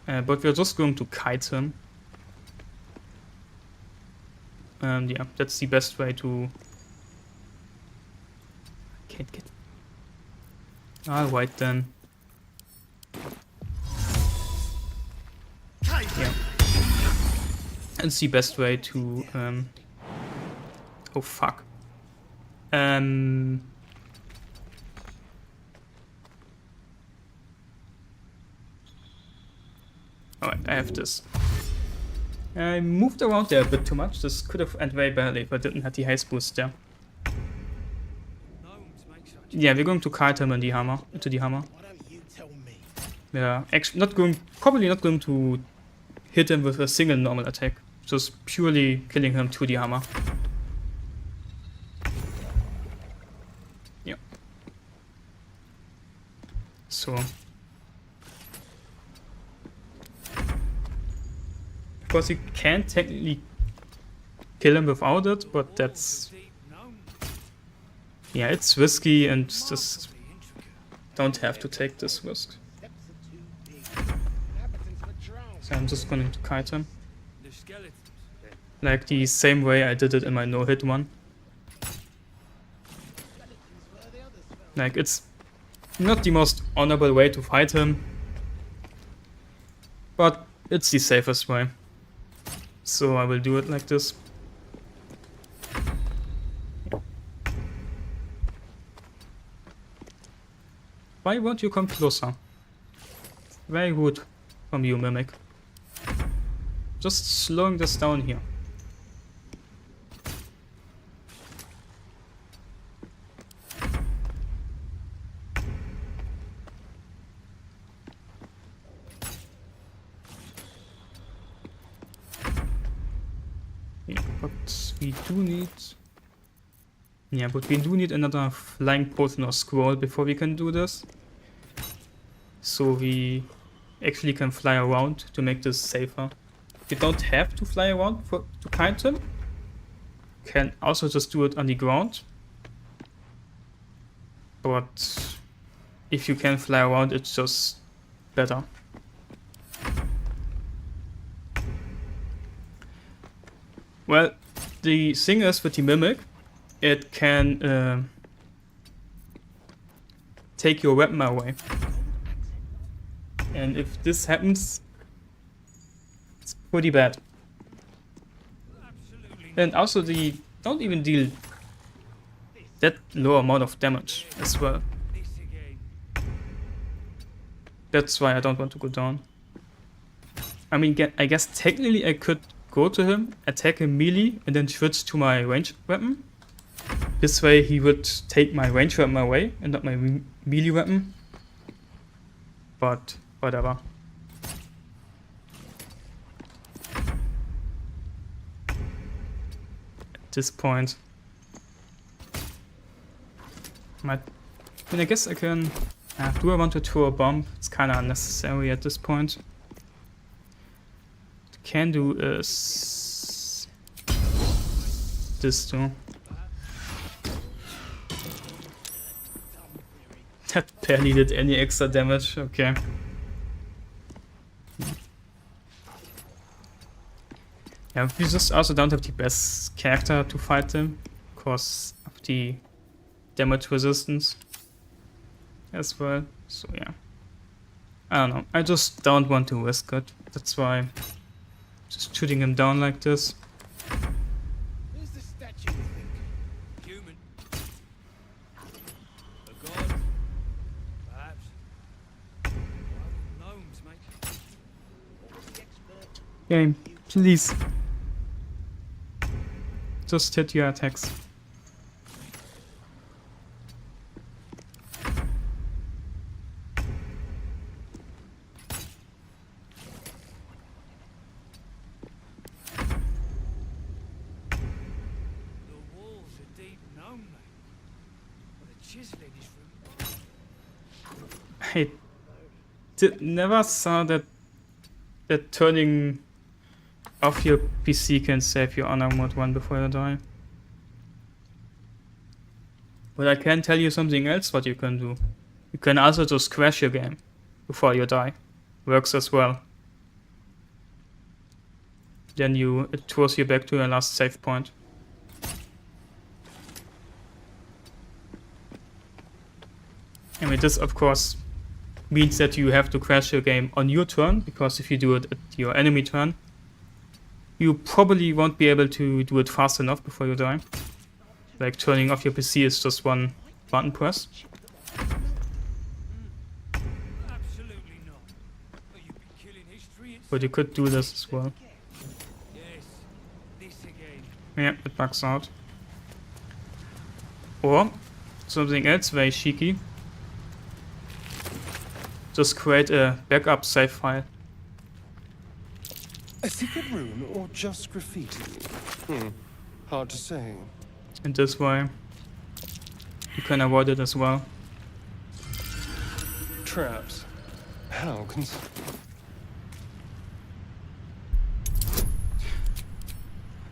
but we're just going to kite him. And yeah, that's the best way to... Can't get... Alright then. Yeah. It's the best way to... Oh fuck. Alright, I have this. I moved around there a bit too much. This could have ended very badly if I didn't have the haste boost there. Yeah, we're going to kite him in the hammer, into the hammer. Yeah, actually probably not going to hit him with a single normal attack. Just purely killing him to the hammer. Yeah. So... Of course, you can technically kill him without it, but that's... Yeah, it's risky and just don't have to take this risk. So I'm just going to kite him. Like the same way I did it in my no-hit one. Like, it's not the most honorable way to fight him, but it's the safest way. So I will do it like this. Why won't you come closer? Very good from you, Mimic. Just slowing this down here. Yeah, but we do need... Yeah, but we do need another flying potion or scroll before we can do this. So we actually can fly around to make this safer. You don't have to fly around to Cantrip. You can also just do it on the ground. But if you can fly around, it's just better. Well, the thing is with the Mimic, it can take your weapon away. And if this happens, it's pretty bad. And also they don't even deal that low amount of damage as well. That's why I don't want to go down. I mean, I guess technically I could go to him, attack him melee, and then switch to my ranged weapon. This way he would take my ranged weapon away and not my melee weapon. But whatever. At this point, I guess I can... do I want to throw a bomb? It's kind of unnecessary at this point. What I can do is... this too. That barely did any extra damage, okay. Yeah, we just also don't have the best character to fight them because of the damage resistance as well, so yeah. I don't know, I just don't want to risk it. That's why I'm just shooting him down like this. Where's the statue, you think? Human. A god? Perhaps. Gnomes, mate. Game, please. Just hit your attacks. I never saw that turning off your PC can save your honor mode 1 before you die. But I can tell you something else what you can do. You can also just crash your game before you die. Works as well. Then it throws you back to your last save point. I mean, this of course means that you have to crash your game on your turn, because if you do it at your enemy turn, you probably won't be able to do it fast enough before you die. Like turning off your PC is just one button press. But you could do this as well. Yeah, it bugs out. Or something else very cheeky. Just create a backup save file. A secret rune or just graffiti? Hard to say. And this way you can avoid it as well. Traps. How can...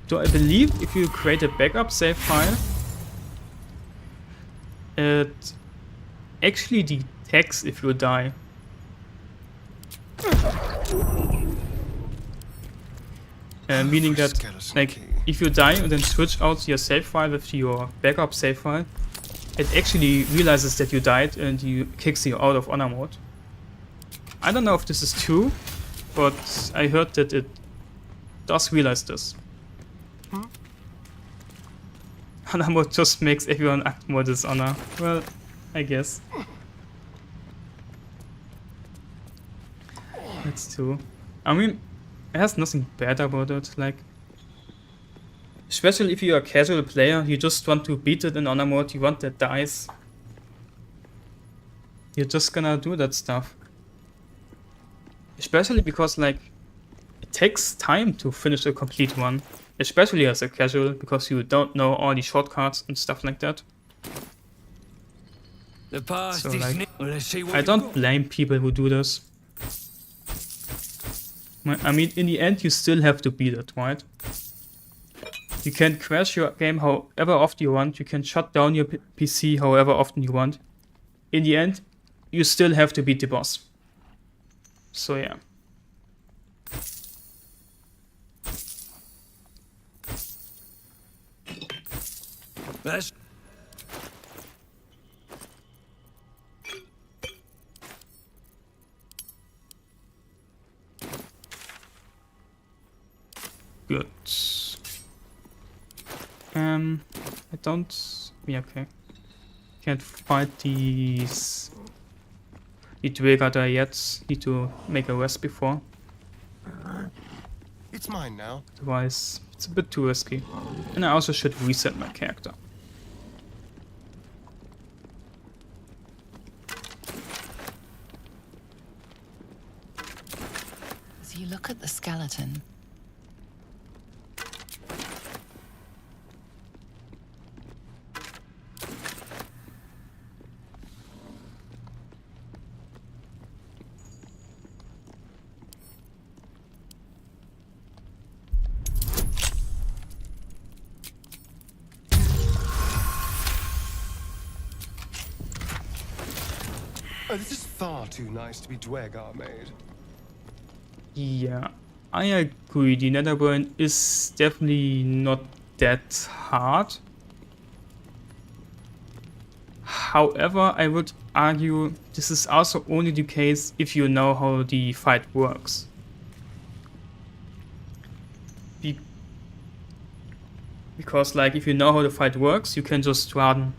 Do I believe if you create a backup save file, it actually detects if you die. Meaning that, like, if you die and then switch out your save file with your backup save file, it actually realizes that you died and kicks you out of honor mode. I don't know if this is true, but I heard that it does realize this. Honor mode just makes everyone act more dishonor. Well, I guess. That's true. I mean, it has nothing bad about it, like... Especially if you're a casual player, you just want to beat it in honor mode, you want that dice. You're just gonna do that stuff. Especially because, like, it takes time to finish a complete one. especially as a casual, because you don't know all the shortcuts and stuff like that. The past So, is like, well, let's see what I you've don't got. blame people who do this. I mean, in the end, you still have to beat it, right? You can crash your game however often you want. You can shut down your PC however often you want. In the end, you still have to beat the boss. So yeah. That's good. I don't. Yeah, okay. Can't fight these. The Dwegader yet. Need to make a rest before. It's mine now. Otherwise, it's a bit too risky. And I also should reset my character. As you look at the skeleton, Oh, this is far too nice to be Dwegar made. Yeah, I agree. The Netherbrain is definitely not that hard. However, I would argue this is also only the case if you know how the fight works. Because, like, if you know how the fight works, you can just run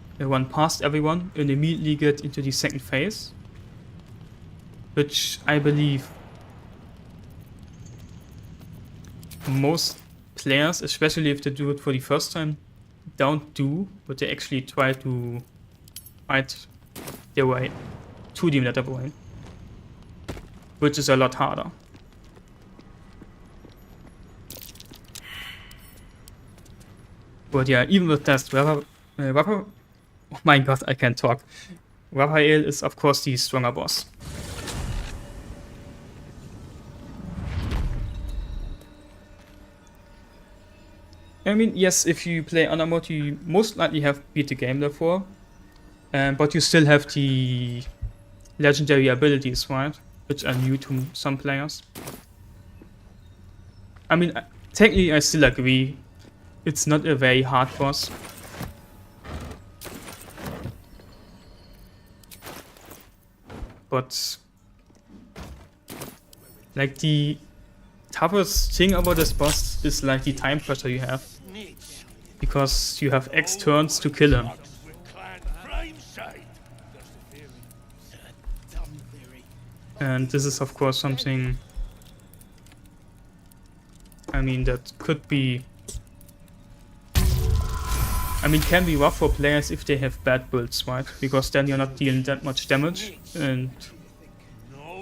past everyone and immediately get into the second phase. Which I believe most players, especially if they do it for the first time, don't do, but they actually try to fight their way to the Netherbrain, which is a lot harder. But yeah, even with that, oh my god, I can't talk. Raphael is of course the stronger boss. I mean, yes, if you play Honor mode, you most likely have beat the game therefore. But you still have the legendary abilities, right? Which are new to some players. I mean, technically I still agree. It's not a very hard boss. But like the toughest thing about this boss is like the time pressure you have. Because you have X turns to kill him. And this is of course something, I mean, that could be, I mean, can be rough for players if they have bad builds, right? Because then you're not dealing that much damage and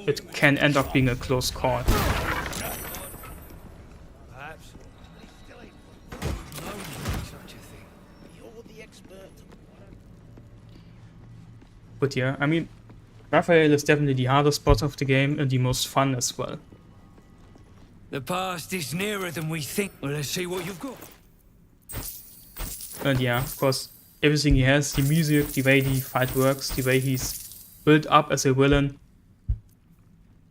it can end up being a close call. But yeah, I mean, Raphael is definitely the hardest boss of the game and the most fun as well. the past is nearer than we think. Well, let's see what you've got. And yeah, of course, everything he has, the music, the way the fight works, the way he's built up as a villain.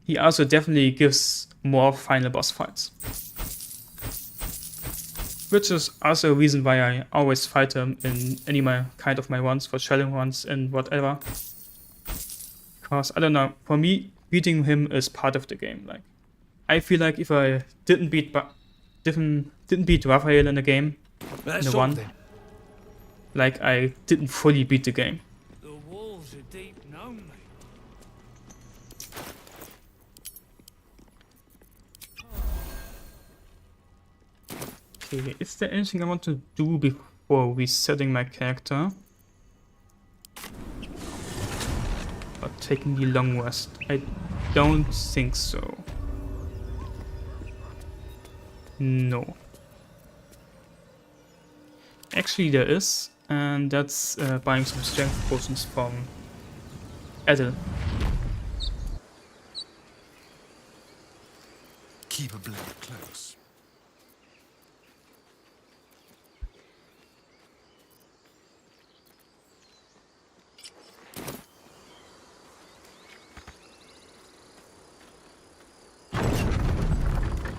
He also definitely gives more final boss fights. Which is also a reason why I always fight him in any kind of my runs, for challenge runs and whatever. Because, I don't know, for me, beating him is part of the game. Like, I feel like if I didn't beat Raphael in the game, in the one, like I didn't fully beat the game. The walls are deep and lonely. Okay, is there anything I want to do before resetting my character? Or taking the long rest? I don't think so. No. Actually, there is, and that's buying some strength potions from Edel. Keep a blade close.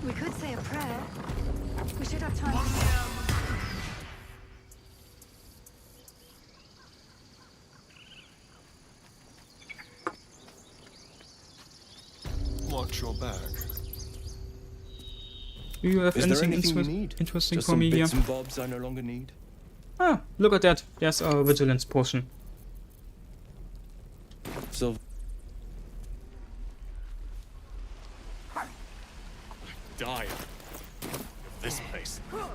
We could say a prayer. We should have time. Watch your back. Do you have Is there anything anything you need? interesting Just for some me here? bits and bobs I no longer need. Ah, look at that. There's our vigilance potion. So Die. This place. I'll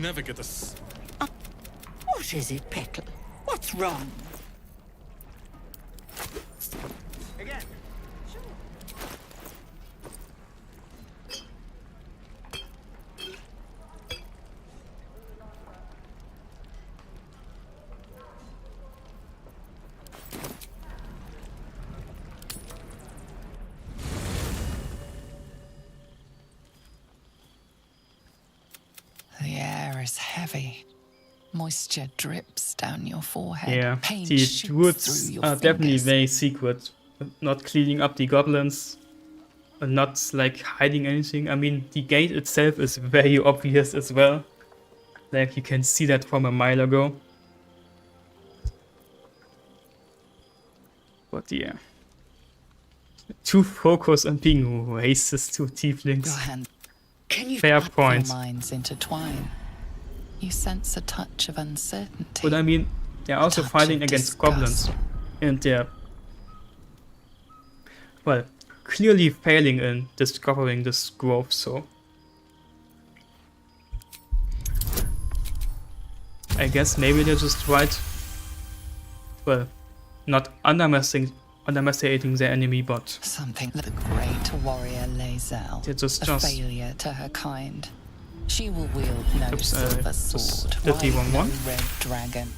never get this. What is it, Petal? What's wrong? Again. The air is heavy. Moisture drips down your forehead. Yeah, Pain the shoots druids through your are definitely fingers. very secret. Not cleaning up the goblins. And not like hiding anything. I mean, the gate itself is very obvious as well. Like you can see that from a mile ago. But yeah. Too focused on being racist to tieflings. Your hand. Can you Fair your point. minds intertwine? You sense a touch of uncertainty. But I mean, they're also touch fighting of against disgust. goblins. And they're, well, clearly failing in discovering this growth, so I guess maybe they're just right. Well, not underestimating their enemy, but something the great warrior Lae'zel. They're just failure to her kind. She will wield no Oops, silver just sword, did the wrong ride no one. red dragon,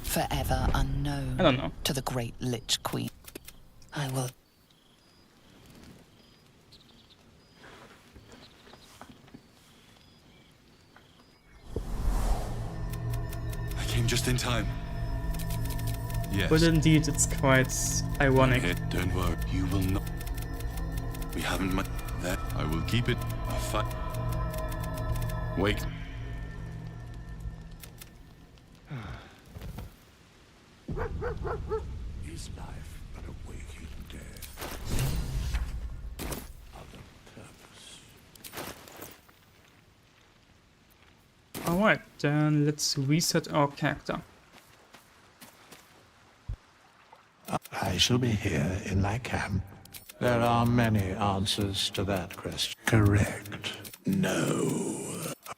forever unknown I don't know. to the great Lich Queen. I will. I came just in time. Yes. But indeed, it's quite ironic. Okay, don't worry. You will not. We haven't much. That I will keep it. A fight. Wait. Is life but a waking death? Other purpose. Alright, then let's reset our character. I shall be here in my camp. There are many answers to that question. Correct. No.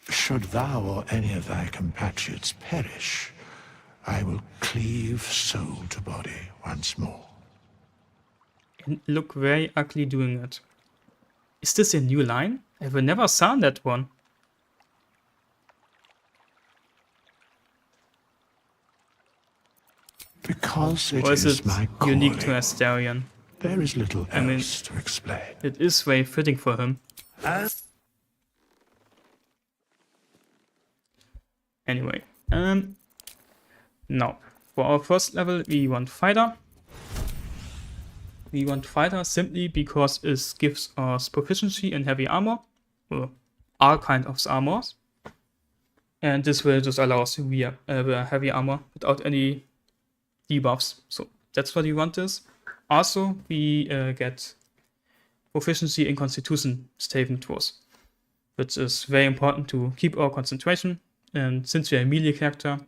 Should thou or any of thy compatriots perish, I will cleave soul to body once more. And look very ugly doing it. Is this a new line? I've never seen that one. Because it Or is is it my unique to calling. Astarion? There is little I mean, else to explain. it is very fitting for him. Anyway, now for our first level we want fighter. We want fighter simply because it gives us proficiency in heavy armor, or all kind of armors, and this will just allow us to wear heavy armor without any debuffs. So that's what we want this. Also, we get proficiency in Constitution saving throws, which is very important to keep our concentration. And since we are a melee character,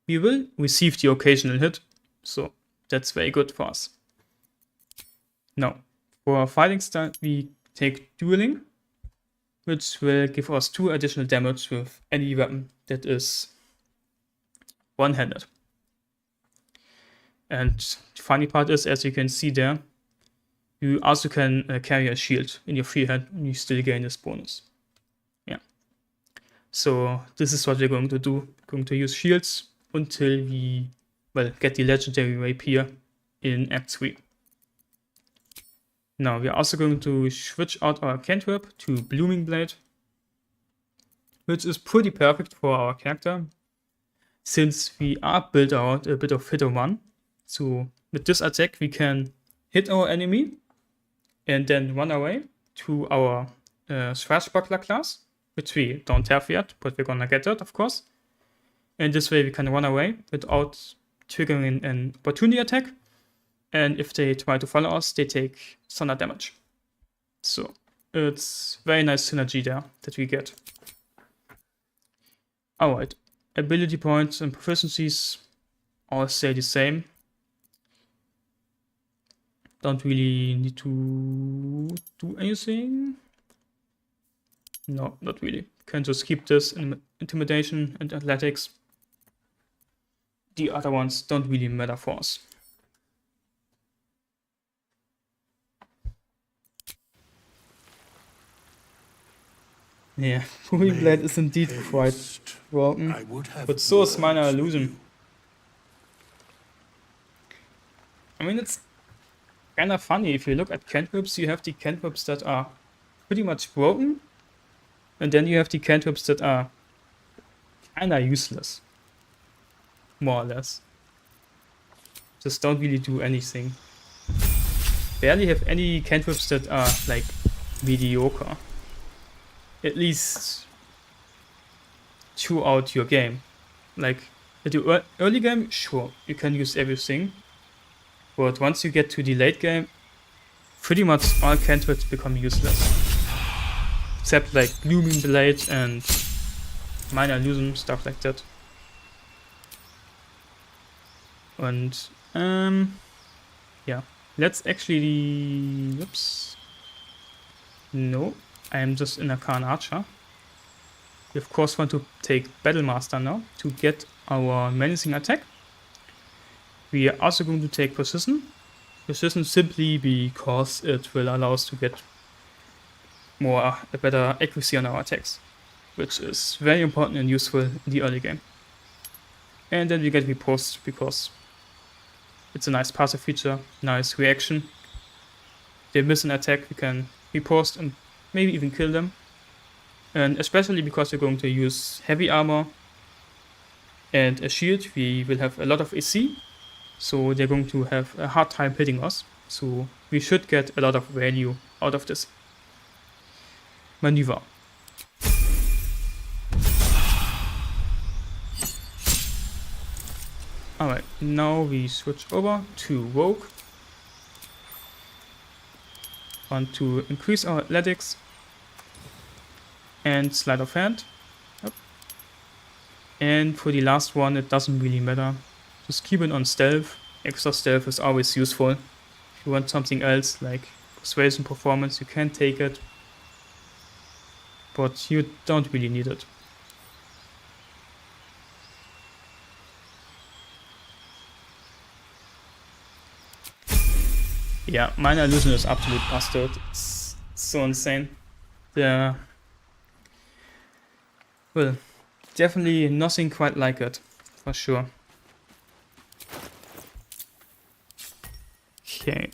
we will receive the occasional hit, so that's very good for us. Now, for our fighting style, we take Dueling, which will give us 2 additional damage with any weapon that is one-handed. And the funny part is, as you can see there, you also can carry a shield in your free hand and you still gain this bonus. Yeah. So this is what we're going to do. We're going to use shields until we, well, get the legendary rapier in Act 3. Now we're also going to switch out our Cantrip to Blooming Blade, which is pretty perfect for our character, since we are built out a bit of hit or run. So with this attack we can hit our enemy and then run away to our Swashbuckler class, which we don't have yet, but we're gonna get that, of course. And this way we can run away without triggering an opportunity attack. And if they try to follow us, they take thunder damage. So it's very nice synergy there that we get. Alright, ability points and proficiencies all stay the same. Don't really need to do anything. No, not really. Can just keep this in intimidation and athletics. The other ones don't really matter for us. Yeah, Blooming Blade is indeed quite broken, but so is Minor Illusion. I mean, it's kind of funny. If you look at cantrips, you have the cantrips that are pretty much broken, and then you have the cantrips that are kinda useless. More or less. Just don't really do anything. Barely have any cantrips that are, like, mediocre. At least throughout your game. Like, at the early game, sure, you can use everything. But once you get to the late game, pretty much all cantrips become useless. Except like Blooming Blade and Minor Illusion, stuff like that. And, yeah. Let's actually... Oops. No, I am just in a Khan Archer. We of course want to take Battlemaster now to get our menacing attack. We are also going to take Precision. Precision simply because it will allow us to get a better accuracy on our attacks, which is very important and useful in the early game. And then we get Riposte because it's a nice passive feature, nice reaction. If they miss an attack, we can riposte and maybe even kill them. And especially because we're going to use heavy armor and a shield, we will have a lot of AC. So they're going to have a hard time hitting us. So we should get a lot of value out of this maneuver. Alright, now we switch over to Rogue. Want to increase our athletics and sleight of hand. Yep. And for the last one, it doesn't really matter. Just keep it on stealth. Extra stealth is always useful. If you want something else like persuasion performance, you can take it. But you don't really need it. Yeah, Minor Illusion is absolute bastard. It's so insane. Yeah. Well, definitely nothing quite like it, for sure. Okay.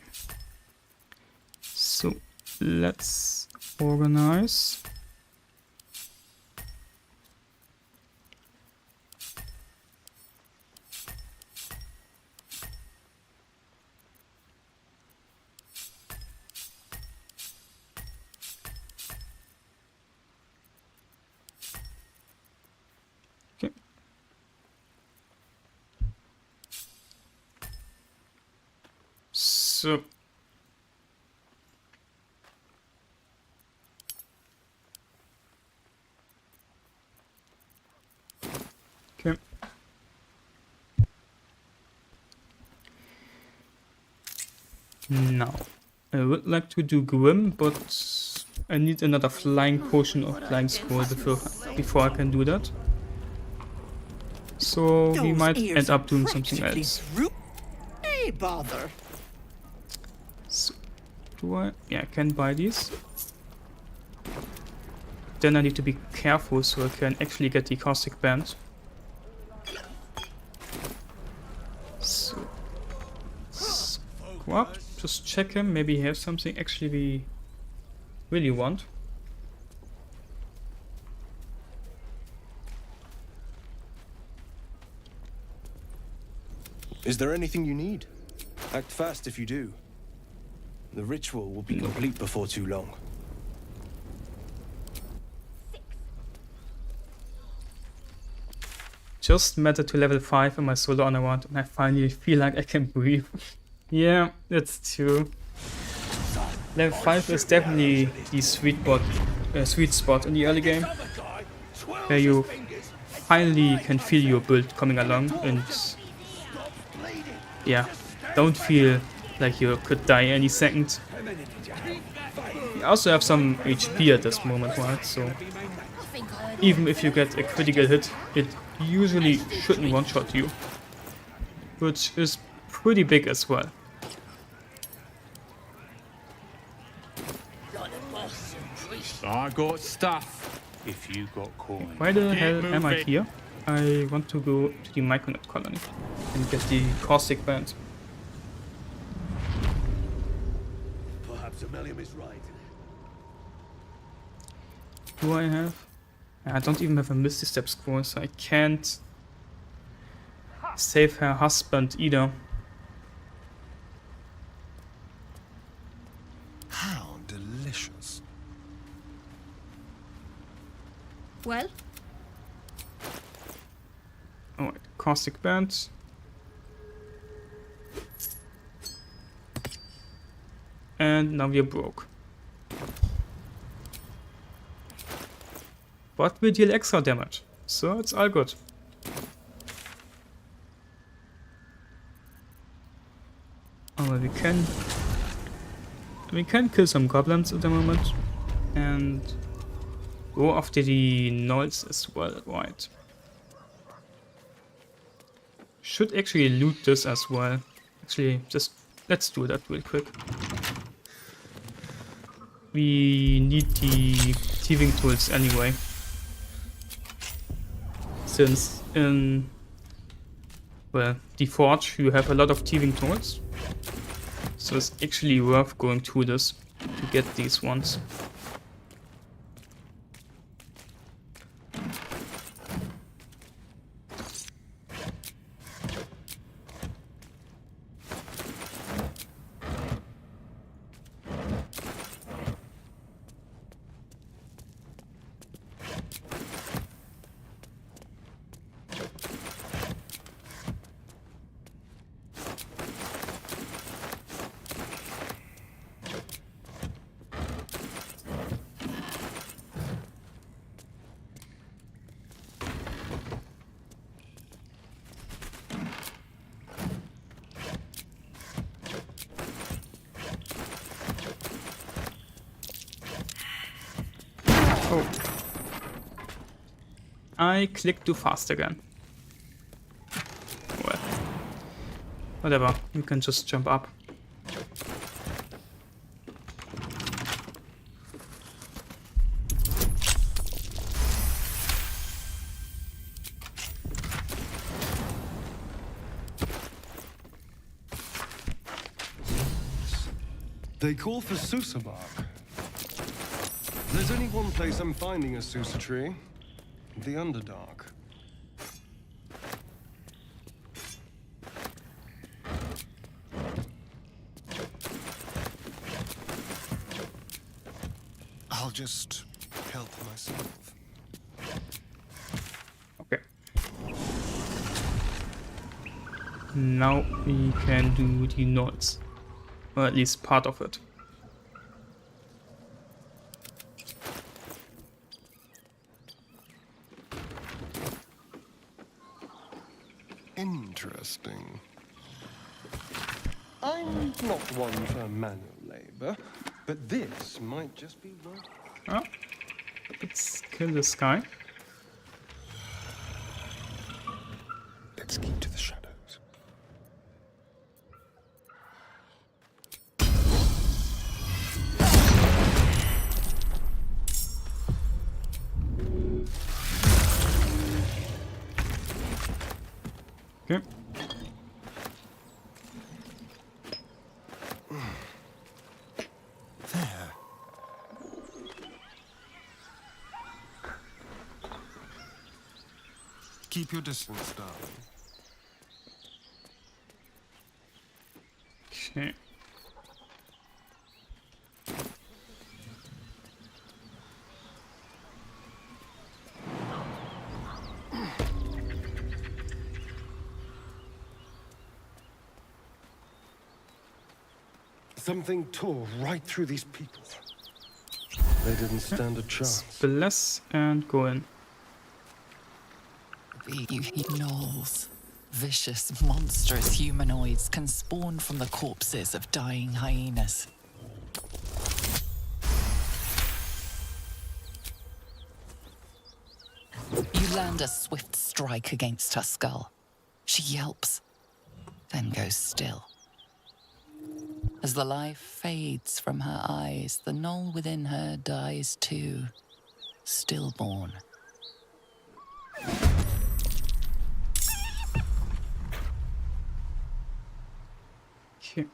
So, let's organize. So okay. Now I would like to do Grim, but I need another flying potion or flying scroll before I can do that. So we might end up doing something else. Hey, bother. So, do I? Yeah, I can buy these. then I need to be careful so I can actually get the caustic band. So, squab, just check him, maybe he has something actually we really want. Is there anything you need? Act fast if you do. The ritual will be complete before too long. Just made it to level 5 in my solo honor round and I finally feel like I can breathe. Yeah, that's true. Level 5 is definitely the sweet spot in the early game, where you finally can feel your build coming along and yeah, don't feel like you could die any second. You also have some HP at this moment, right? So even if you get a critical hit, it usually shouldn't one-shot you, which is pretty big as well. I got stuff. If you got coin. Why the hell am I here? I want to go to the Myconid colony and get the caustic band. Perhaps Amelia is right. Do I have? I don't even have a Misty Step scroll, so I can't save her husband either. How delicious. Well? Alright, caustic band. And now we're broke. But we deal extra damage, so it's all good. Oh, we can kill some goblins at the moment and go after the gnolls as well, right? Should actually loot this as well. Actually, just let's do that real quick. We need the thieving tools anyway, since in, well, the forge you have a lot of thieving tools, so it's actually worth going through this to get these ones. Oh. I clicked too fast again. Well, whatever, you can just jump up. They call for Susa bark. There's only one place I'm finding a Susa tree. The Underdark. I'll just help myself. Okay. Now we can do the noise. Or at least part of it. Interesting. I'm not one for manual labor, but this might just be worth. Oh, let's kill this guy. Let's keep to the shadows. Okay. There. Keep your distance, darling. Okay. Something tore right through these people. They didn't stand a chance. Bless and go in. The gnolls. Vicious, monstrous humanoids can spawn from the corpses of dying hyenas. You land a swift strike against her skull. She yelps, then goes still. As the life fades from her eyes, the gnoll within her dies too, stillborn. Okay.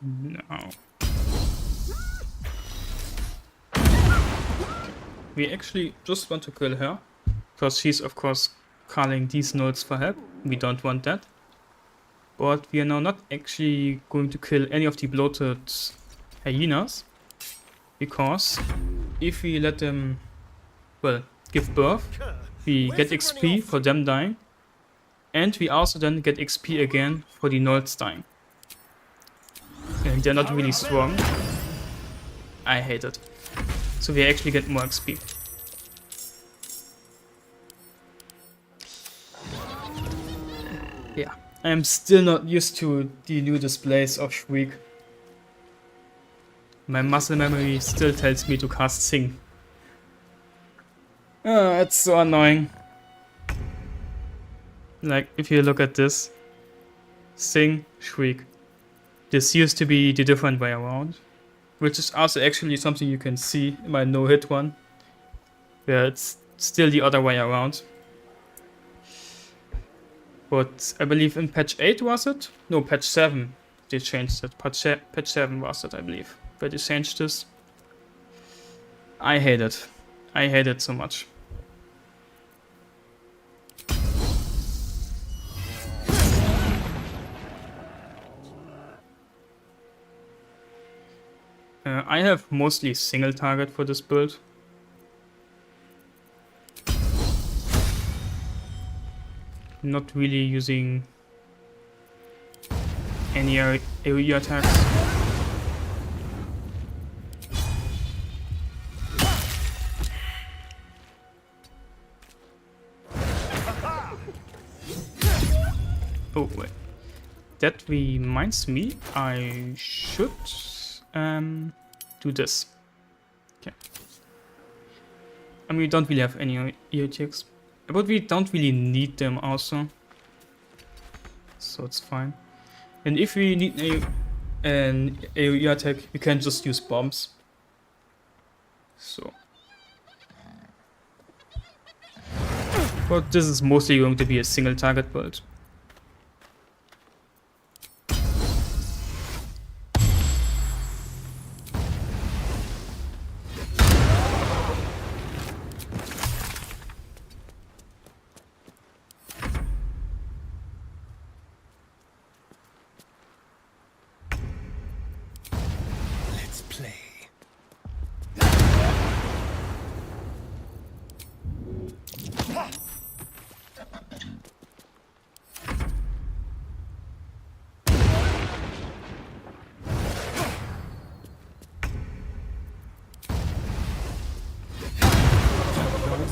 Now. We actually just want to kill her, because she's of course calling these nodes for help. We don't want that. But we are now not actually going to kill any of the bloated hyenas, because if we let them, well, give birth, we get XP for them dying, and we also then get XP again for the gnolls dying. And they're not really strong. I hate it. So we actually get more XP. Yeah, I am still not used to the new displays of Shriek. My muscle memory still tells me to cast Sing. It's so annoying. Like, if you look at this. Sing, Shriek. This used to be the different way around. Which is also actually something you can see in my no-hit one. Where it's still the other way around. But I believe in patch 8 was it? No, patch 7 they changed it. Patch 7 was it, I believe. Where they changed this. I hate it. I hate it so much. I have mostly single target for this build. Not really using any area attacks. Oh wait, that reminds me, I should do this. Okay. I mean, we don't really have any ear attacks. But we don't really need them also. So it's fine. And if we need an AoE attack, we can just use bombs. So. But this is mostly going to be a single target build.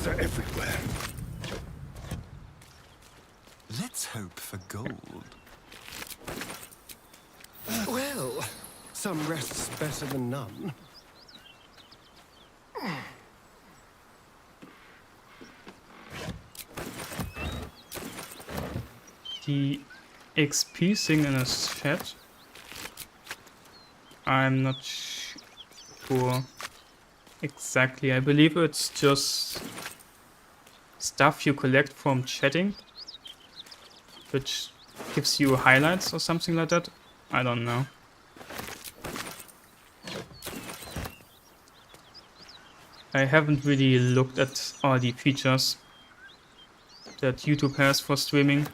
They're everywhere. Let's hope for gold. Well, some rest's better than none. The XP thing in his chat. I'm not sure. exactly. I believe it's just stuff you collect from chatting, which gives you highlights or something like that. I don't know. I haven't really looked at all the features that YouTube has for streaming.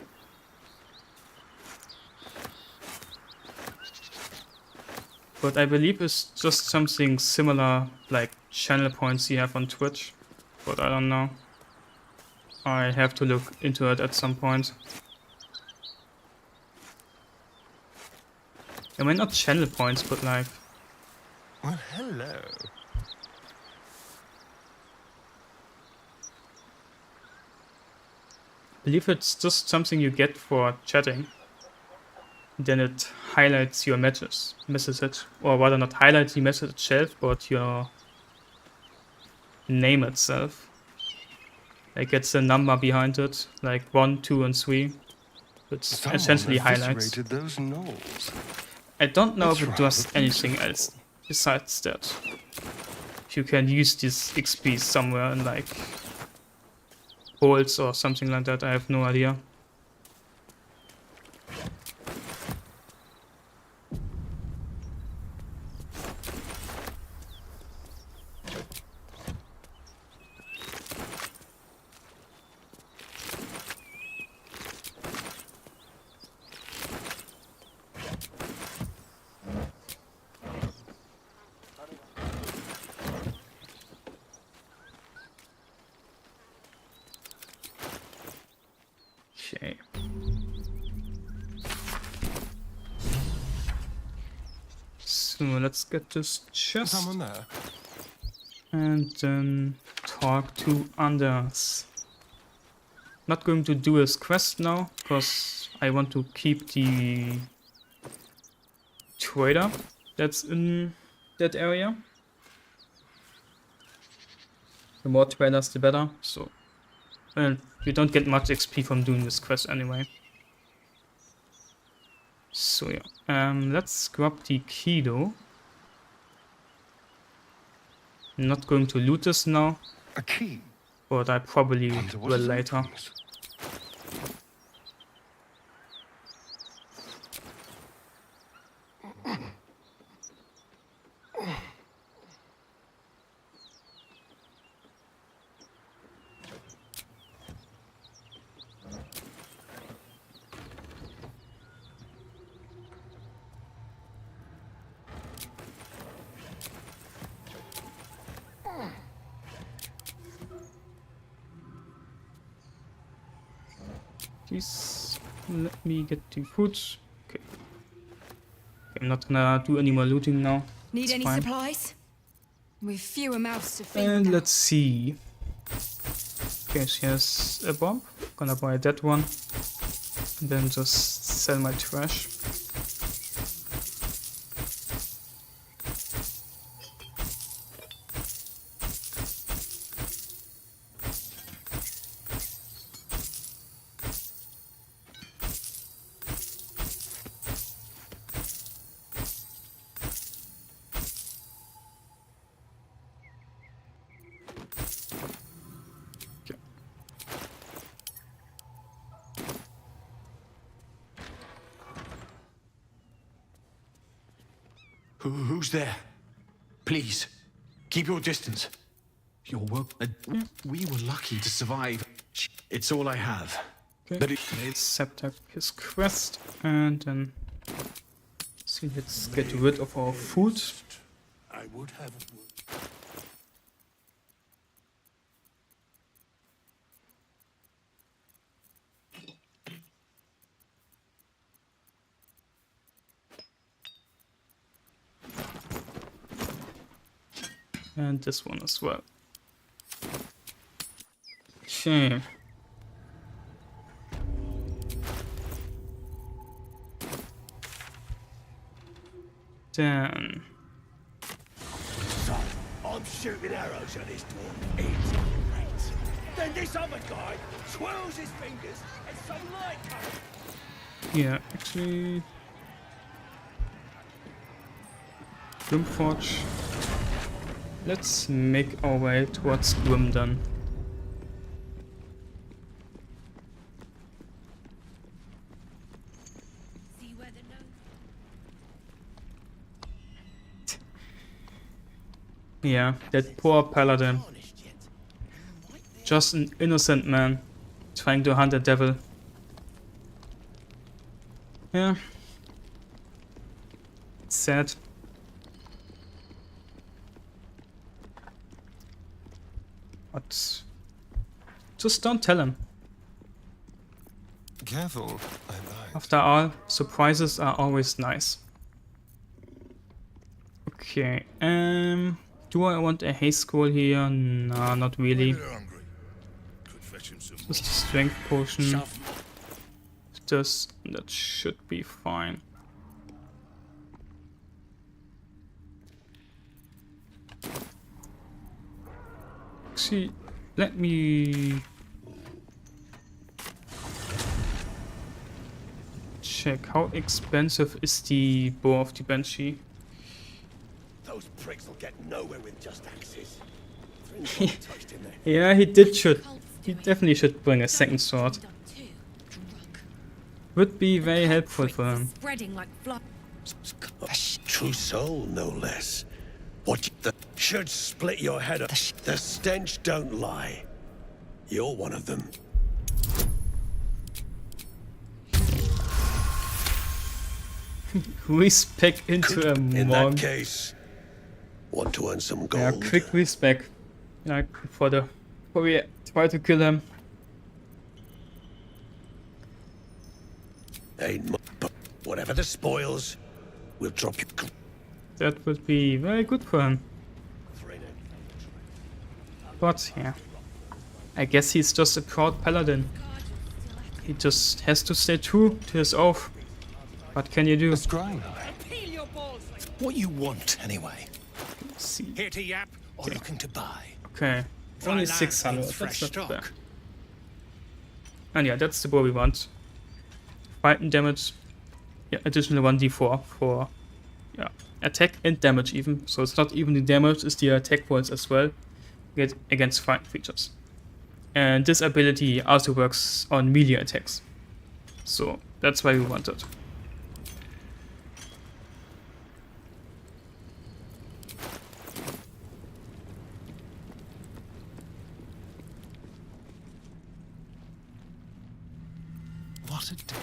But I believe it's just something similar like channel points you have on Twitch. But I don't know. I have to look into it at some point. I mean, not channel points, but like... Well, hello. I believe it's just something you get for chatting. Then it highlights your message, or rather not highlight the message itself, but your name itself. Like it's a number behind it, like 1, 2, and 3, which essentially highlights. Those gnolls. I don't know if That's it does rather anything beautiful. else besides that. If you can use this XP somewhere in like holes or something like that, I have no idea. Okay. So let's get this chest. Someone there? And then talk to Anders. Not going to do his quest now, because I want to keep the trader that's in that area. The more traders, the better. So, you don't get much XP from doing this quest anyway. So yeah, let's grab the key though. I'm not going to loot this now. A key? But I probably will later. Please let me get the food. Okay. I'm not gonna do any more looting now. Need It's any fine. supplies? With fewer mouths to feed. And let's see. Okay, she has a bomb. Gonna buy that one. And then just sell my trash. Who's there? Please, keep your distance. Your work. We were lucky to survive. It's all I have. Okay, accept his quest and then see, let's get rid of our food. I would have. And this one as well. Okay. Then So, I'm shooting arrows at this dwarf. It's great. Then this other guy twirls his fingers and some light comes. yeah, actually Forge let's make our way towards Grim then. Yeah, that poor paladin. Just an innocent man trying to hunt a devil. Yeah. It's sad. But just don't tell him. Careful, After all, surprises are always nice. Okay, do I want a haste scroll here? No, not really. Just a strength potion. That should be fine. Actually, let me check how expensive is the Bow of the Banshee. Those pricks will get nowhere with just axes. Yeah, he definitely should bring a second sword. Would be very helpful for him. Spreading like fly. True soul, no less. What the should split your head up. The stench don't lie. You're one of them. Respec into a monk. In that case, want to earn some gold? Yeah, quick respec. Like before we try to kill him. But whatever the spoils, we'll drop you. That would be very good for him. But yeah, I guess he's just a proud paladin. He just has to stay true to his oath. What can you do? What you want, anyway? Let's see. Here to yap or looking to buy? Okay, only 600. That's not bad. And yeah, that's the bow we want. Fighting damage. Yeah, additional 1d4 for attack and damage even. So it's not even the damage, it's the attack rolls as well. Against fighting creatures. And this ability also works on melee attacks. So that's why we want it. What a day.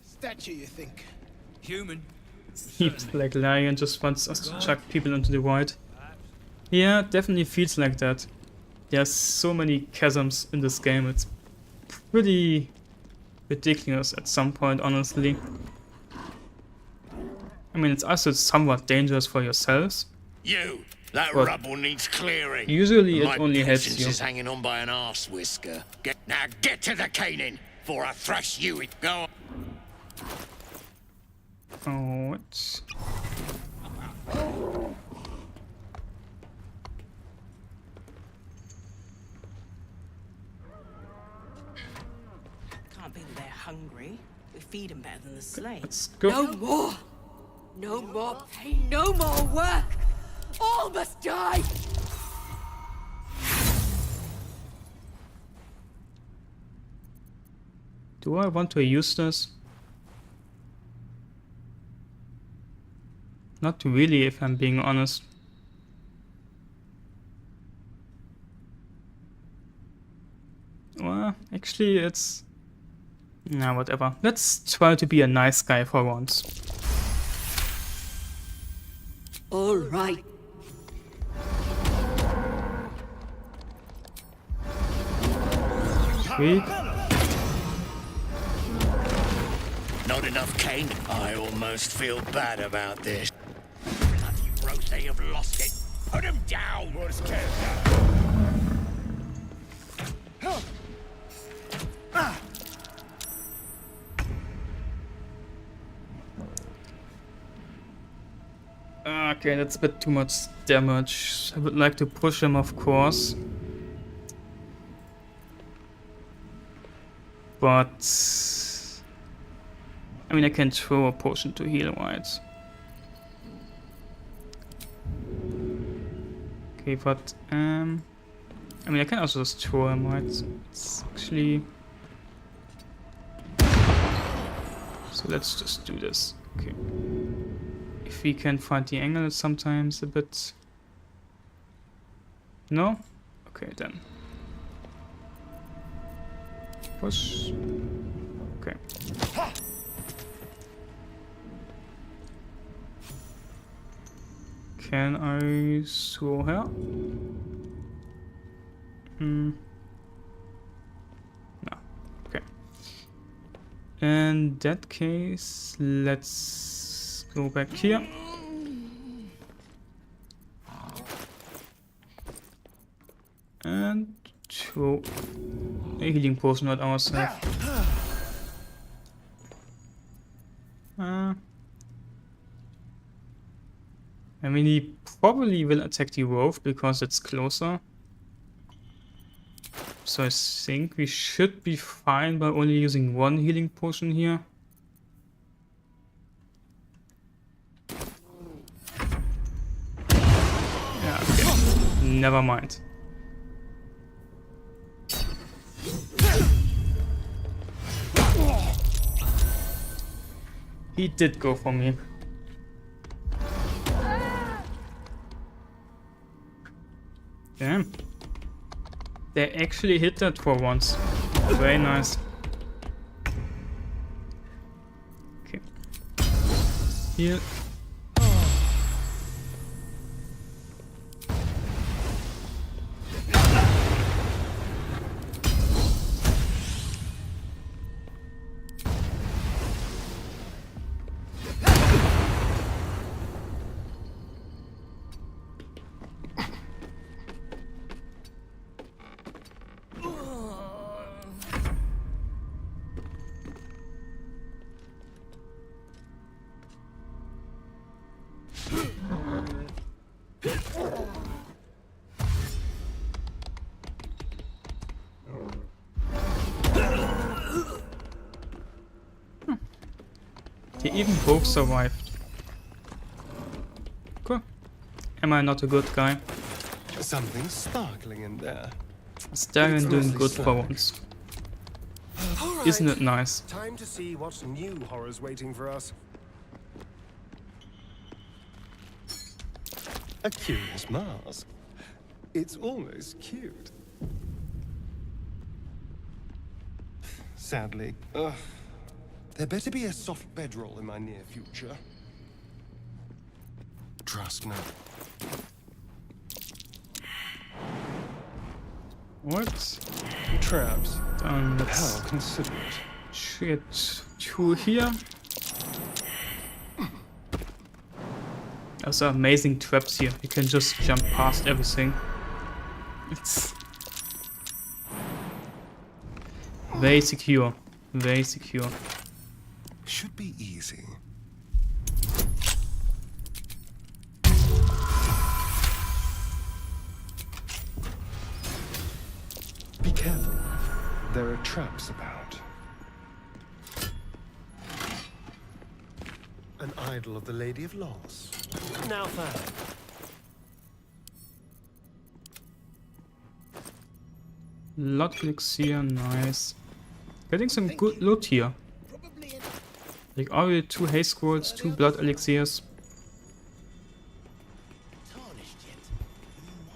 Statue, you think? Human. Seems like Lion just wants us to chuck people into the void. Yeah, definitely feels like that. There's so many chasms in this game, it's pretty ridiculous at some point, honestly. I mean, it's also somewhat dangerous for yourselves. You! That But rubble needs clearing. usually it My only helps patience you. is hanging on by an arse whisker. Now get to the caning, for I thrash you. Go on. Oh, it's... Can't be that they're hungry. We feed them better than the Sleight. Let's go. No more! No more pain, no more work! All must die! Do I want to use this? Not really, if I'm being honest. Well, actually, it's... Nah, whatever. Let's try to be a nice guy for once. All right. Sweet. Not enough cane. I almost feel bad about this. Bloody roast, they have lost it. Put him down. What's Okay, that's a bit too much damage. I would like to push him, of course. But I mean, I can throw a potion to heal, right? Okay, but I mean, I can also just throw him, right? It's actually. So let's just do this. Okay. If we can find the angle, it's sometimes a bit. No? Okay, then. Push. Okay. Can I throw her? No. Okay. In that case, let's go back here. And throw a healing potion at ourselves. I mean, he probably will attack the wolf because it's closer. So I think we should be fine by only using one healing potion here. Yeah, okay. Never mind. He did go for me. Damn. They actually hit that for once. Very nice. Okay. Heal. They even both survived. Cool. Am I not a good guy? Something sparkling in there. Starion doing good for once. Right. Isn't it nice? Time to see what new horrors waiting for us. A curious mask. It's almost cute. Sadly, there better be a soft bedroll in my near future. Trust me. What? Traps. Let's How considerate. get two here. Those are amazing traps here. You can just jump past everything. It's very secure. Very secure. Should be easy. Be careful. There are traps about. An idol of the Lady of Loss. Now found. Lot of elixir, nice. Getting some good loot here. Like already 2 haste scrolls, 2 blood elixirs.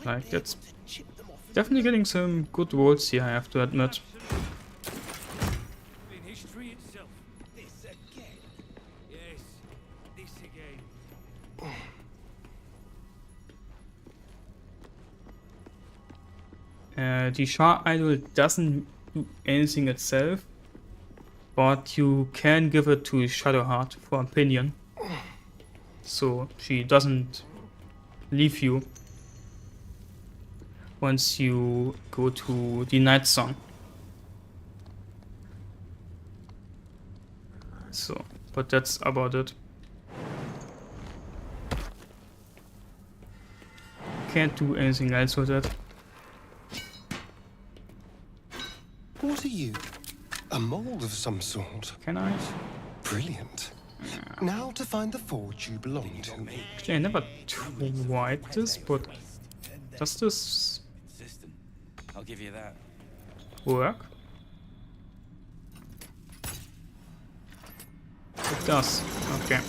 Like that's definitely getting some good rolls here, I have to admit. In history itself. This again. Yes, this again. The Shah idol doesn't do anything itself, but you can give it to Shadowheart for opinion, so she doesn't leave you once you go to the Night Song. So, but that's about it. Can't do anything else with it. What are you? A mold of some sort? Can I? Brilliant. Now to find the forge you belong to. Actually, I never tried this, but does this I'll give you that. work? It does. Okay.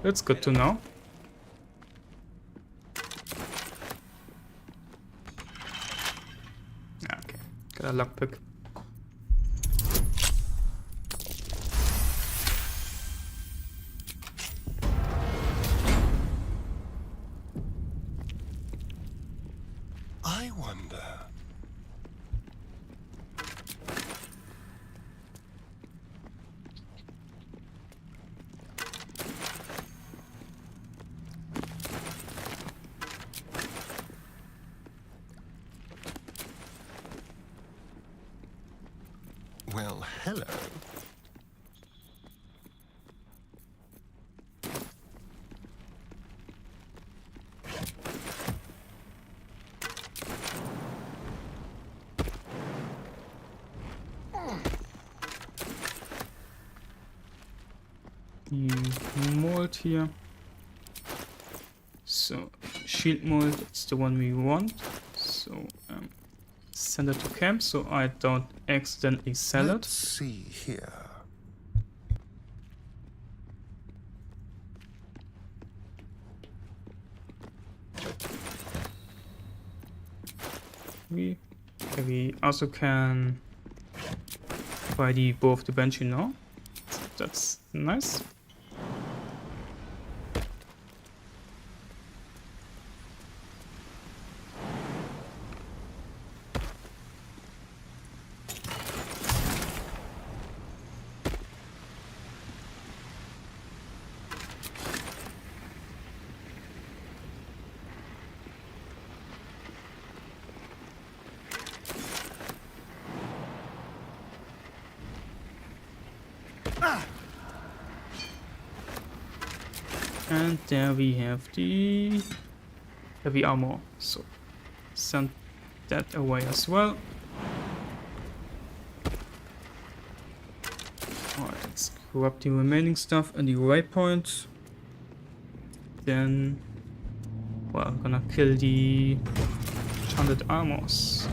That's good to know. Okay, got a lockpick. I wonder. Well, hello. The mold here. So shield mold, it's the one we want. So send it to camp so I don't accidentally sell Let's it. see here. We also can buy the bow of the bench, you know. That's nice. And there we have the heavy armor, so send that away as well. Alright, let's grab the remaining stuff and the waypoint. Then, well, I'm gonna kill the enchanted armors.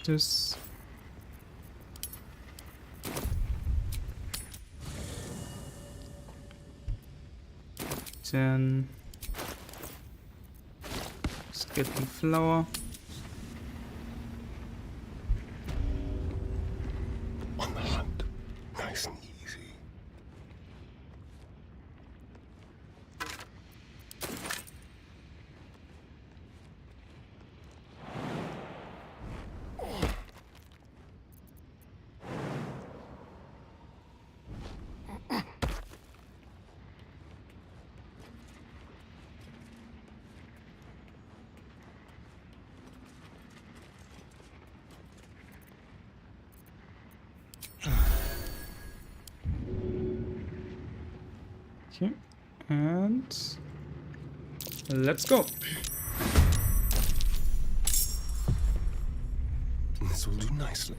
This. Then let's get the flower. On the hunt. Nice and easy. Okay, and let's go. This will do nicely.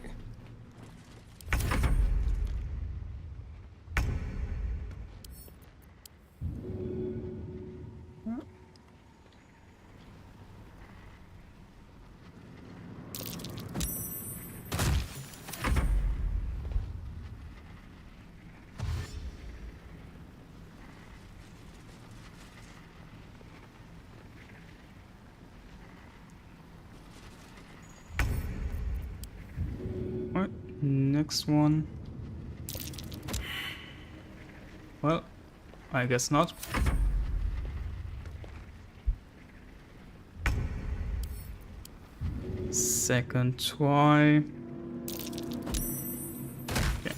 Next one. Well, I guess not. second try. Okay.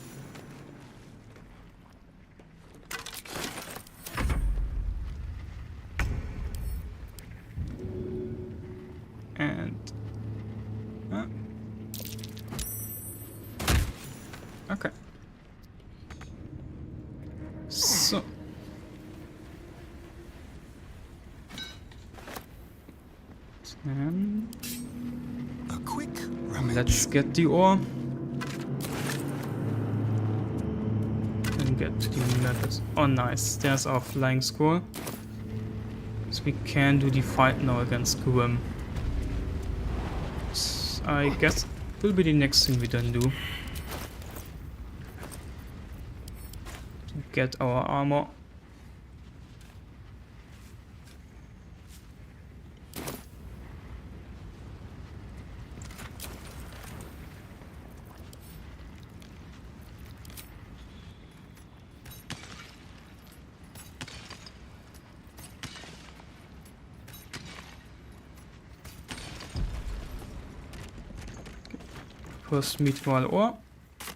And okay. So a quick let's get the ore and get to the methods. Oh nice, there's our flying score. So we can do the fight now against Grim. I guess it will be the next thing we then do. To get our armor. First meatball ore,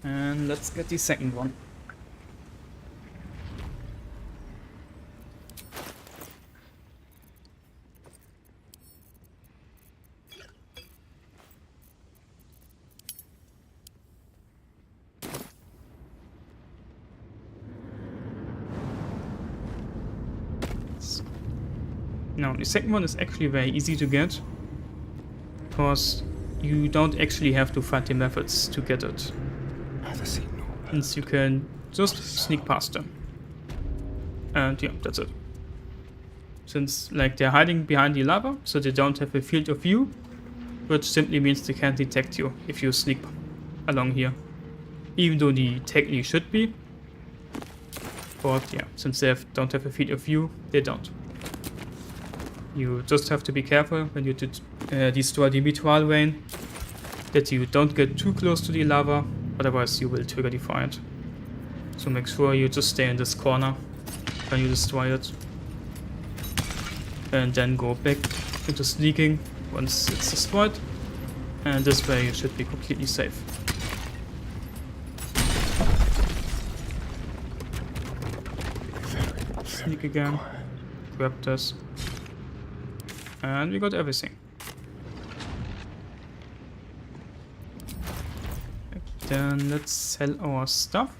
and let's get the second one. Now the second one is actually very easy to get, because you don't actually have to fight the methods to get it. Since you can just sneak past them. And yeah, that's it. Since like they're hiding behind the lava, so they don't have a field of view, which simply means they can't detect you if you sneak along here. Even though the technically should be. But yeah, since they don't have a field of view, they don't. You just have to be careful when you destroy the mitral vein, that you don't get too close to the lava, otherwise you will trigger the fight. So make sure you just stay in this corner when you destroy it. And then go back into sneaking once it's destroyed. And this way you should be completely safe. Sneak again. Grab this. And we got everything. Then let's sell our stuff.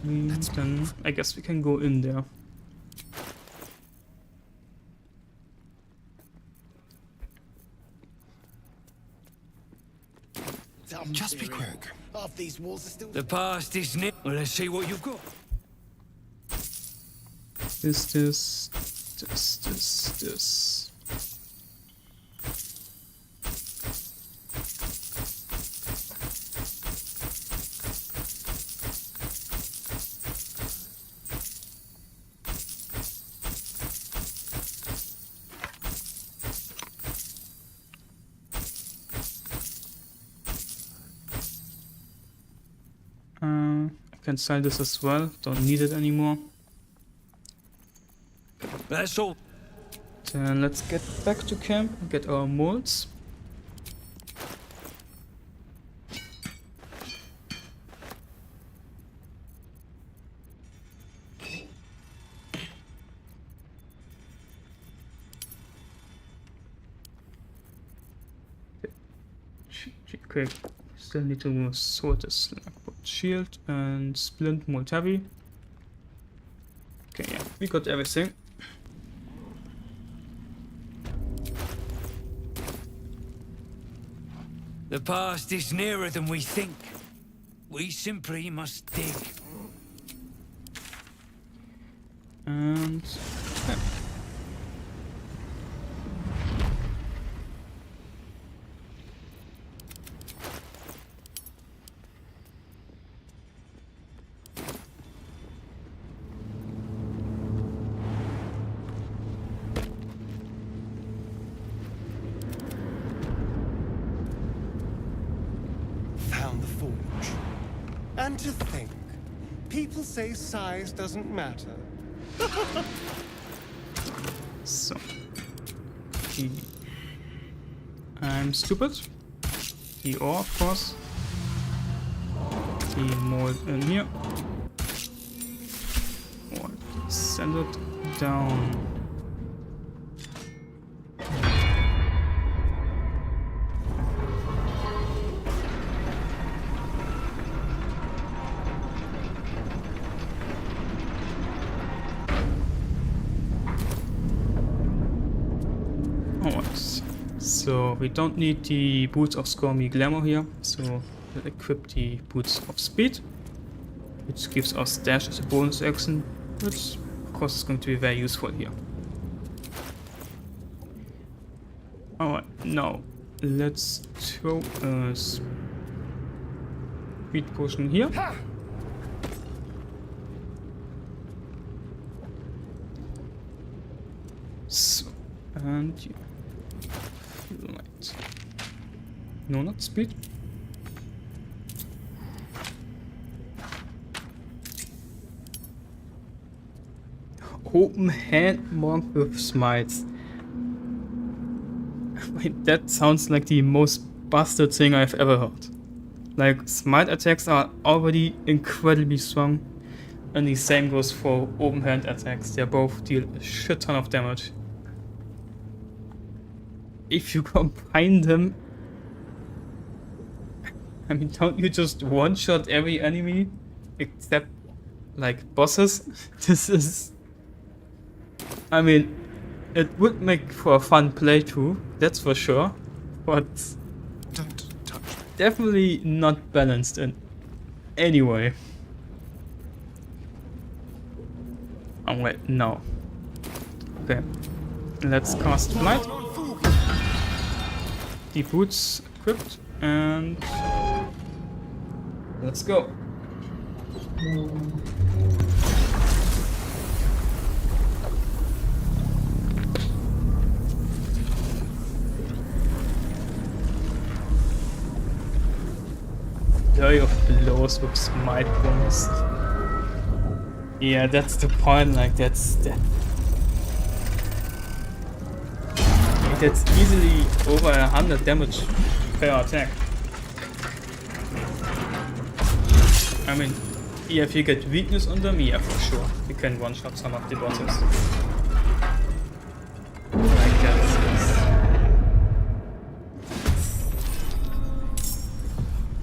Then I guess we can go in there. Just be quick. Half these walls are still. The past is near. Well, let's see what you've got. This. I can sell this as well, don't need it anymore. That's all. Then let's get back to camp and get our molds. Okay, still need to sort this shield and splint mold heavy. Okay, yeah, we got everything. The past is nearer than we think. We simply must dig. And yeah. And to think, people say size doesn't matter. So, the I'm stupid. The ore, of course. The mold in here. Send it down. Alright, so we don't need the Boots of Scormy Glamour here, so we'll equip the Boots of Speed, which gives us dash as a bonus action, which of course is going to be very useful here. Alright, now let's throw a speed potion here. So, and yeah. Light. No, not speed. Open hand monk with smites. Wait, that sounds like the most busted thing I've ever heard. Like, smite attacks are already incredibly strong, and the same goes for open hand attacks. They both deal a shit ton of damage. If you combine them, I mean, don't you just one-shot every enemy except like bosses? This is, I mean, it would make for a fun playthrough, that's for sure, but definitely not balanced in any way. Oh wait, no. Okay, let's cast Flight. The boots equipped, and let's go. Flurry of blows with smite bonus. Yeah, that's the point. Like that's easily over 100 damage per attack. I mean, yeah, if you get weakness on them, yeah, for sure, you can one-shot some of the bosses. Like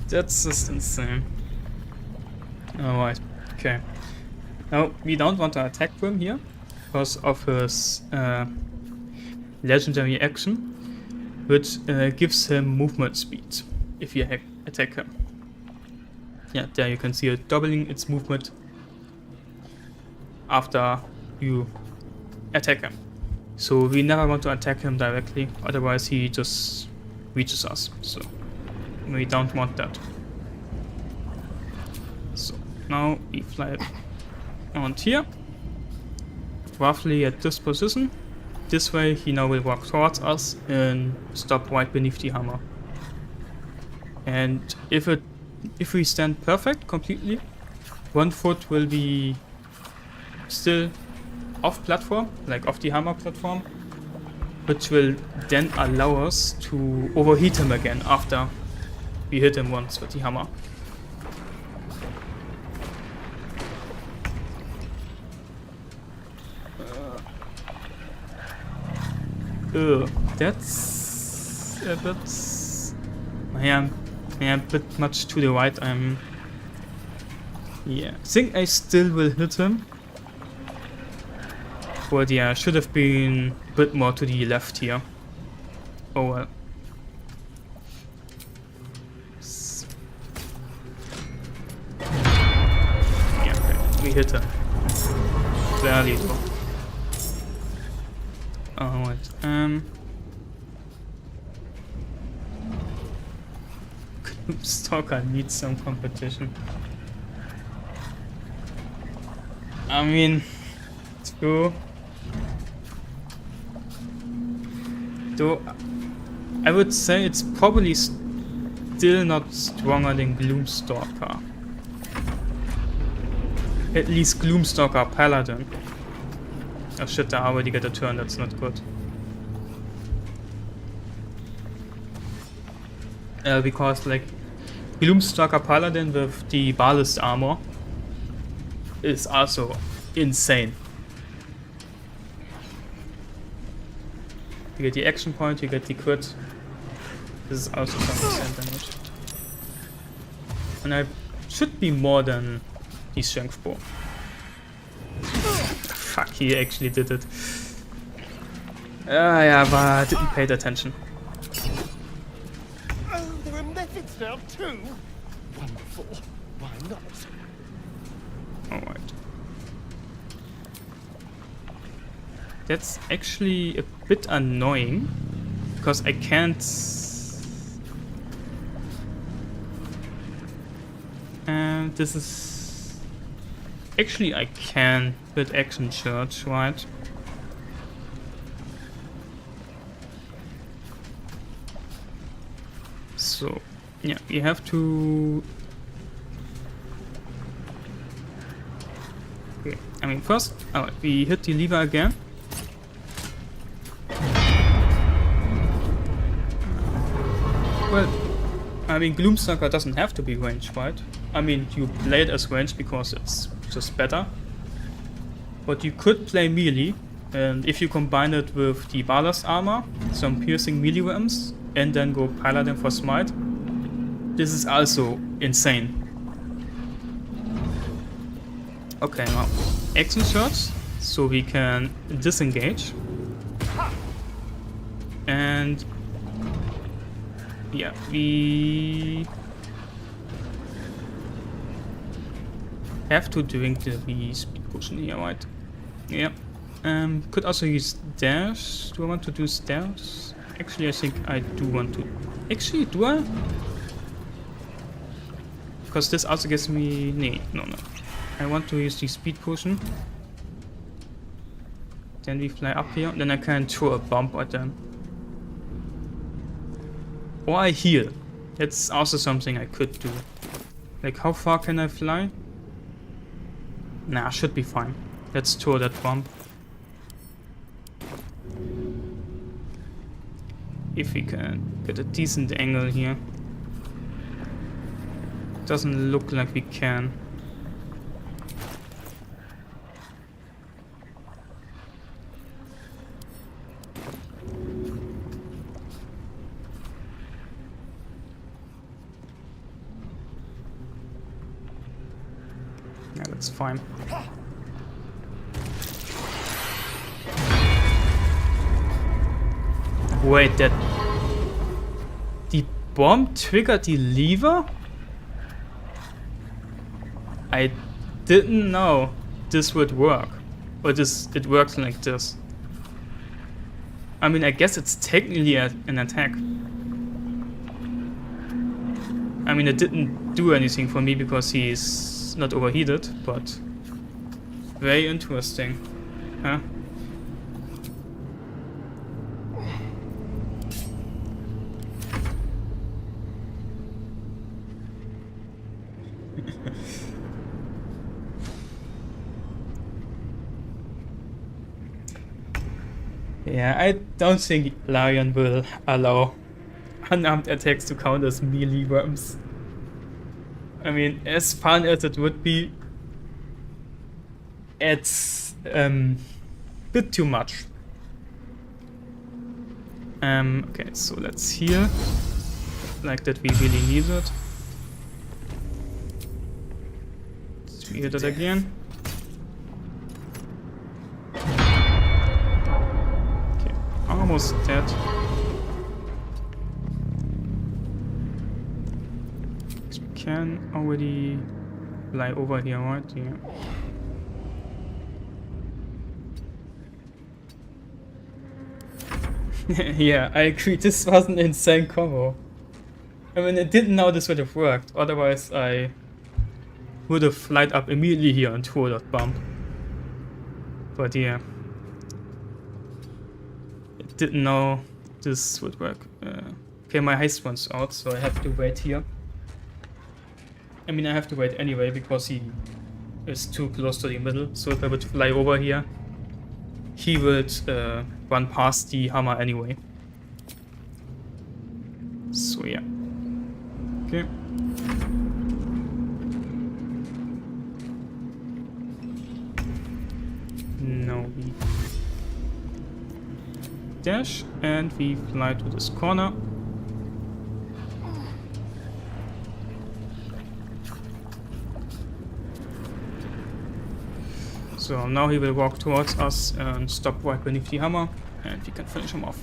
that's just insane. Alright, okay. Now, we don't want to attack him here because of his legendary action, which gives him movement speed if you attack him. Yeah, there you can see it doubling its movement after you attack him. So we never want to attack him directly, otherwise he just reaches us. So we don't want that. So now we fly on here, roughly at this position. This way he now will walk towards us and stop right beneath the hammer. And if we stand perfect completely, one foot will be still off platform, like off the hammer platform, which will then allow us to overheat him again after we hit him once with the hammer. That's a bit... yeah, a bit much to the right. Yeah, I think I still will hit him. But yeah, I should have been a bit more to the left here. Oh well. Yeah, okay. We hit him. Barely though. Alright, Stalker needs some competition. I mean, though I would say it's probably still not stronger than Gloomstalker. At least Gloomstalker Paladin. Oh shit, I already get a turn, that's not good. because like Gloomstalker Paladin with the Duelist armor is also insane. You get the action point, you get the crit. This is also some insane damage. And I should be more than the strength bow. Fuck, he actually did it. Yeah, but I didn't pay attention. Oh, there are methods now too. Wonderful. Why not? Alright. That's actually a bit annoying because I can't. And this is actually I can build action church, right? So yeah, you have to. Okay, I mean first, alright, we hit the lever again. Well, I mean Gloomstalker doesn't have to be ranged, right? I mean you play it as ranged because it's just better. But you could play melee, and if you combine it with the Baldur armor, some piercing melee weapons, and then go Paladin for Smite, this is also insane. Okay, now action shots, so we can disengage. And yeah, we have to drink the speed potion here, right? Yeah. Could also use dash. Do I want to do dash? Actually, I think I do want to. Actually, do I? Because this also gives me. No. I want to use the speed potion. Then we fly up here. Then I can throw a bomb at them. Or I heal. That's also something I could do. Like, how far can I fly? Nah, should be fine. Let's throw that bomb. If we can get a decent angle here. Doesn't look like we can. Yeah, that's fine. Wait, that... The bomb triggered the lever? I didn't know this would work. Or it works like this. I mean, I guess it's technically an attack. I mean, it didn't do anything for me because he's not overheated, but very interesting. Huh? Yeah, I don't think Lion will allow unarmed attacks to count as melee weapons. I mean, as fun as it would be, it's bit too much. Okay, so let's heal. Like that we really need it. Let's heal that again. Okay, almost dead. Can already fly over here, right? Yeah. Yeah, I agree. This was an insane combo. I mean, I didn't know this would have worked. Otherwise, I would have flied up immediately here and throw that bomb. But yeah, I didn't know this would work. Okay, my haste runs out, so I have to wait here. I mean, I have to wait anyway because he is too close to the middle. So if I would fly over here, he would run past the hammer anyway. So yeah. Okay. Now we dash and we fly to this corner. So now he will walk towards us and stop right beneath the hammer, and we can finish him off.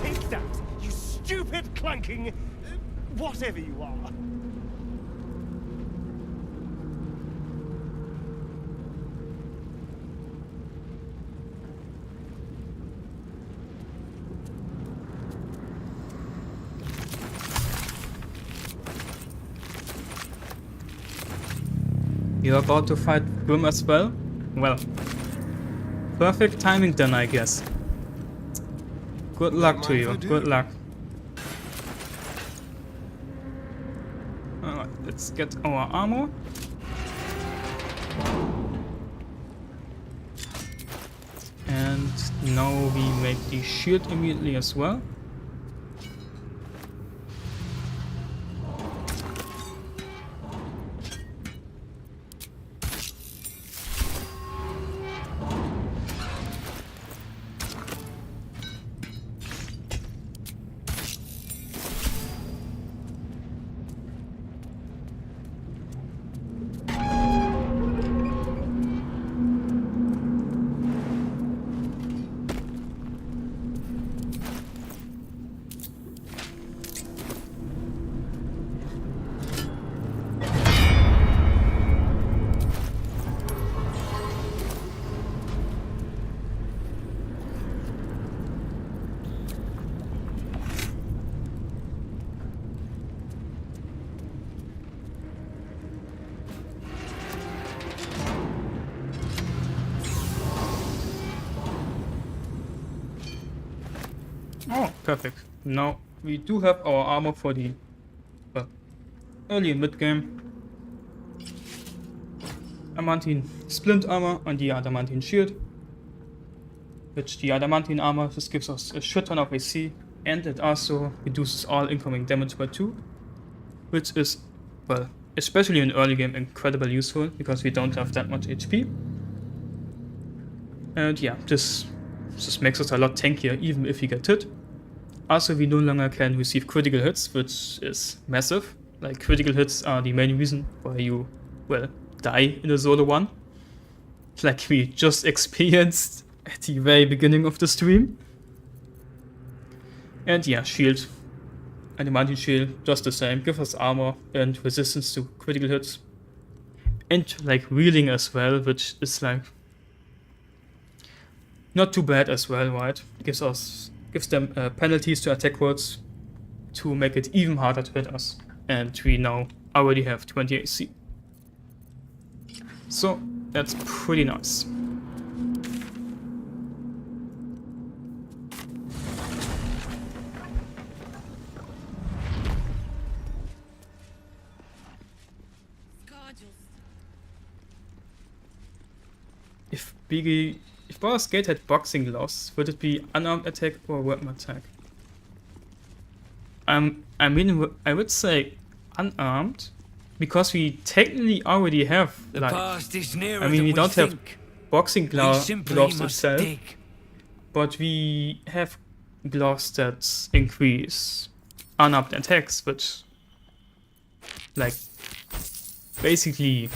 Take that, you stupid clunking whatever you are. You're about to fight Grim as well? Well, perfect timing then, I guess. Good luck to you, good luck. Alright, let's get our armor. And now we make the shield immediately as well. Oh, perfect. Now we do have our armor for the early and mid game. Adamantine splint armor and the adamantine shield. Which the adamantine armor just gives us a shit ton of AC, and it also reduces all incoming damage by 2. Which is, well, especially in early game, incredibly useful because we don't have that much HP. And yeah, this makes us a lot tankier even if we get hit. Also, we no longer can receive critical hits, which is massive. Like, critical hits are the main reason why you, well, die in a solo one. Like we just experienced at the very beginning of the stream. And yeah, shield. Adamantine shield, just the same. Give us armor and resistance to critical hits. And like reeling as well, which is like not too bad as well, right? Gives them penalties to attack rolls to make it even harder to hit us. And we now already have 20 AC. So that's pretty nice. If Baldur's Gate had boxing gloves, would it be unarmed attack or weapon attack? I mean, I would say unarmed, because we technically already have, like, I mean, we don't have boxing gloves itself, but we have gloves that increase unarmed attacks, which, like, basically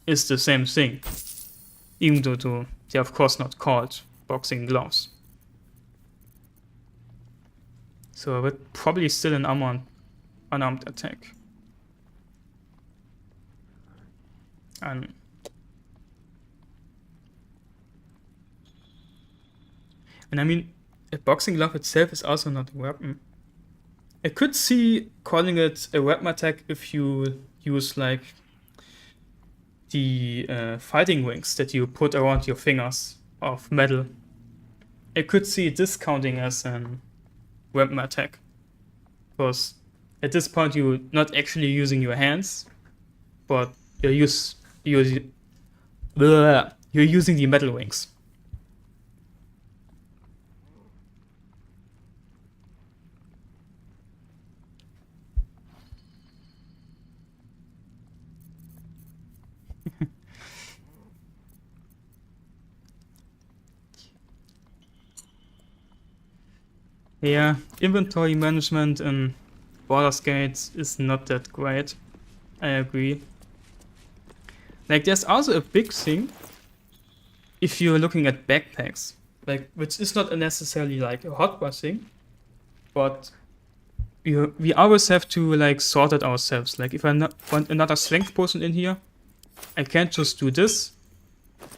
is the same thing, even though they're of course not called boxing gloves. So I would probably still an unarmed attack. And I mean, a boxing glove itself is also not a weapon. I could see calling it a weapon attack if you use like the fighting rings that you put around your fingers of metal. I could see it discounting as an weapon attack, because at this point you're not actually using your hands, but you use you're using the metal wings. Yeah, inventory management in Baldur's Gate is not that great. I agree. Like, there's also a big thing if you're looking at backpacks, like, which is not necessarily like a hotbar thing, but we always have to like sort it ourselves. Like, if I want another strength potion in here, I can't just do this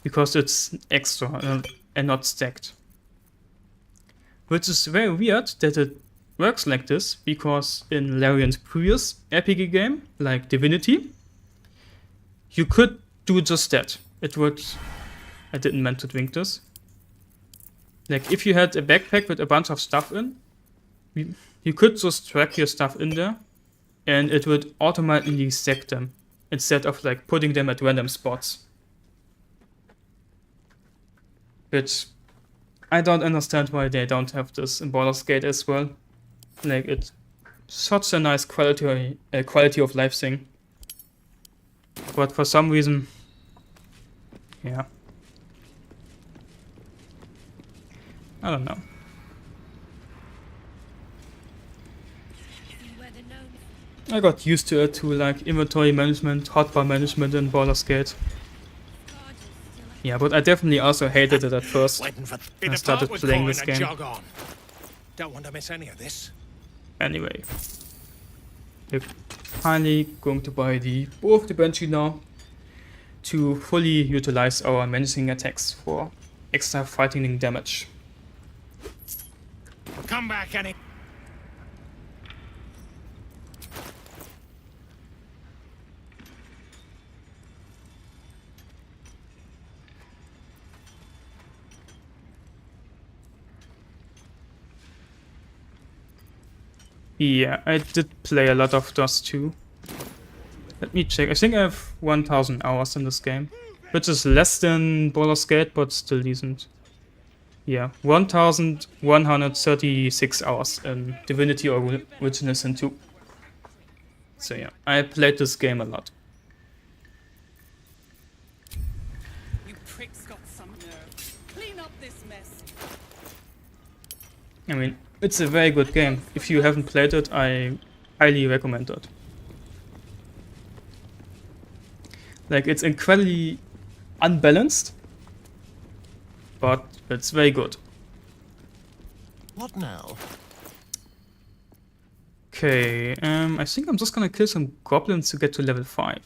because it's extra and not stacked. Which is very weird that it works like this, because in Larian's previous RPG game, like Divinity, you could do just that. It worked. I didn't meant to drink this. Like, if you had a backpack with a bunch of stuff in, you could just track your stuff in there, and it would automatically stack them, instead of like putting them at random spots. Which I don't understand why they don't have this in Baldur's Gate as well. Like, it's such a nice quality of life thing. But for some reason, yeah. I don't know. I got used to it too, like inventory management, hotbar management in Baldur's Gate. Yeah, but I definitely also hated it at first when I started playing this game. Don't want to miss any of this. Anyway, we're finally going to buy both the Banshee now to fully utilize our menacing attacks for extra frightening damage. Come back any. Yeah, I did play a lot of Dust too. Let me check. I think I have 1000 hours in this game, which is less than Baldur's Gate, but still decent. Yeah, 1136 hours in Divinity Original Sin 2. So yeah, I played this game a lot. You pricks got some nerve. Clean up this mess. I mean, it's a very good game. If you haven't played it, I highly recommend it. Like, it's incredibly unbalanced, but it's very good. What now? Okay, I think I'm just gonna kill some goblins to get to level 5.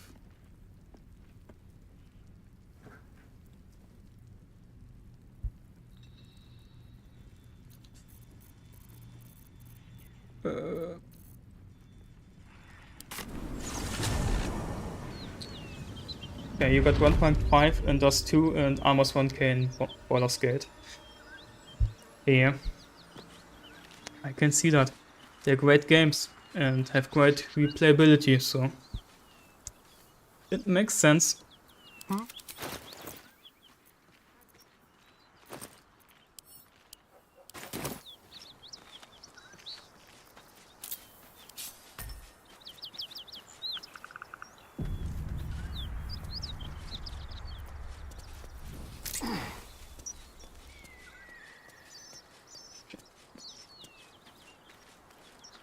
Okay, you got 1.5 and Dust 2 and almost 1k in Baldur's Gate. Yeah. I can see that. They're great games and have great replayability, so it makes sense.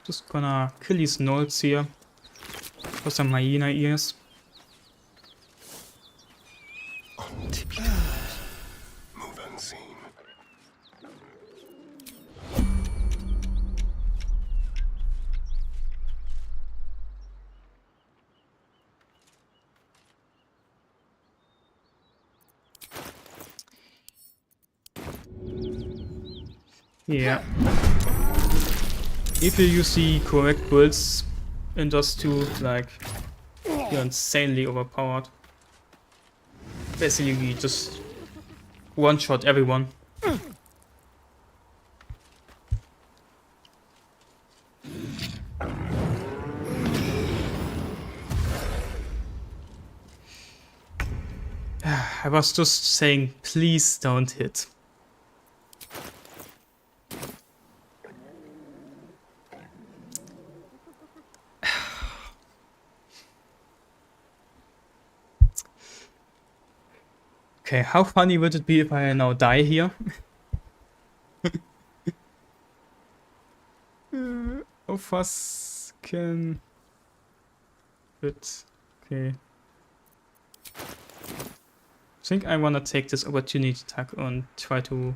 Just gonna kill these gnolls here for some hyena ears. Move unseen. Yeah. If you use the correct builds in Dust 2, like, you're insanely overpowered. Basically, just one-shot everyone. I was just saying, please don't hit. Okay, how funny would it be if I now die here? Of us can hit. Okay. I think I wanna take this opportunity attack and try to.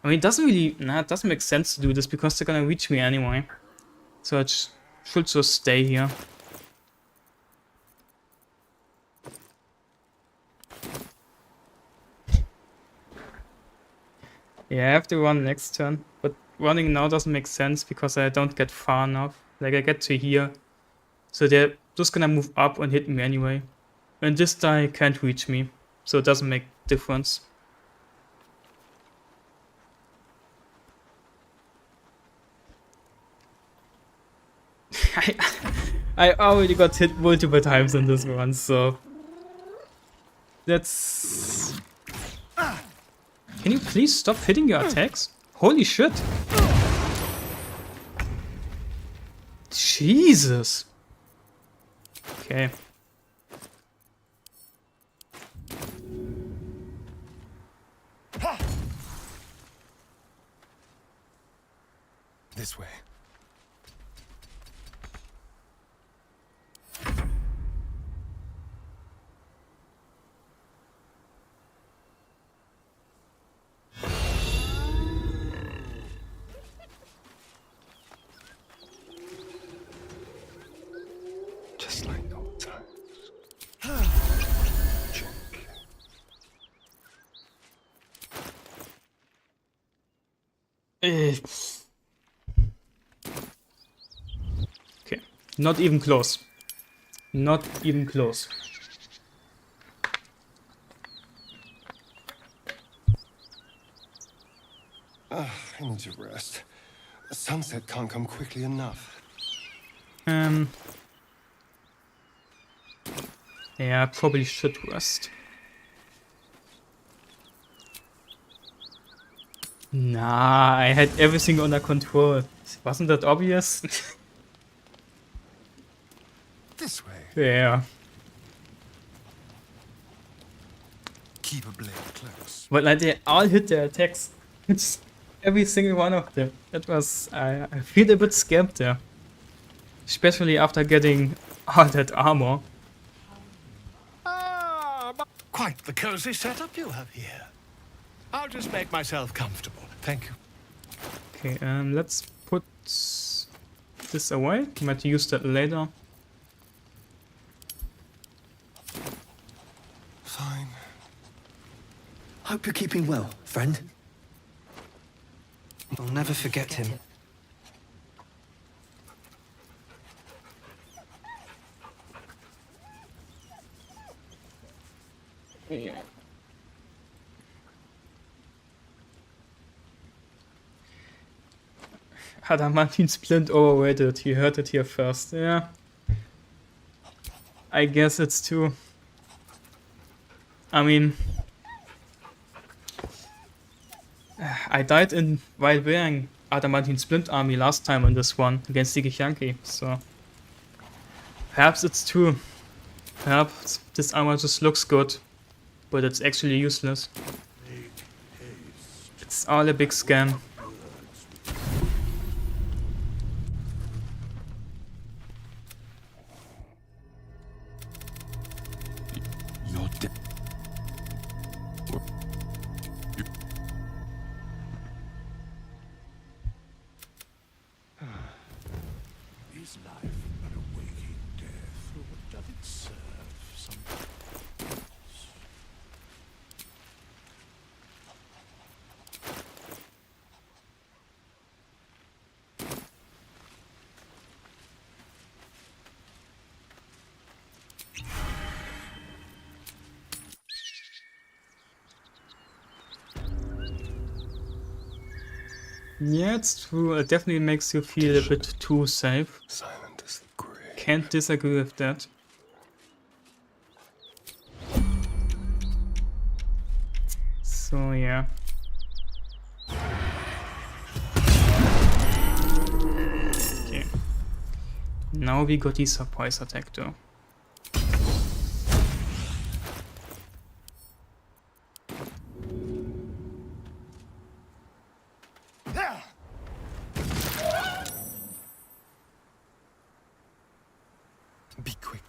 I mean, it doesn't really. Nah, it doesn't make sense to do this because they're gonna reach me anyway. So I should just stay here. Yeah, I have to run next turn, but running now doesn't make sense because I don't get far enough. Like, I get to here, so they're just gonna move up and hit me anyway. And this guy can't reach me, so it doesn't make difference. I already got hit multiple times in this one, so that's... Can you please stop hitting your attacks? Holy shit! Jesus! Okay. This way. Just like old times. Check. Okay, not even close. Not even close. I need to rest. The sunset can't come quickly enough. Yeah, I probably should rest. Nah, I had everything under control. Wasn't that obvious? This way. Yeah. Keep a blade close. But like they all hit their attacks. It's every single one of them. That was... I feel a bit scared there. Especially after getting all that armor. Quite the cozy setup you have here. I'll just make myself comfortable. Thank you. Okay, let's put this away. Might use that later. Fine. Hope you're keeping well, friend. I'll never forget him. Yeah. Adamantin Splint overrated. You heard it here first. Yeah. I guess it's true. I mean, I died while wearing Adamantin Splint army last time on this one against the Githyanki, so perhaps it's true. Perhaps this armor just looks good, but it's actually useless. It's all a big scam. You're dead. Is life but a waking death, or does it serve some purpose? Yeah, it's true. It definitely makes you feel a bit too safe. Silent as the grave. Can't disagree with that. Yeah. Okay. Now we got the surprise attack though. Be quick.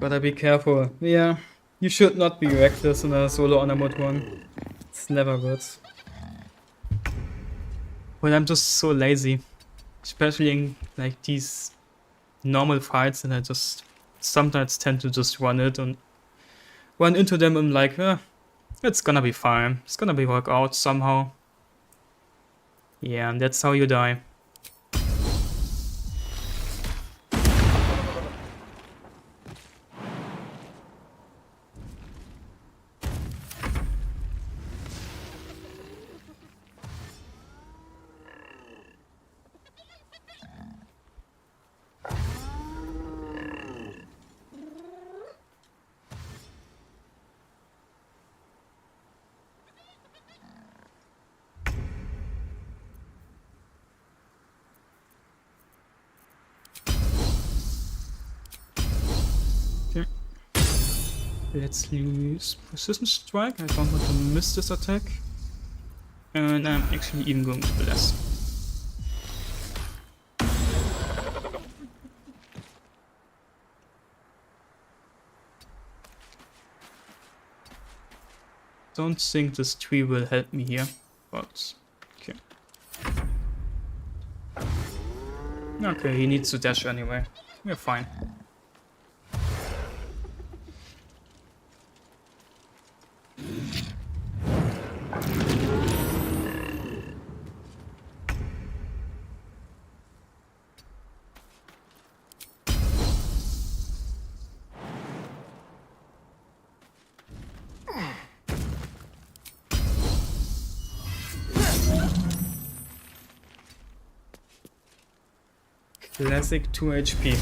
Gotta be careful. Yeah, you should not be reckless in a solo honor mode 1. It's never good. But I'm just so lazy. Especially in like these normal fights, and I just sometimes tend to just run into them and like, it's gonna be fine. It's gonna be work out somehow. Yeah, and that's how you die. Okay. Let's use Precision Strike. I don't want to miss this attack. And I'm actually even going to Bless. Don't think this tree will help me here, but okay. Okay, he needs to dash anyway. We're fine. Classic 2 HP.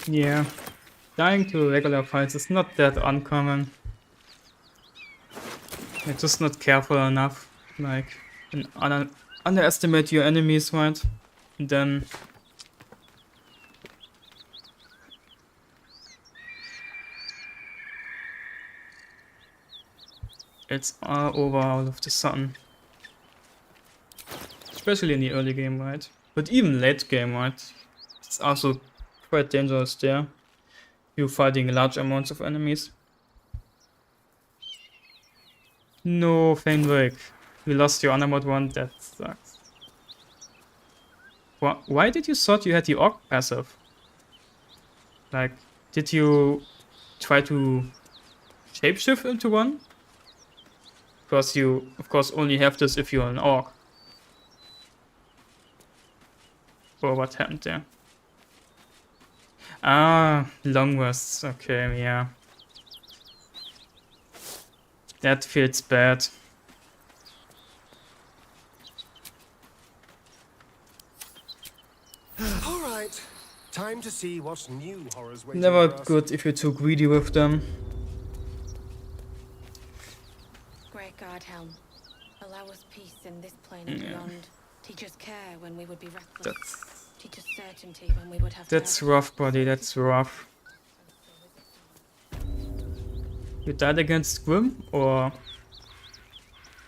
Yeah, dying to regular fights is not that uncommon. You're just not careful enough. Like, underestimate your enemies, right? And then it's all over all of the sudden. Especially in the early game, right? But even late game, right? It's also quite dangerous there. You're fighting large amounts of enemies. No, Fenwick. You lost your honor mode 1, that sucks. Why did you thought you had the Orc passive? Like, did you try to shapeshift into one? Because you, of course, only have this if you're an Orc. Or what happened there? Ah, long rests. Okay, yeah. That feels bad. All right, time to see what's new horrors waiting Never for us. good if you're too greedy with them. Great God, Helm. Allow us peace in this plane and beyond. Teach us care when we would be reckless. Teach us certainty when we would have That's rough, buddy. That's rough. You died against Grim, or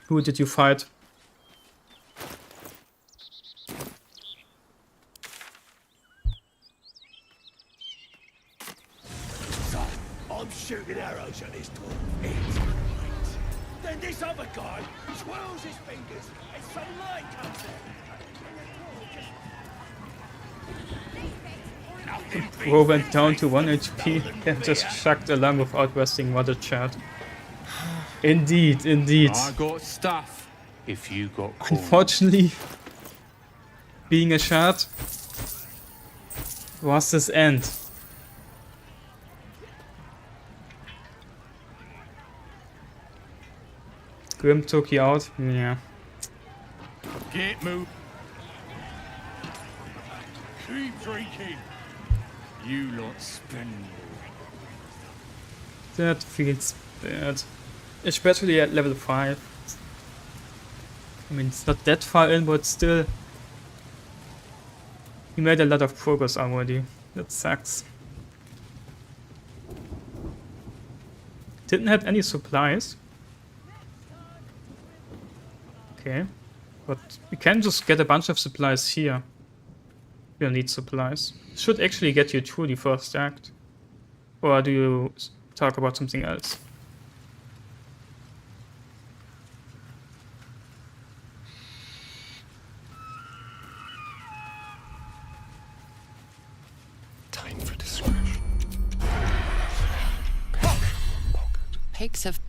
Who did you fight? So, I'm shooting arrows at this dwarf. It's great. Then this other guy twirls his fingers and some light comes out. Bro went down to 1 HP and just chucked along without resting. What a chat. Indeed, indeed. I got stuff if you got corn. Unfortunately, being a shard was his end. Grim took you out. Yeah. Get moved. Keep drinking. You lot spend. That feels bad. Especially at level 5. I mean, it's not that far in, but still. He made a lot of progress already. That sucks. Didn't have any supplies. Okay. But we can just get a bunch of supplies here. We don't need supplies. Should actually get you through the first act. Or do you talk about something else? Time for discretion. Pigs have...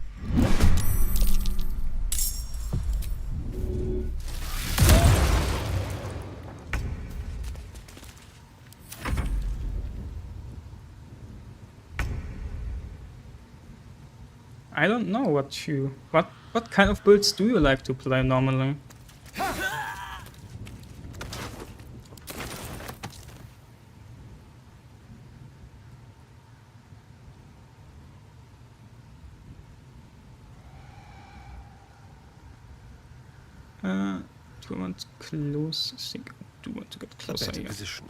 I don't know what kind of builds do you like to play normally? Do I want close? I think I do want to get closer here. Position.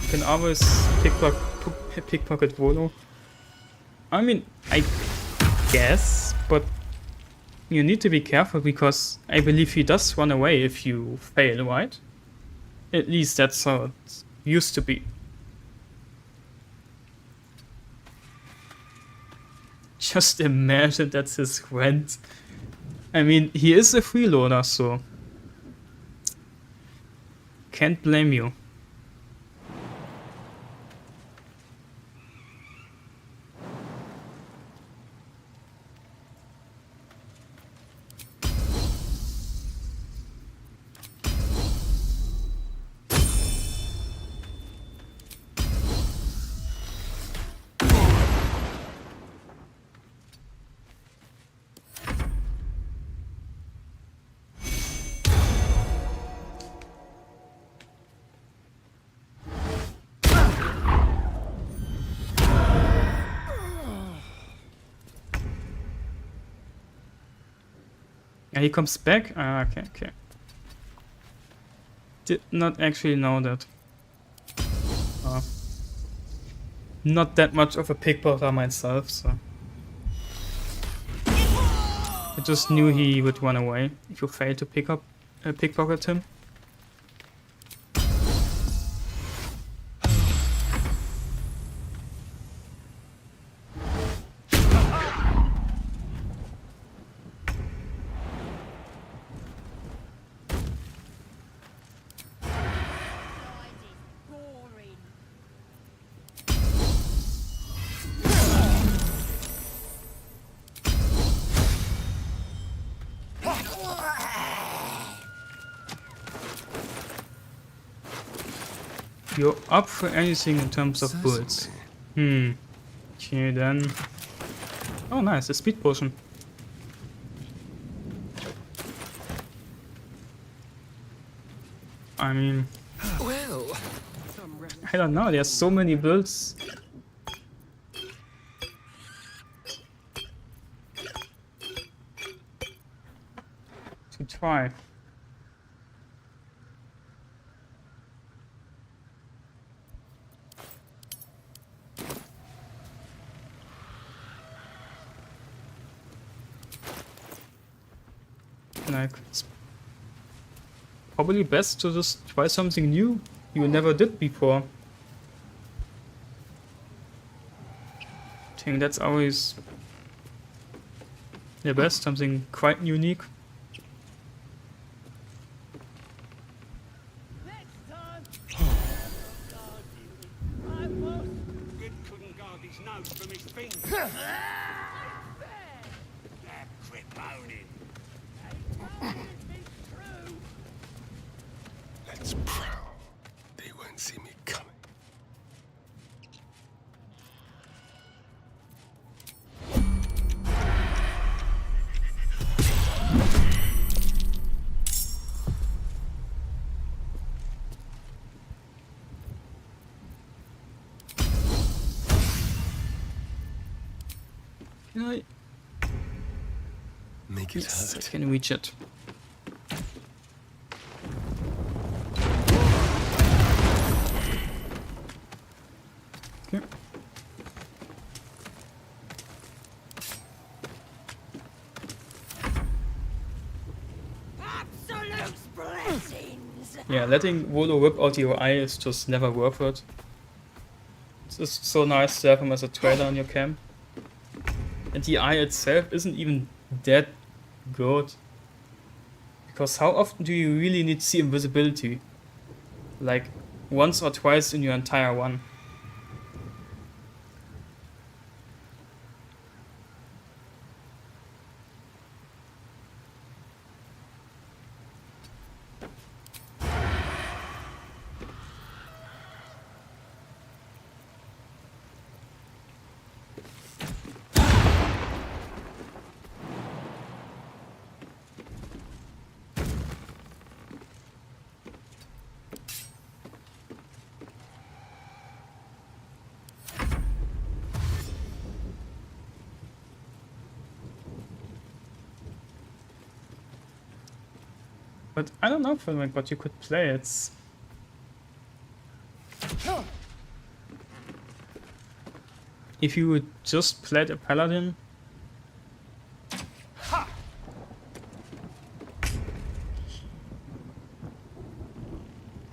You can always pickpocket Volo. I mean, I guess, but you need to be careful because I believe he does run away if you fail, right? At least that's how it used to be. Just imagine that's his rent. I mean, he is a freeloader, so can't blame you. Yeah, he comes back? Ah, okay, okay. Did not actually know that. Not that much of a pickpocket myself, so. I just knew he would run away if you fail to pickpocket him. You're up for anything in terms of bullets. Okay then. Oh nice, a speed potion. I mean, Well, I don't know, there's so many builds. To try. Like, it's probably best to just try something new you never did before. I think that's always the best, something quite unique. Couldn't guard his nose from his fingers. Quit moaning. Let's prowl. They won't see me coming. Can I? Make it Yes, I hurt. can reach it. Okay. Absolute blessings. Yeah, letting Volo whip out your eye is just never worth it. It's just so nice to have him as a trailer on your camp. And the eye itself isn't even that good. Because how often do you really need to see invisibility? Like, once or twice in your entire one. But I don't know, Philmic, what you could play. It's... If you would just played a paladin,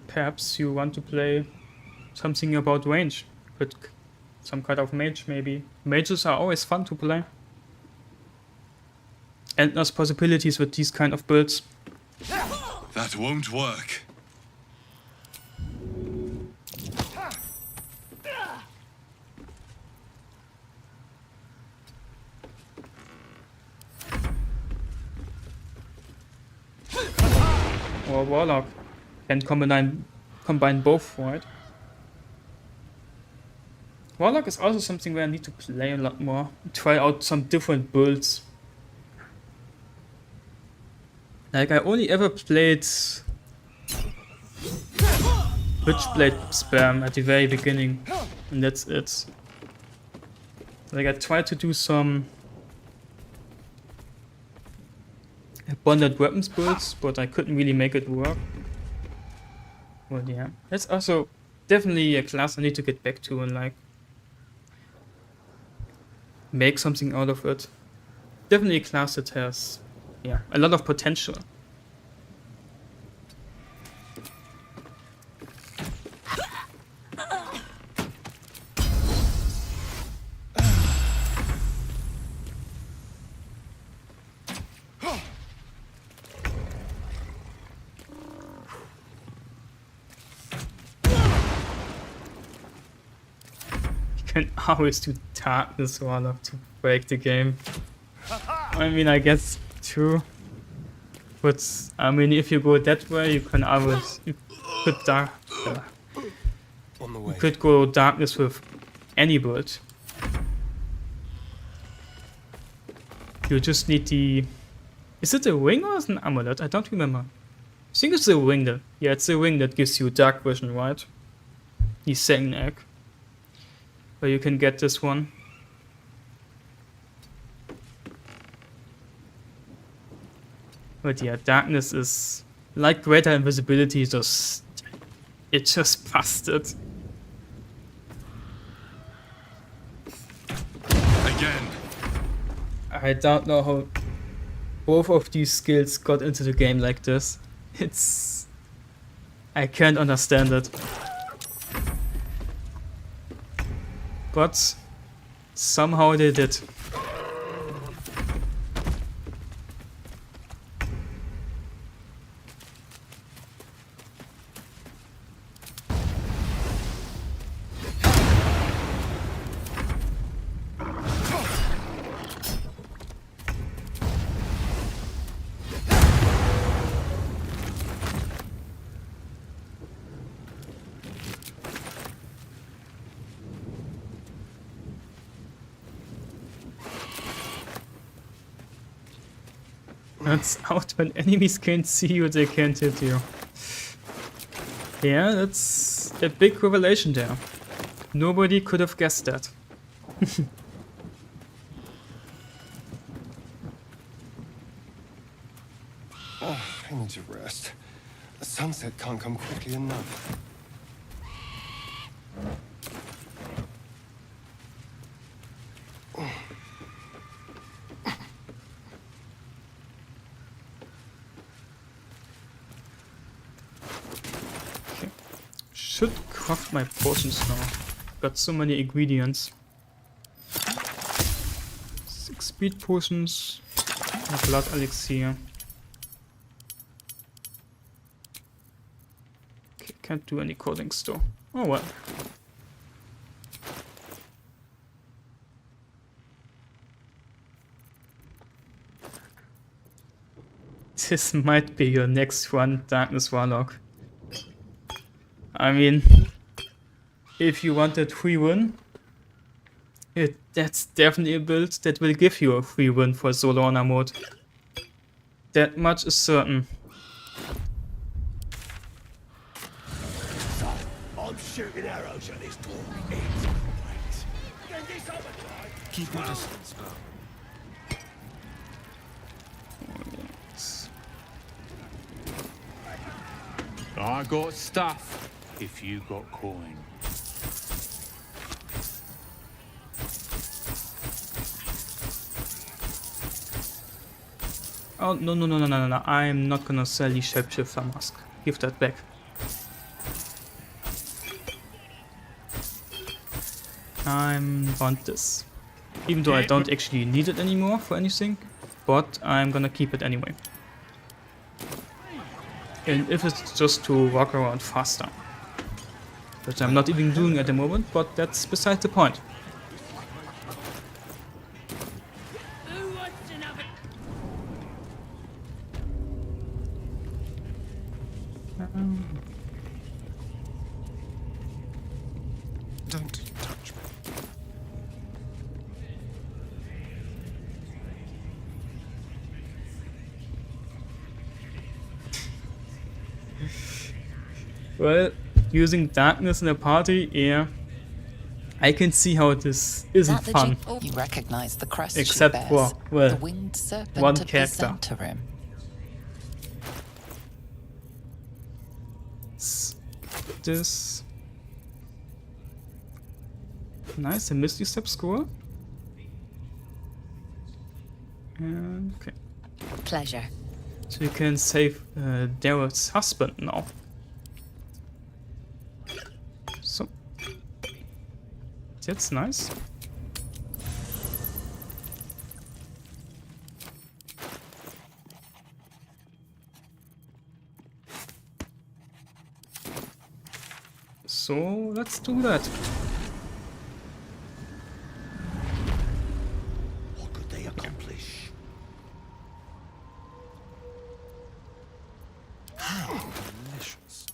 perhaps you want to play something about range, with some kind of mage maybe. Mages are always fun to play. Endless possibilities with these kind of builds. That won't work. Or Warlock can combine both, right? Warlock is also something where I need to play a lot more. Try out some different builds. Like, I only ever played Witchblade spam at the very beginning, and that's it. Like, I tried to do some bonded weapons builds, but I couldn't really make it work. But yeah, that's also definitely a class I need to get back to and like make something out of it. Definitely a class that has, yeah, a lot of potential. You can always do darkness Warlock to break the game. I mean, I guess true. But I mean, if you go that way, you can always you could go darkness with any build. You just need the. Is it a ring or is it an amulet? I don't remember. I think it's a ring. Yeah, it's a ring that gives you dark vision, right? The second egg. Where you can get this one. But yeah, darkness is like greater invisibility, it just busted. Again. I don't know how both of these skills got into the game like this. I can't understand it. But somehow they did. That's out when enemies can't see you, they can't hit you. Yeah, that's a big revelation there. Nobody could have guessed that. Oh, I need to rest. The sunset can't come quickly enough. Should craft my potions now. Got so many ingredients. 6 speed potions, a blood elixir. Okay, can't do any coding still. Oh well. This might be your next one, Darkness Warlock. I mean, if you want that free win, that's definitely a build that will give you a free win for solo honor mode. That much is certain. I'm shooting arrows at this dwarf. It's great. Then this other guy. Keep your distance. I got stuff. If you got coin. Oh, no. I'm not gonna sell the Shapeshifter mask. Give that back. I want this. Even though I don't actually need it anymore for anything, but I'm gonna keep it anyway. And if it's just to walk around faster. Which I'm not even doing at the moment, but that's beside the point. Don't touch me. Well, using darkness in a party, yeah, I can see how this isn't fun. You recognize the crest except she bears, for, well, the winged serpent one of character. the Zentarim. This nice, a Misty Step scroll. And okay. Pleasure. So you can save Daryl's husband now. So that's nice. So let's do that. What could they accomplish? Delicious.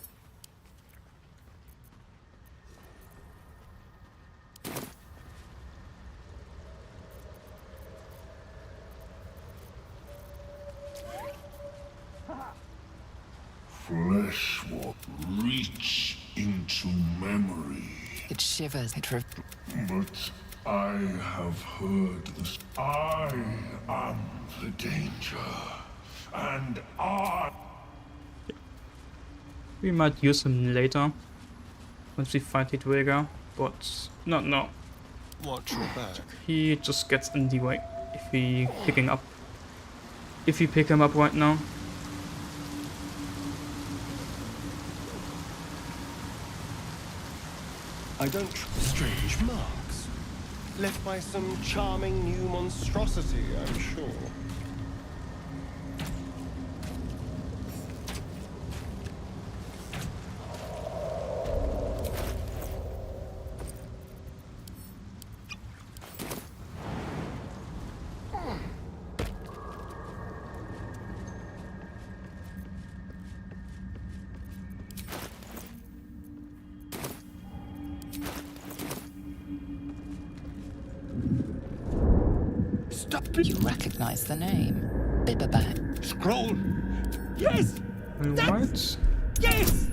Flesh will reach into memory. It shivers. But I have heard this. I am the danger. And We might use him later once we fight Hitwigger, but not now. Watch your back. He just gets in the way if we pick him up. if you pick him up right now. I don't strange marks. Left by some charming new monstrosity, I'm sure. You recognize the name. Bibberback. Scroll! Yes! Right. Yes!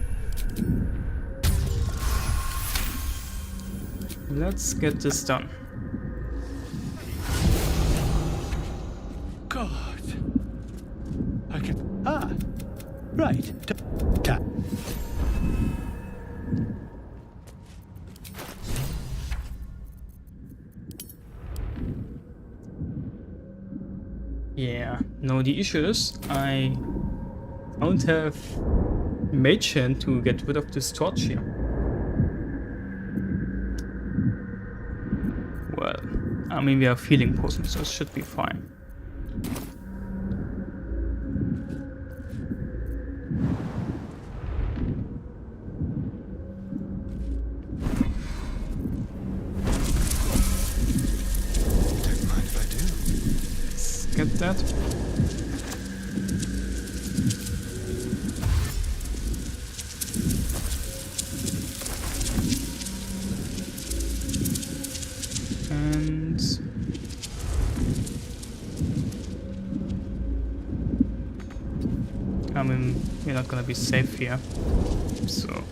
Let's get this done. God. I can... Ah! Right. Tap. Yeah, no, the issue is I don't have Mage Hand to get rid of this torch here. Well, I mean, we are healing potions, so it should be fine. Get that. And I mean, we're not gonna be safe here, so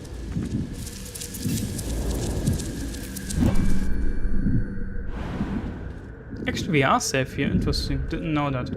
actually we are safe here. Interesting, didn't know that.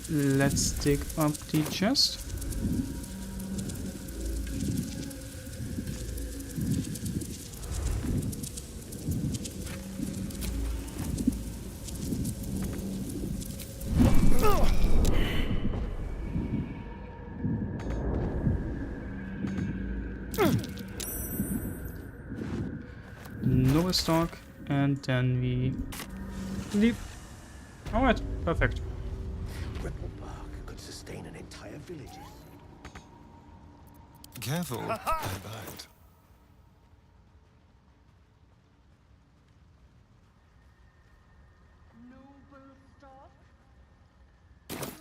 Let's dig up the chest. Noah stock, and then we leave. Alright, perfect. Ripple bark could sustain an entire village. Careful, I bite.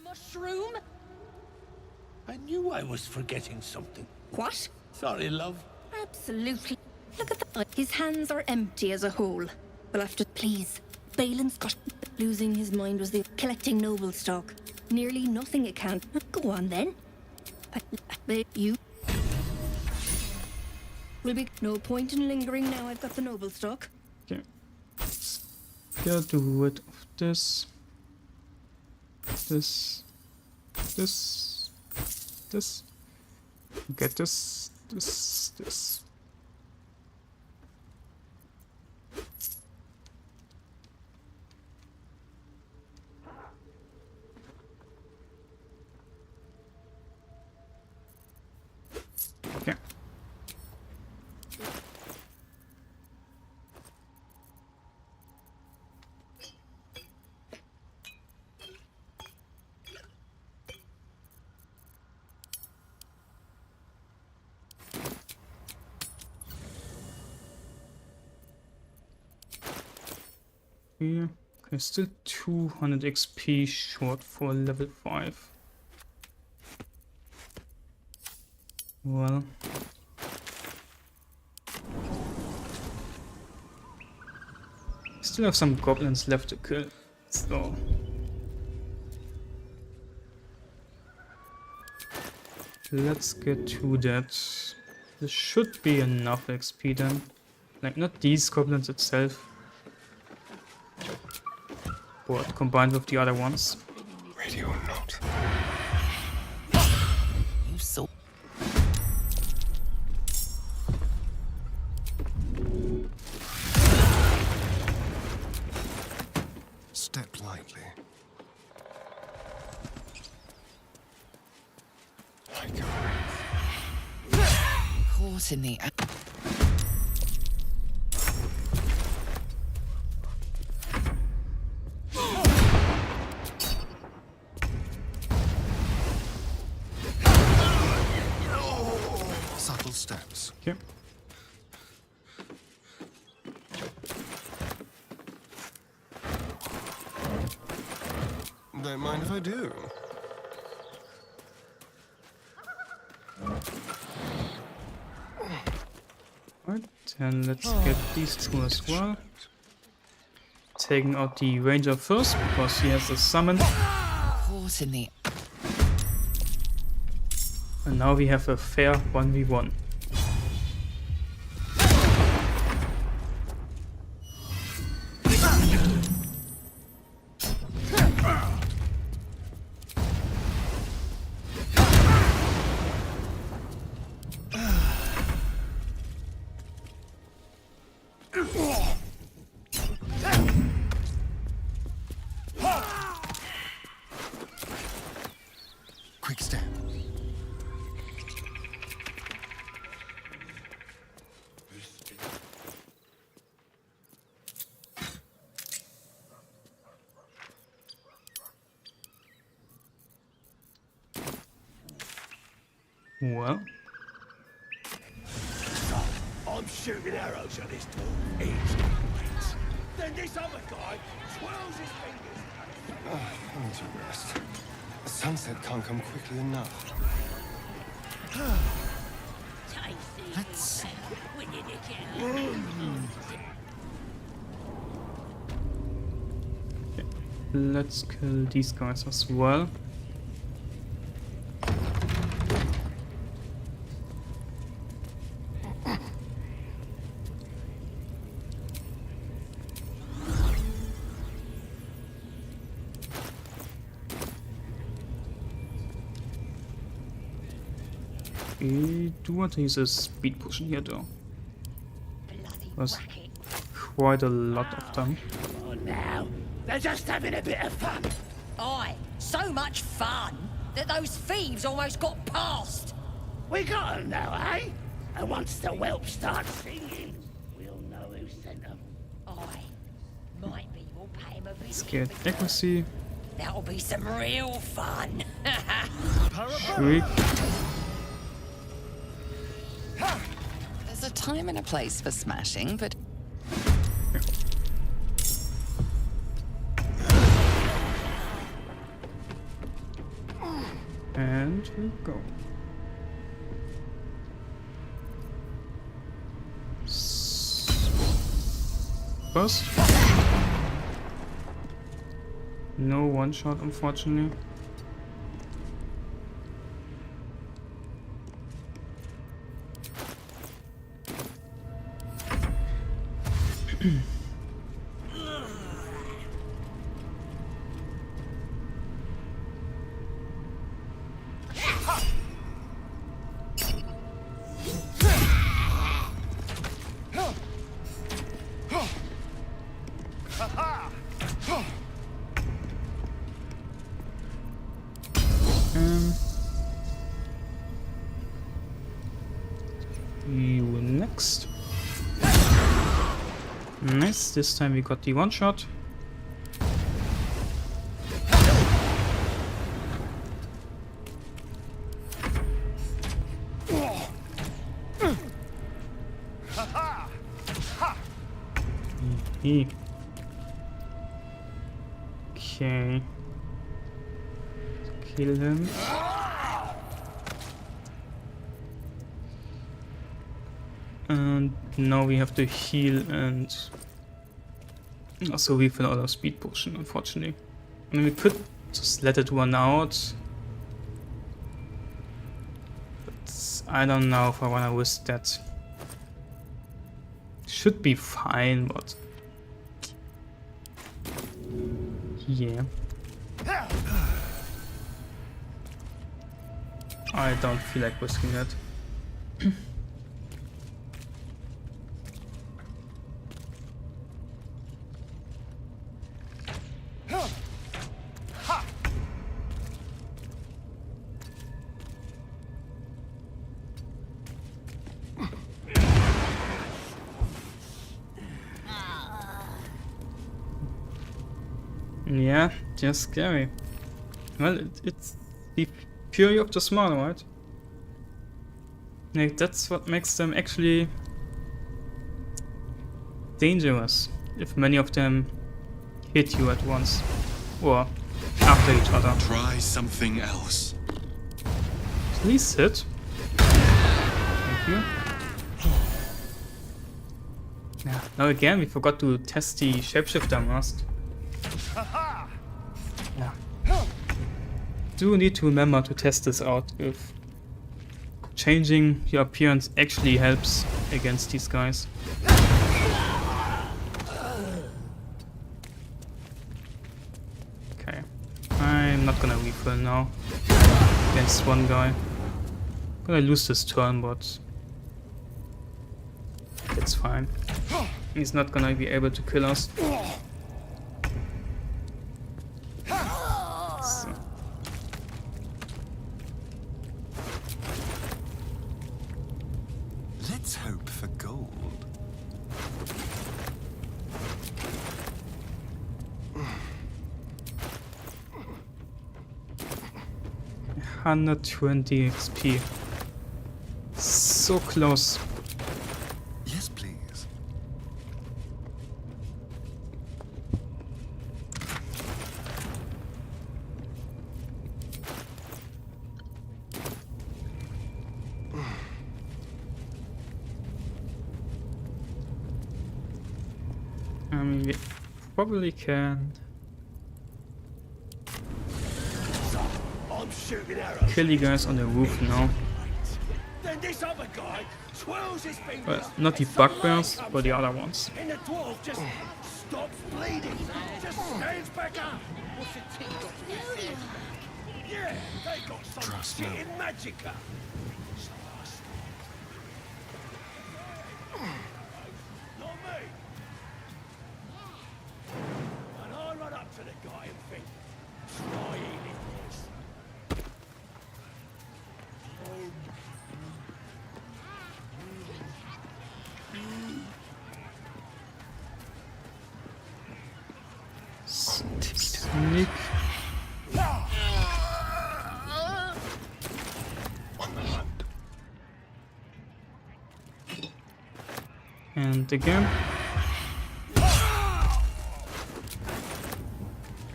Mushroom? I knew I was forgetting something. What? Sorry, love. Absolutely. Look at that. His hands are empty as a whole. We'll have to... Please. Balin's got... Losing his mind was the collecting noble stock. Nearly nothing it can. Go on then. You... Will be no point in lingering now I've got the noble stock. Okay. Get rid of this. This. Get this. Okay. Yeah. Okay, still 200 XP short for level 5. Well. Still have some goblins left to kill, so. Let's get to that. This should be enough XP then. Like, not these goblins itself, But combined with the other ones. Radio note. You saw. Step lightly. Like Caught in the. subtle steps. Okay. Don't mind if I do. Right, then let's get these two as well. Taking out the ranger first because he has a summon. Caught in the. And now we have a fair 1v1. Quick step. Well, I'm shooting arrows at this dwarf. He's great. Then this other guy twirls his fingers. I need to rest. The sunset can't come quickly enough. Let's. let's kill these guys as well. We do want to use a speed potion here though. There's quite a lot of them. Oh, now. They're just having a bit of fun. Aye, so much fun that those thieves almost got past. We got 'em now, eh? And once the whelp starts singing, we'll know who sent 'em. Aye, might be we'll pay him a Let's visit. get accuracy. That'll be some real fun. Shriek. There's a time and a place for smashing, but. And we go. First. No one shot, unfortunately. You next. Nice, this time we got the one shot. Okay. Kill him. And now we have to heal and also refill our speed potion, unfortunately. I mean, we could just let it run out. But I don't know if I want to risk that. Should be fine, but Yeah. I don't feel like risking that. Yeah, just scary. Well, it's the fury of the small, right? Like, that's what makes them actually dangerous. If many of them hit you at once, or after each other. Try something else. Please hit. Thank you. Yeah. Now again, we forgot to test the shapeshifter mask. Yeah. Do need to remember to test this out if changing your appearance actually helps against these guys. Okay. I'm not gonna refill now against one guy. I'm gonna lose this turn, but that's fine. He's not gonna be able to kill us. So. Let's hope for gold. $120 XP. So close. Yes, please. I mean, we probably can I'm shooting arrows. kill you guys on the roof now. Then this other guy twirls his fingers. Well, not the bugbears, but the other ones. And the dwarf just stops bleeding. Just stands back up. What's the team got to do? Yeah, they got some shit in magicka. Not me. And I run up to the guy and think, try eating this. Sneak. And again.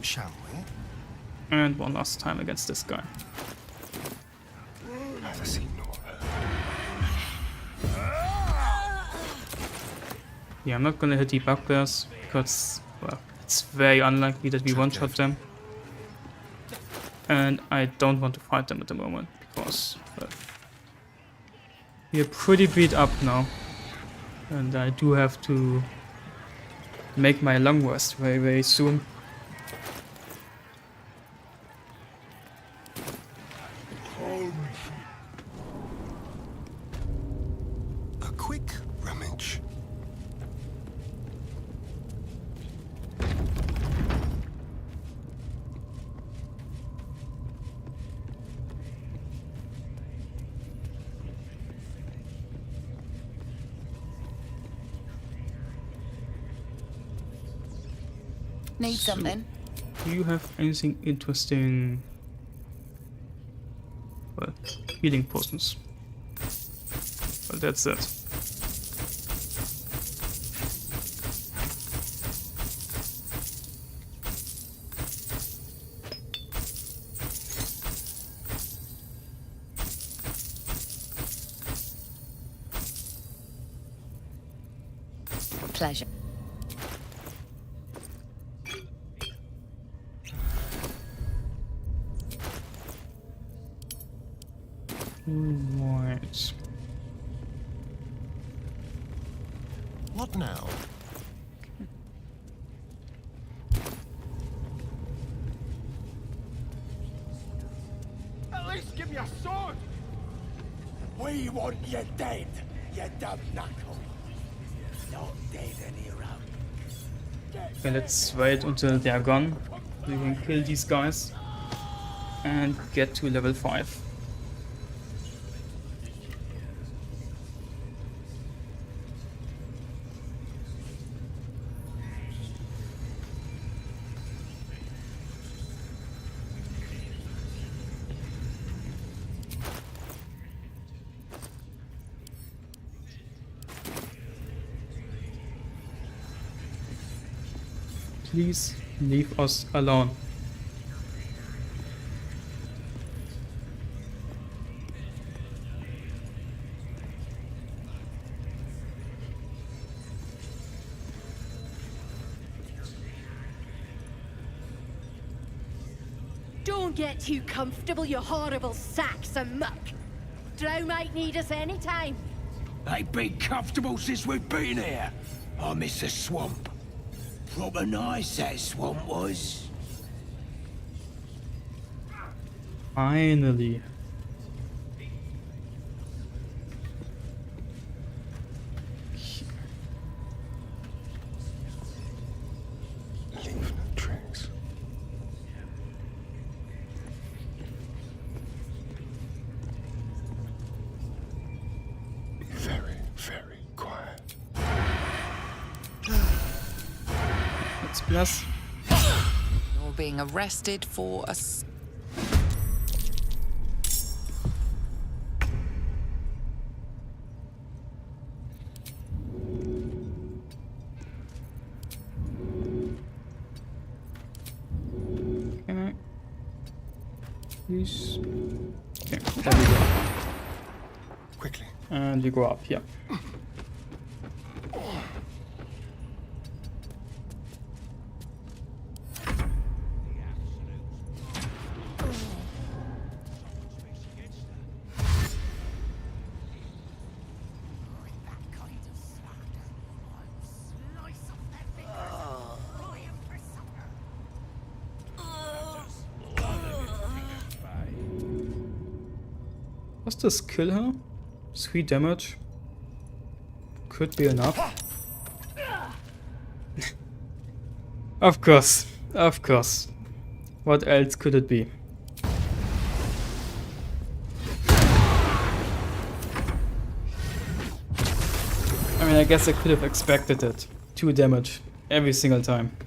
Shall we? And one last time against this guy. Neither seen nor Yeah, I'm not gonna hit the bugbears because, well, it's very unlikely that we one-shot them. And I don't want to fight them at the moment because, well, we're pretty beat up now. And I do have to make my long rest very, very soon. A quick rummage. Need something? Do you have anything interesting? Well, healing potions. Well, that's it. Pleasure. Right. What now? We want you dead, you dumb knuckle. Not dead any around. Okay, let's wait until they are gone. We can kill these guys and get to level 5. Please leave us alone. Don't get too comfortable, you horrible sacks of muck. Drow might need us anytime. Ain't been comfortable since we've been here. I miss the swamp. Proper nice that swamp was. Finally. Leave no tracks. Be very, very quiet. Let's plus. You're being arrested for a... Please. Okay, there we go. Quickly. And we go up here. Does this kill her? 3 damage? Could be enough. Of course, of course. What else could it be? I mean, I guess I could have expected it. 2 damage every single time.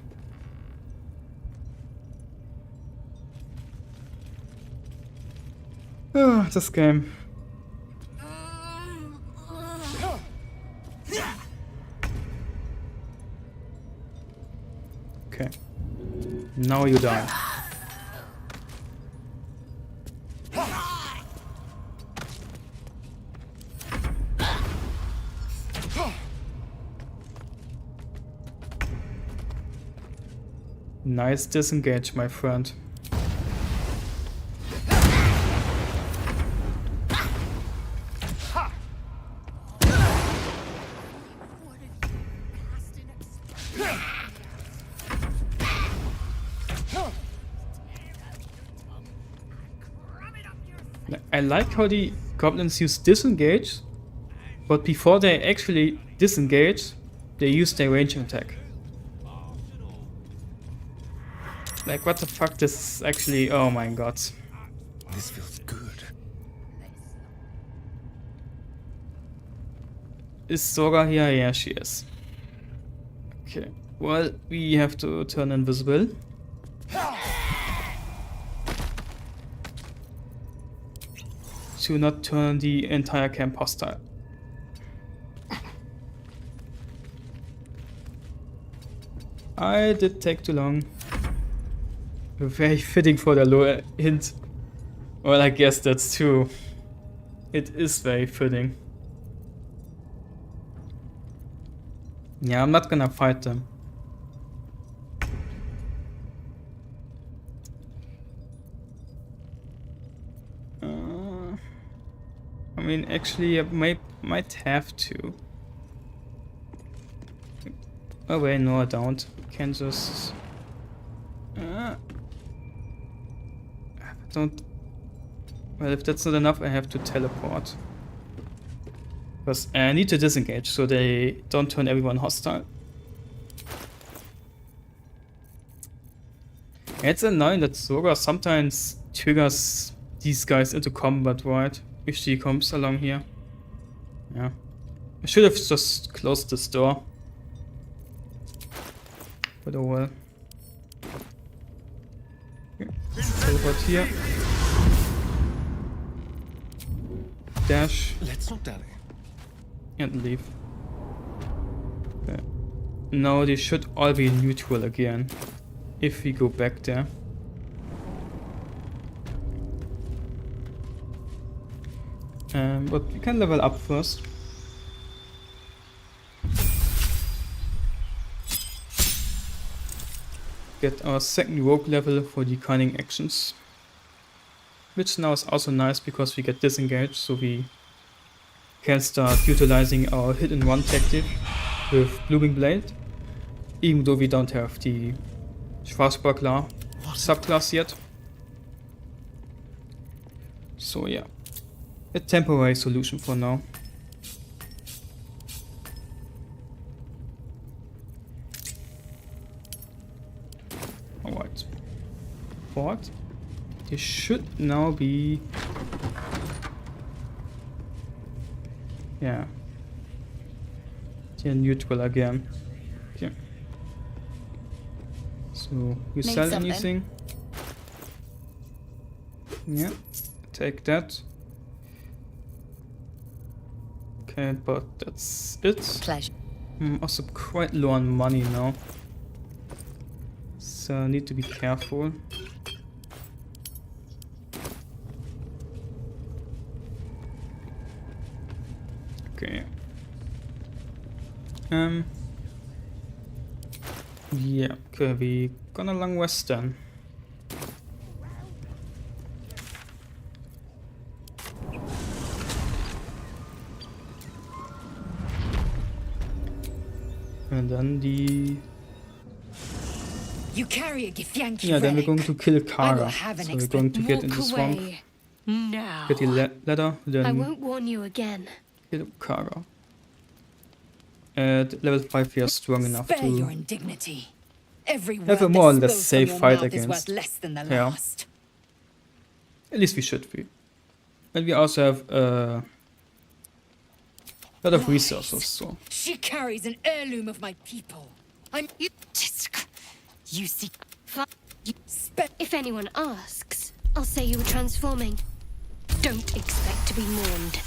Ah, this game. Okay. Now you die. Nice disengage, my friend. I like how the goblins use disengage, but before they actually disengage, they use their ranging attack. Like, what the fuck, this is actually... oh my god. This feels good. Is Sora here? Yeah, she is. Okay, well, we have to turn invisible. To not turn the entire camp hostile. I did take too long. Very fitting for the low hint. Well, I guess that's true. It is very fitting. Yeah, I'm not gonna fight them. I mean, actually, I might have to. Oh wait, no, I don't. Can just. Don't. Well, if that's not enough, I have to teleport. Because I need to disengage so they don't turn everyone hostile. It's annoying that Soga sometimes triggers these guys into combat, right? If she comes along here. Yeah. I should have just closed this door. But oh well. Okay. Teleport here. Dash. Let's not dally. And leave. Okay. Now they should all be neutral again. If we go back there. But we can level up first. Get our second rogue level for the cunning actions. Which now is also nice because we get disengaged, so we can start utilizing our hit and run tactic with Blooming Blade. Even though we don't have the Swashbuckler subclass yet. So yeah, a temporary solution for now. Alright. Forward. They should now be... Yeah. They're neutral again. Okay. So, you sell anything? Yeah. Take that. Okay, but that's it. Pleasure. I'm also quite low on money now. So I need to be careful. Okay. Yeah, okay, we gone along western. And then the... You carry a Githyanki Yeah, then we're relic. going to kill I will Kara. have an So we're going to get in the Walk swamp, away. Now. get the ladder, I then won't warn you again. kill Kara. At level 5 we are strong enough Spare your to indignity. Every have a word more or that less spills safe from your fight mouth is against worth less than the her. last. At least we should be. And we also have a lot of resources, so... She carries an heirloom of my people. You see... If anyone asks, I'll say you were transforming. Don't expect to be mourned.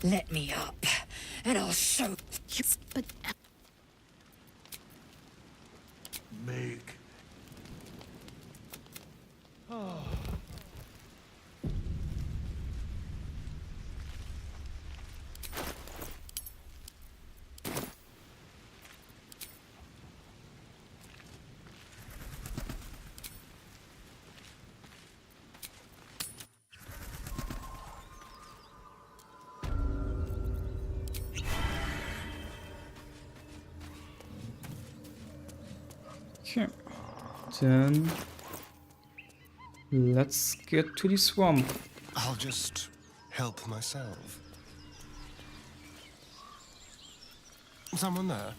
Let me up, and I'll show you. But Make. Oh. Okay. Then... Let's get to the swamp. I'll just help myself. Someone there?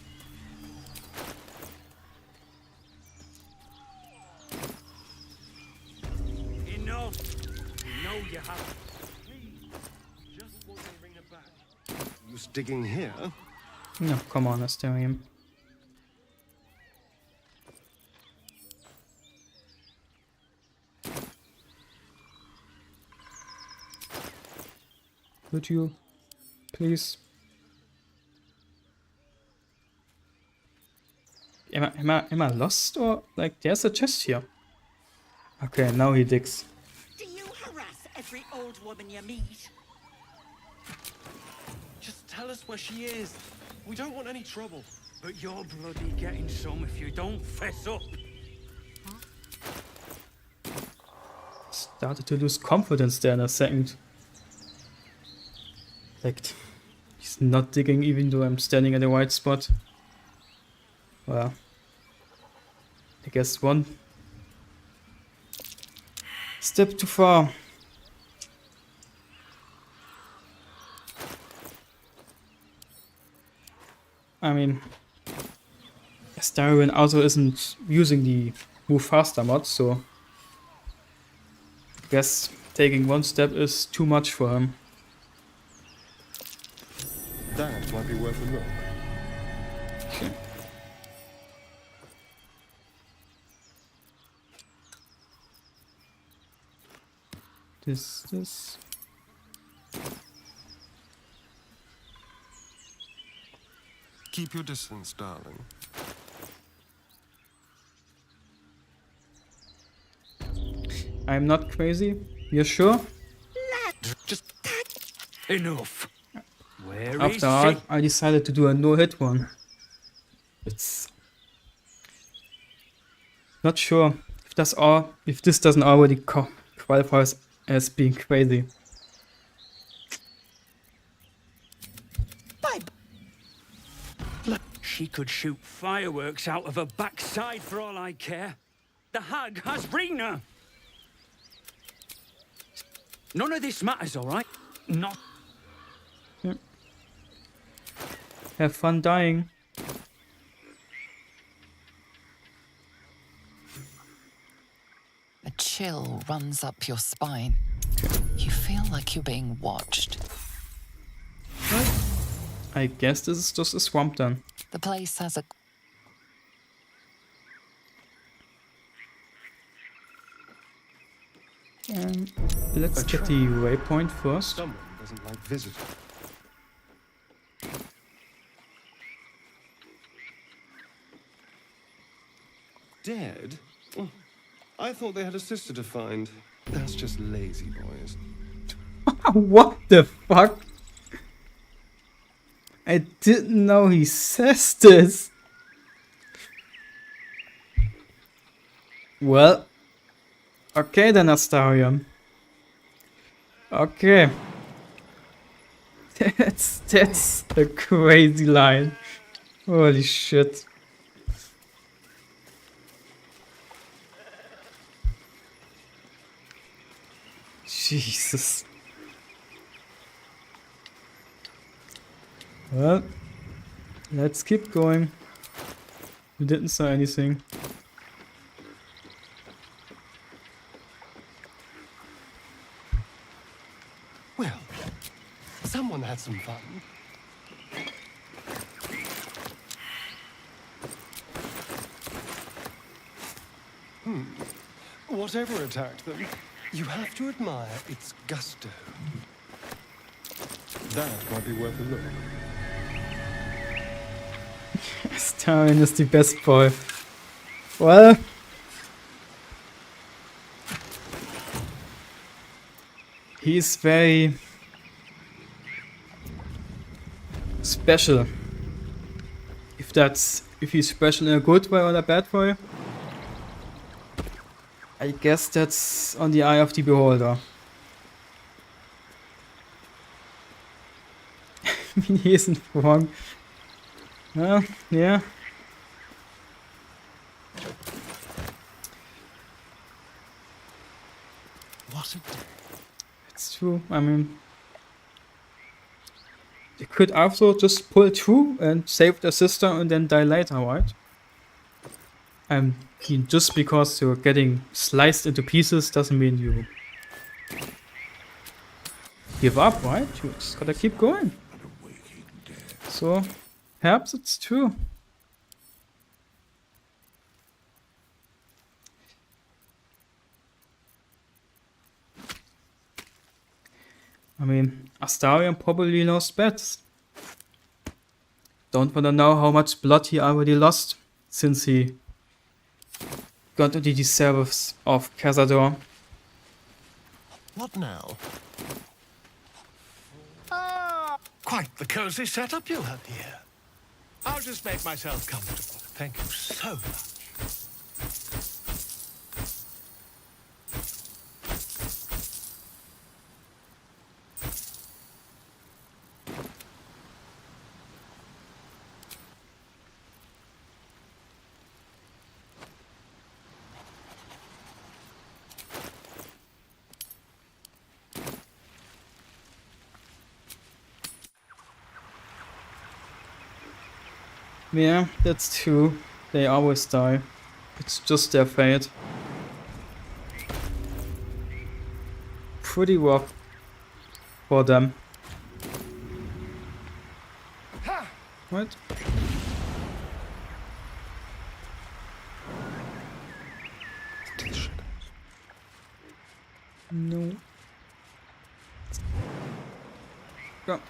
Enough! You know you have. Please, just want to bring it back. Who's digging here? No, come on, let's tell him. Would you, please? Am I lost, or like there's a chest here? Okay, now he digs. Do you harass every old woman you meet? Just tell us where she is. We don't want any trouble. But you're bloody getting some if you don't fess up. Started to lose confidence there in a second. Like, he's not digging even though I'm standing at the right spot. Well, I guess one step too far. I mean, Astarion also isn't using the move faster mod, so I guess taking one step is too much for him. That might be worth a look. Okay. This. Keep your distance, darling. I'm not crazy. You're sure? Just enough. Where is After all, she? I decided to do a no-hit one. It's not sure if this doesn't already qualify as being crazy. She could shoot fireworks out of her backside for all I care. The hag has Rena. None of this matters, all right? Not. Yeah. Have fun dying. A chill runs up your spine. You feel like you're being watched. I guess this is just a swamp then. The place has a... Let's get the waypoint first. Someone doesn't like visitors. Dead? Oh, I thought they had a sister to find. That's just lazy boys. What the fuck? I didn't know he says this. Well, okay then, Astarion. Okay. That's a crazy line. Holy shit. Jesus. Well, let's keep going. You didn't say anything. Well, someone had some fun. Whatever attacked them, you have to admire its gusto. That might be worth a look. Astarion is the best boy. Well, he's very special. If he's special in a good way or in a bad way, I guess that's on the eye of the beholder. I mean, he isn't wrong. Well, yeah. What a day. It's true. I mean, they could also just pull through and save their sister and then die later, right? Just because you're getting sliced into pieces doesn't mean you give up, right? You just gotta keep going. So, perhaps it's true. I mean, Astarion probably knows best. Don't wanna know how much blood he already lost since he got into the service of Cazador. What now? Quite the cozy setup you have here. I'll just make myself comfortable. Thank you so much. Yeah, that's true. They always die. It's just their fate. Pretty rough for them. What? No. Go.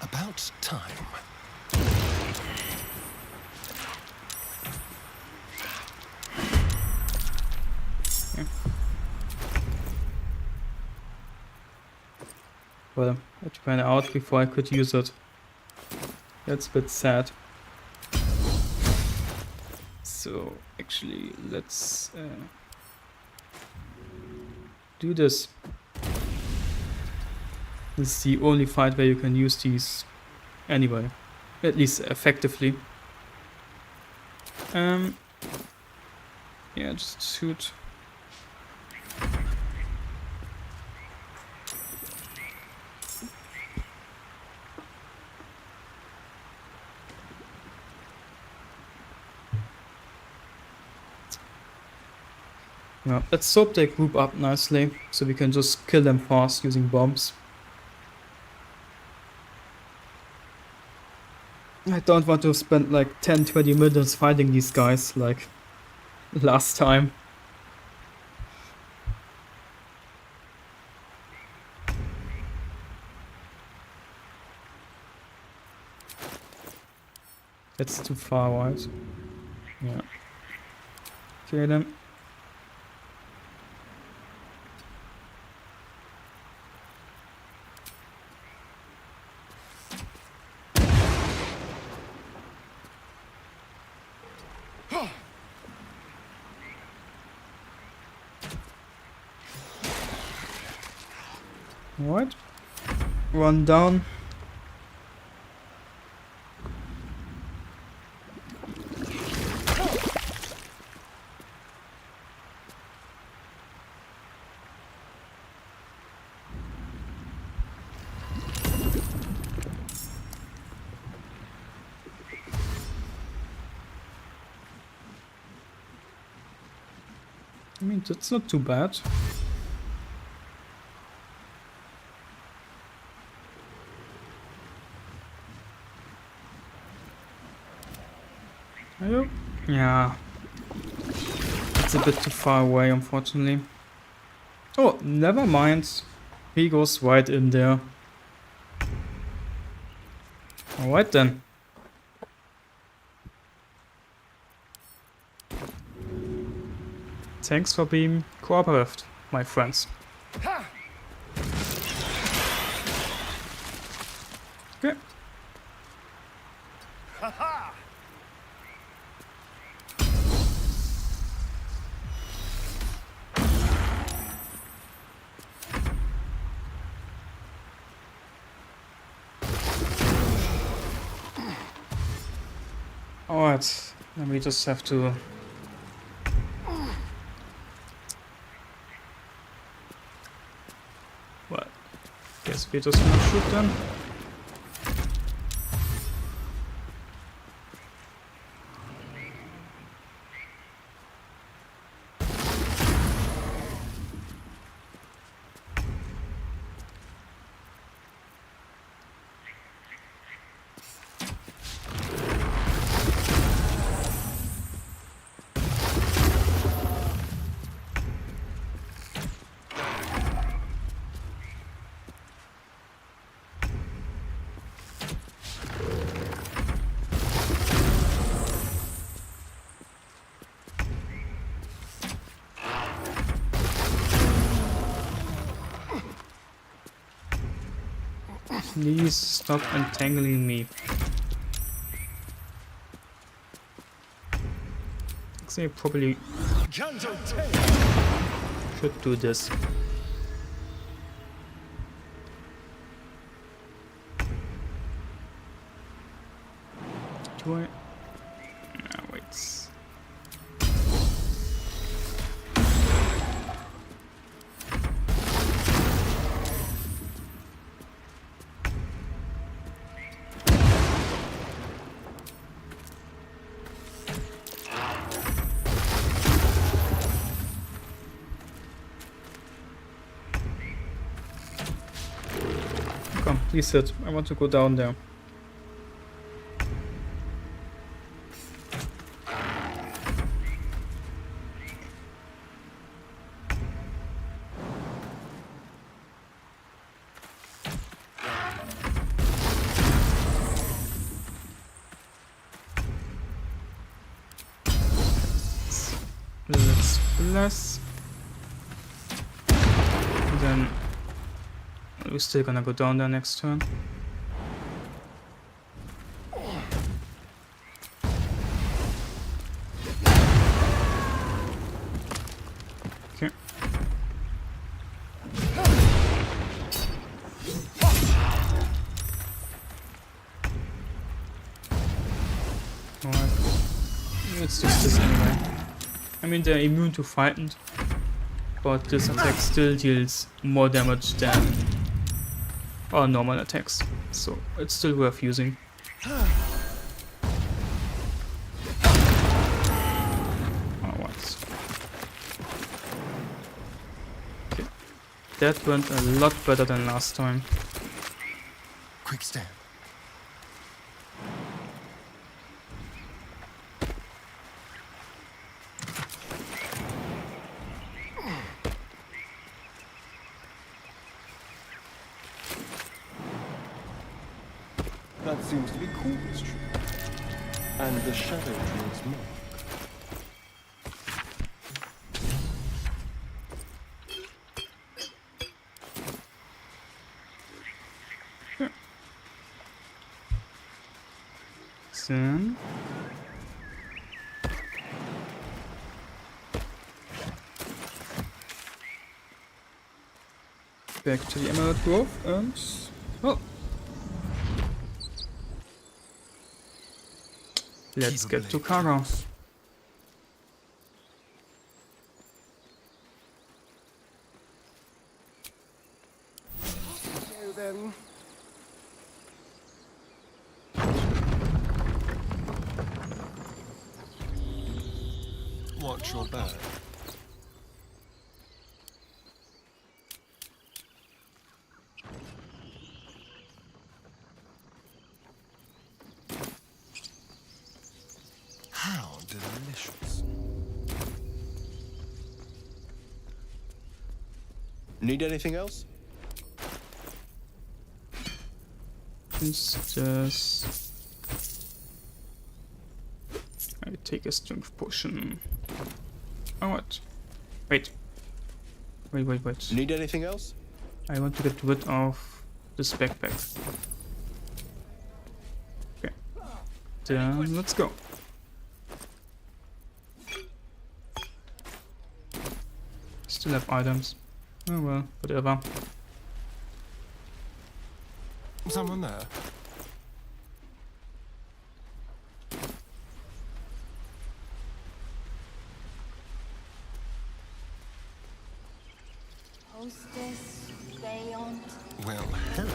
About time. Okay. Well, it ran out before I could use it. That's a bit sad. So actually, let's do this. This is the only fight where you can use these anyway, at least effectively. Yeah, just shoot. Yeah, let's hope they group up nicely, so we can just kill them fast using bombs. I don't want to spend like 10-20 minutes fighting these guys like last time. That's too far, right? Yeah. Kill them. What? Run down. I mean, that's not too bad. Hello? Yeah. It's a bit too far away, unfortunately. Oh, never mind. He goes right in there. Alright then. Thanks for being cooperative, my friends. Okay. Alright, then we just have to... Well, guess we're just gonna shoot them. Please stop entangling me. Actually, I probably should do this. Do I? No, wait. on, please hit. I want to go down there. Let's bless. Then we're still gonna go down there next turn. Okay. Alright. Let's use this anyway. I mean, they're immune to frightened, but this attack still deals more damage than our normal attacks, so it's still worth using. Alright. Okay. That went a lot better than last time. Quick step. That seems to be Corvus tree. And the Shadow Druid's mark. Then back to the Emerald Grove and oh, let's get to Kara. So then. Watch your back. How delicious. Need anything else? It's just I take a strength potion. Oh what? Wait. Need anything else? I want to get rid of this backpack. Okay. Then let's go. Still have items. Oh well, whatever. Someone there? Hostess, Beyond. Well, hello.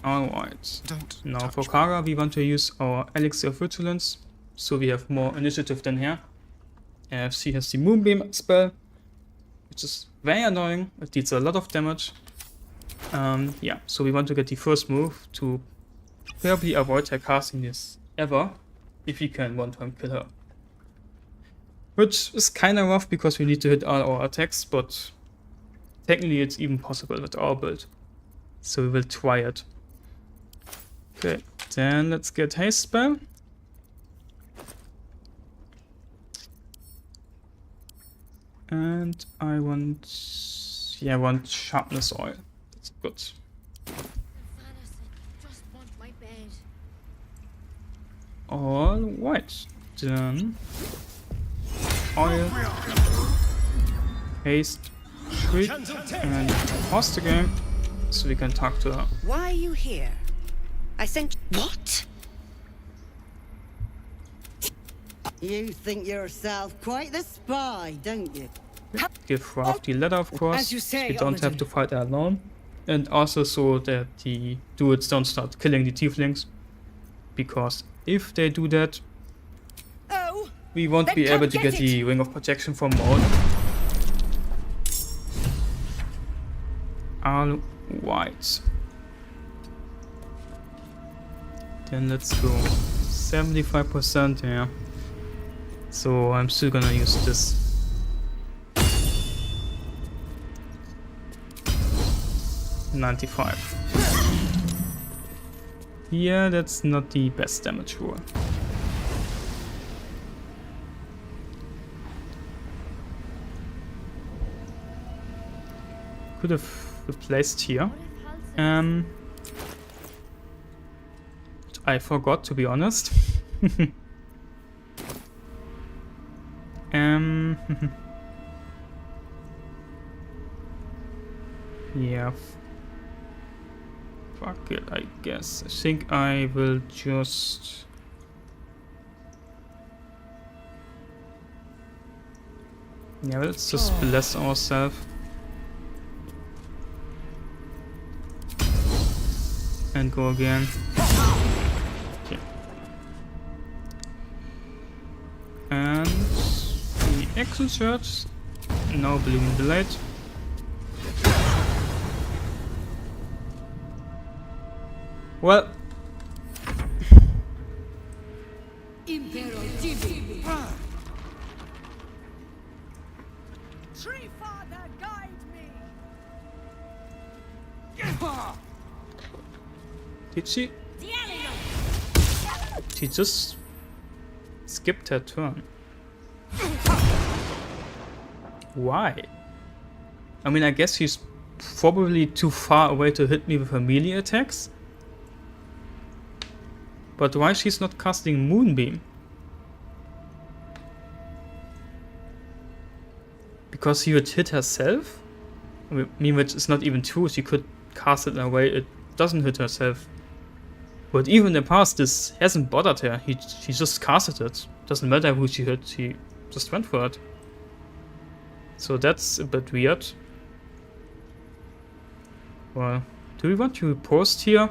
Alright. Now for Kara we want to use our Elixir of Vigilance, so we have more initiative than here. She has the Moonbeam spell, which is very annoying, it deals a lot of damage. Yeah, so we want to get the first move to probably avoid her casting this ever, if we can one-time kill her. Which is kinda rough because we need to hit all our attacks, but technically it's even possible with our build. So we will try it. Okay, then let's get haste spell. And I want sharpness oil. That's good. Alright, then oil, haste, shriek, and pause the game so we can talk to her. Why are you here? I sent. What? You think yourself quite the spy, don't you? give Ralph the letter, of course. as you say, We don't have Alden. to fight alone. And also so that the dudes don't start killing the tieflings. Because if they do that, Oh, we won't then be come able to get it. the Ring of Protection from Maud. All white. Then let's go 75%, yeah. So I'm still gonna use this. $95. Yeah, that's not the best damage roll. Could have replaced here. I forgot, to be honest. Yeah. Fuck it, I guess. I think I will just... Yeah, let's just bless ourselves. And go again. Okay. And the action search. Now Blooming Blade. Well. Tree Father, guide me. Did she? She just skipped her turn. Why? I mean, I guess she's probably too far away to hit me with her melee attacks. But why she's not casting Moonbeam? Because she would hit herself? I mean, which is not even true. She could cast it in a way it doesn't hit herself. But even in the past, this hasn't bothered her. She just casted it. Doesn't matter who she hit, she just went for it. So that's a bit weird. Well, do we want to riposte here?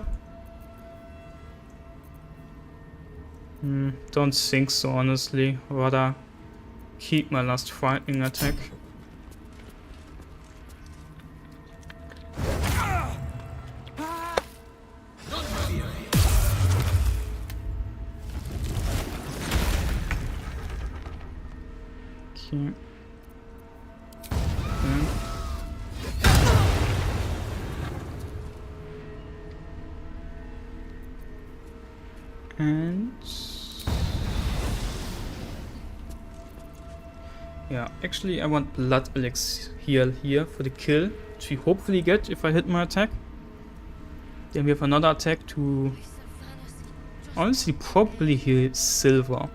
Don't think so, honestly. Rather keep my last frightening attack. Okay. And yeah, actually I want Blood Elixir here for the kill, which we hopefully get if I hit my attack. Then we have another attack to honestly probably heal Silver.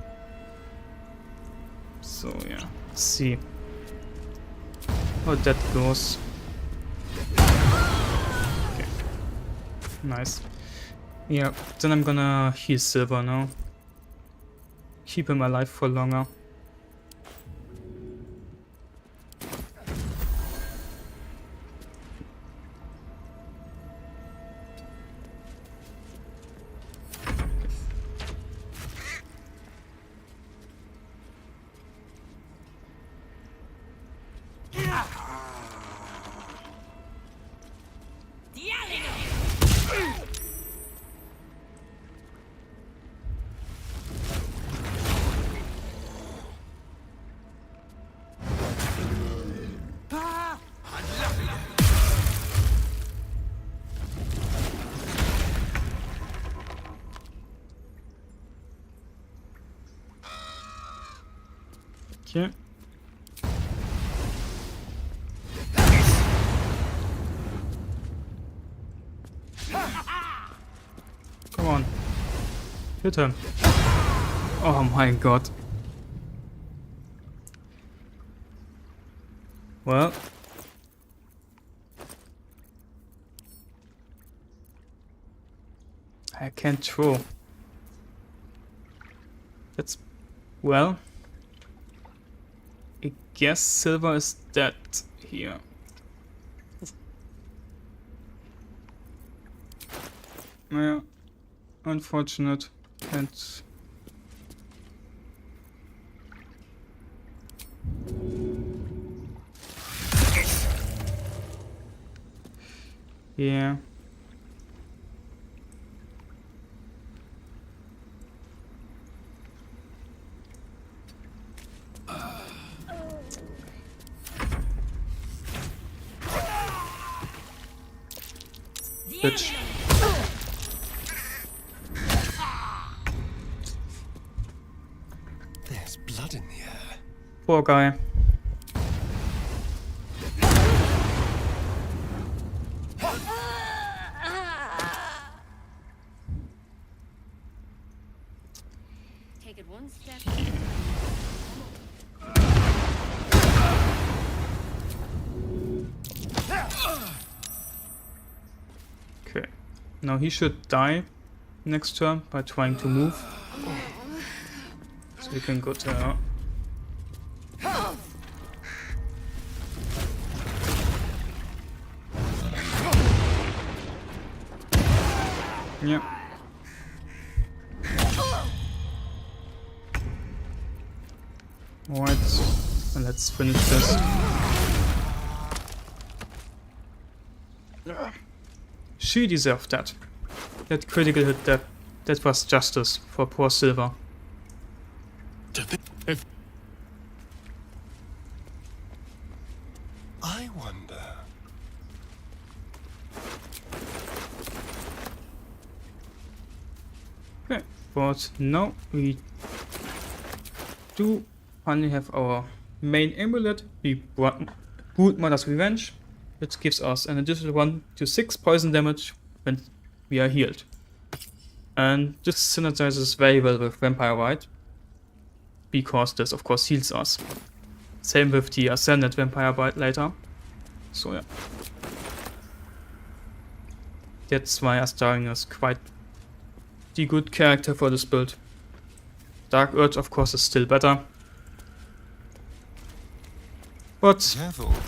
So yeah, let's see how that goes. Okay, nice. Yeah, then I'm gonna heal Silver now. Keep him alive for longer. Okay. Come on. Hit him. Oh my god. Well. I can't throw. That's... well... I guess silver is dead here. Yeah, unfortunate. Can't. Yeah. Bitch. There's blood in the air. Poor guy. Take it one step. Okay. Now he should die next turn by trying to move. So we can go to her. Yeah. Alright, and let's finish this. She deserved that. That critical hit, that was justice for poor Silver. I wonder. Okay, but now we do finally have our main amulet. We brought Mother's Revenge. It gives us an additional 1 to 6 poison damage when we are healed. And this synergizes very well with Vampire Rite, because this of course heals us. Same with the Ascended Vampire Bite later. So yeah. That's why Astarion is quite the good character for this build. Dark Urge of course is still better. But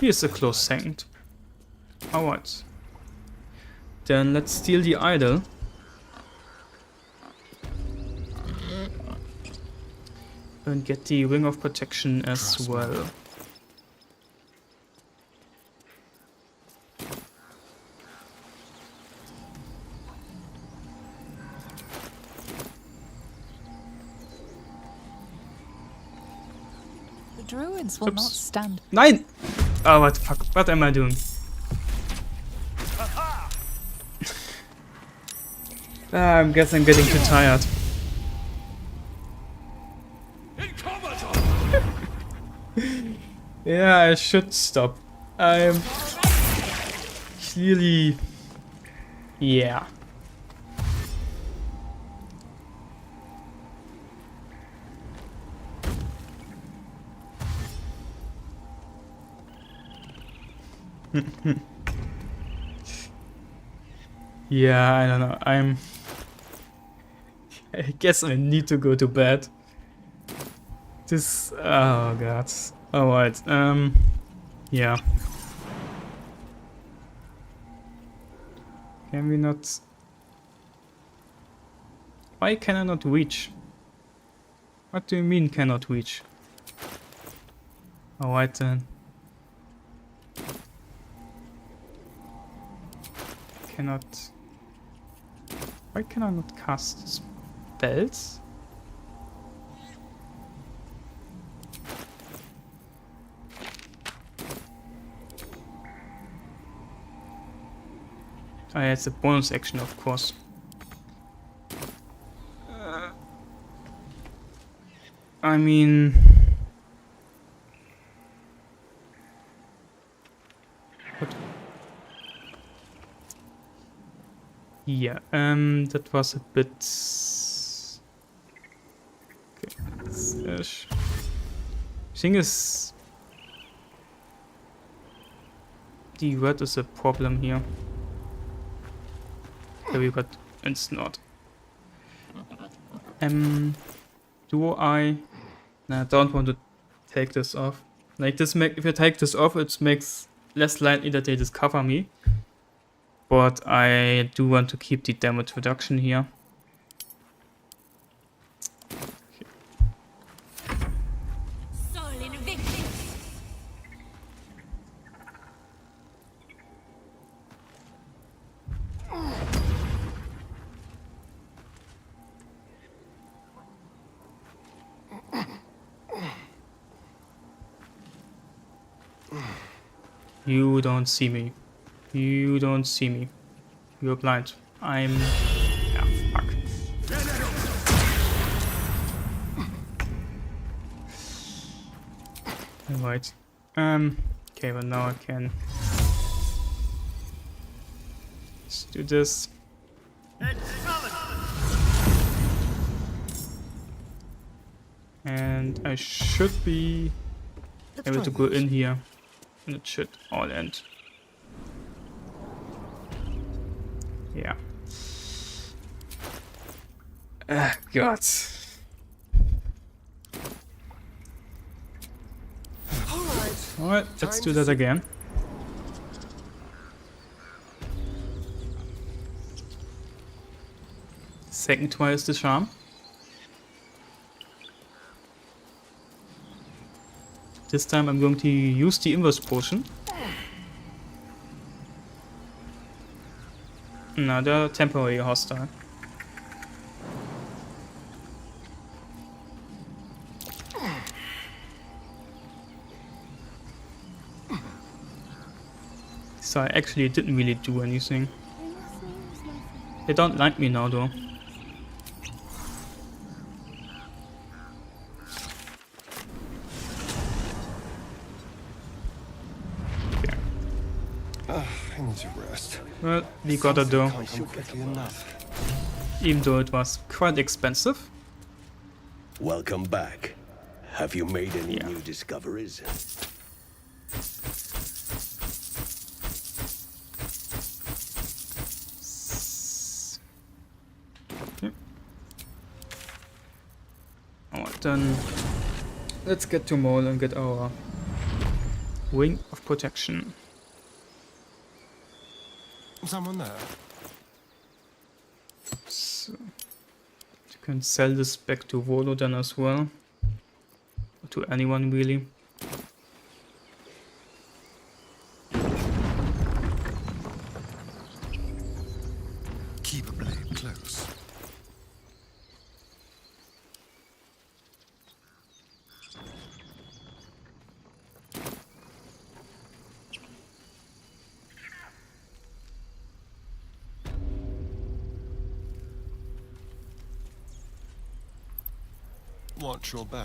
he is a close second. Alright. Then let's steal the idol. And get the Ring of Protection as well. The druids will not stand. Nein! Oh, what the fuck? What am I doing? I guess I'm getting too tired. Yeah, I should stop. I'm clearly... Yeah. Yeah, I don't know. I guess I need to go to bed. This... Oh god. Alright, yeah. Can we not... Why can I not reach? What do you mean cannot reach? Alright then. Cannot... Why can I not cast spells? Oh, yeah, it's a bonus action, of course. I mean... What? Yeah, that was a bit... Okay, thing is... The red is a problem here. Okay, we got instant. Do I... Nah, I don't want to take this off. Like this, if I take this off, it makes less likely that they discover me. But I do want to keep the damage reduction here. You don't see me. You don't see me. You're blind. I'm... yeah, fuck. Alright. Okay, but now I can... let's do this. And I should be able to go in here. And it should all end. Yeah. God. Alright, let's do that again. Second try is the charm. This time I'm going to use the inverse potion. Another temporary hostile. So I actually didn't really do anything. They don't like me now though. I need to rest. Well, we got it though. Can't come quickly enough. Even though it was quite expensive. Welcome back. Have you made any new discoveries? Okay. Alright, then let's get to Mole and get our Ring of Protection. Someone there? So, you can sell this back to Volo then as well. Or to anyone really. Keep a blade close. Watch your back.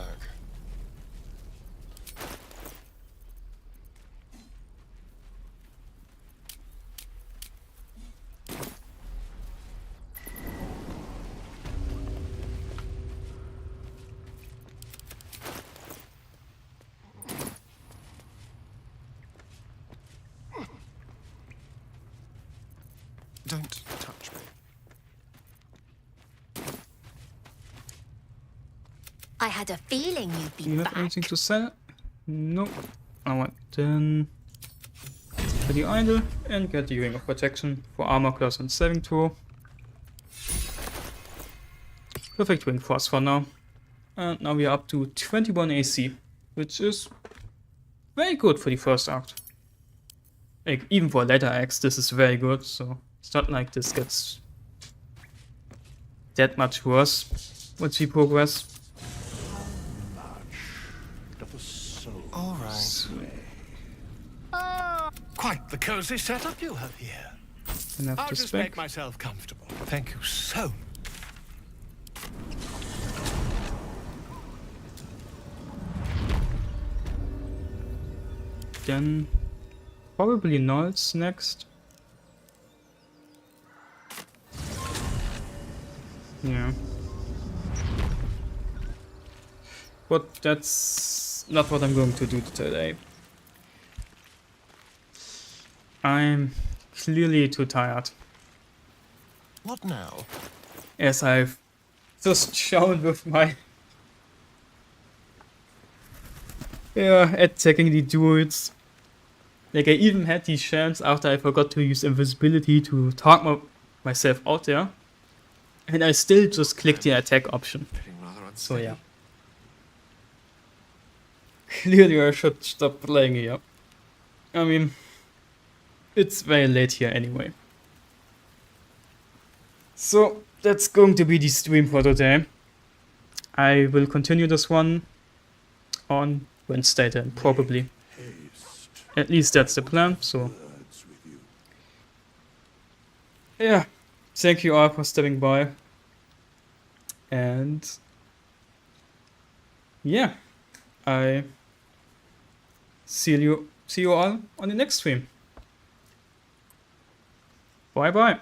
Don't touch me. I had a feeling you'd be Do you have back. anything to sell? No. Alright, then for the idol and get the Ring of Protection for armor class and saving throw. Perfect ring for us for now. And now we are up to 21 AC, which is very good for the first act. Like, even for later acts, this is very good, so it's not like this gets that much worse once we progress. All right. Quite the cozy setup you have here. Enough I'll to just spec. make myself comfortable. Thank you so much. Then probably Nulls next. Yeah. But that's not what I'm going to do today. I'm clearly too tired. What now? As I've just shown with my Yeah, attacking the duels. Like, I even had these chance after I forgot to use invisibility to talk myself out there. And I still just clicked the attack option. So yeah. Clearly I should stop playing here. I mean, it's very late here anyway. So that's going to be the stream for today. I will continue this one on Wednesday then, probably. At least that's the plan, so. Yeah, thank you all for stepping by. And yeah, I see you all on the next stream. Bye bye.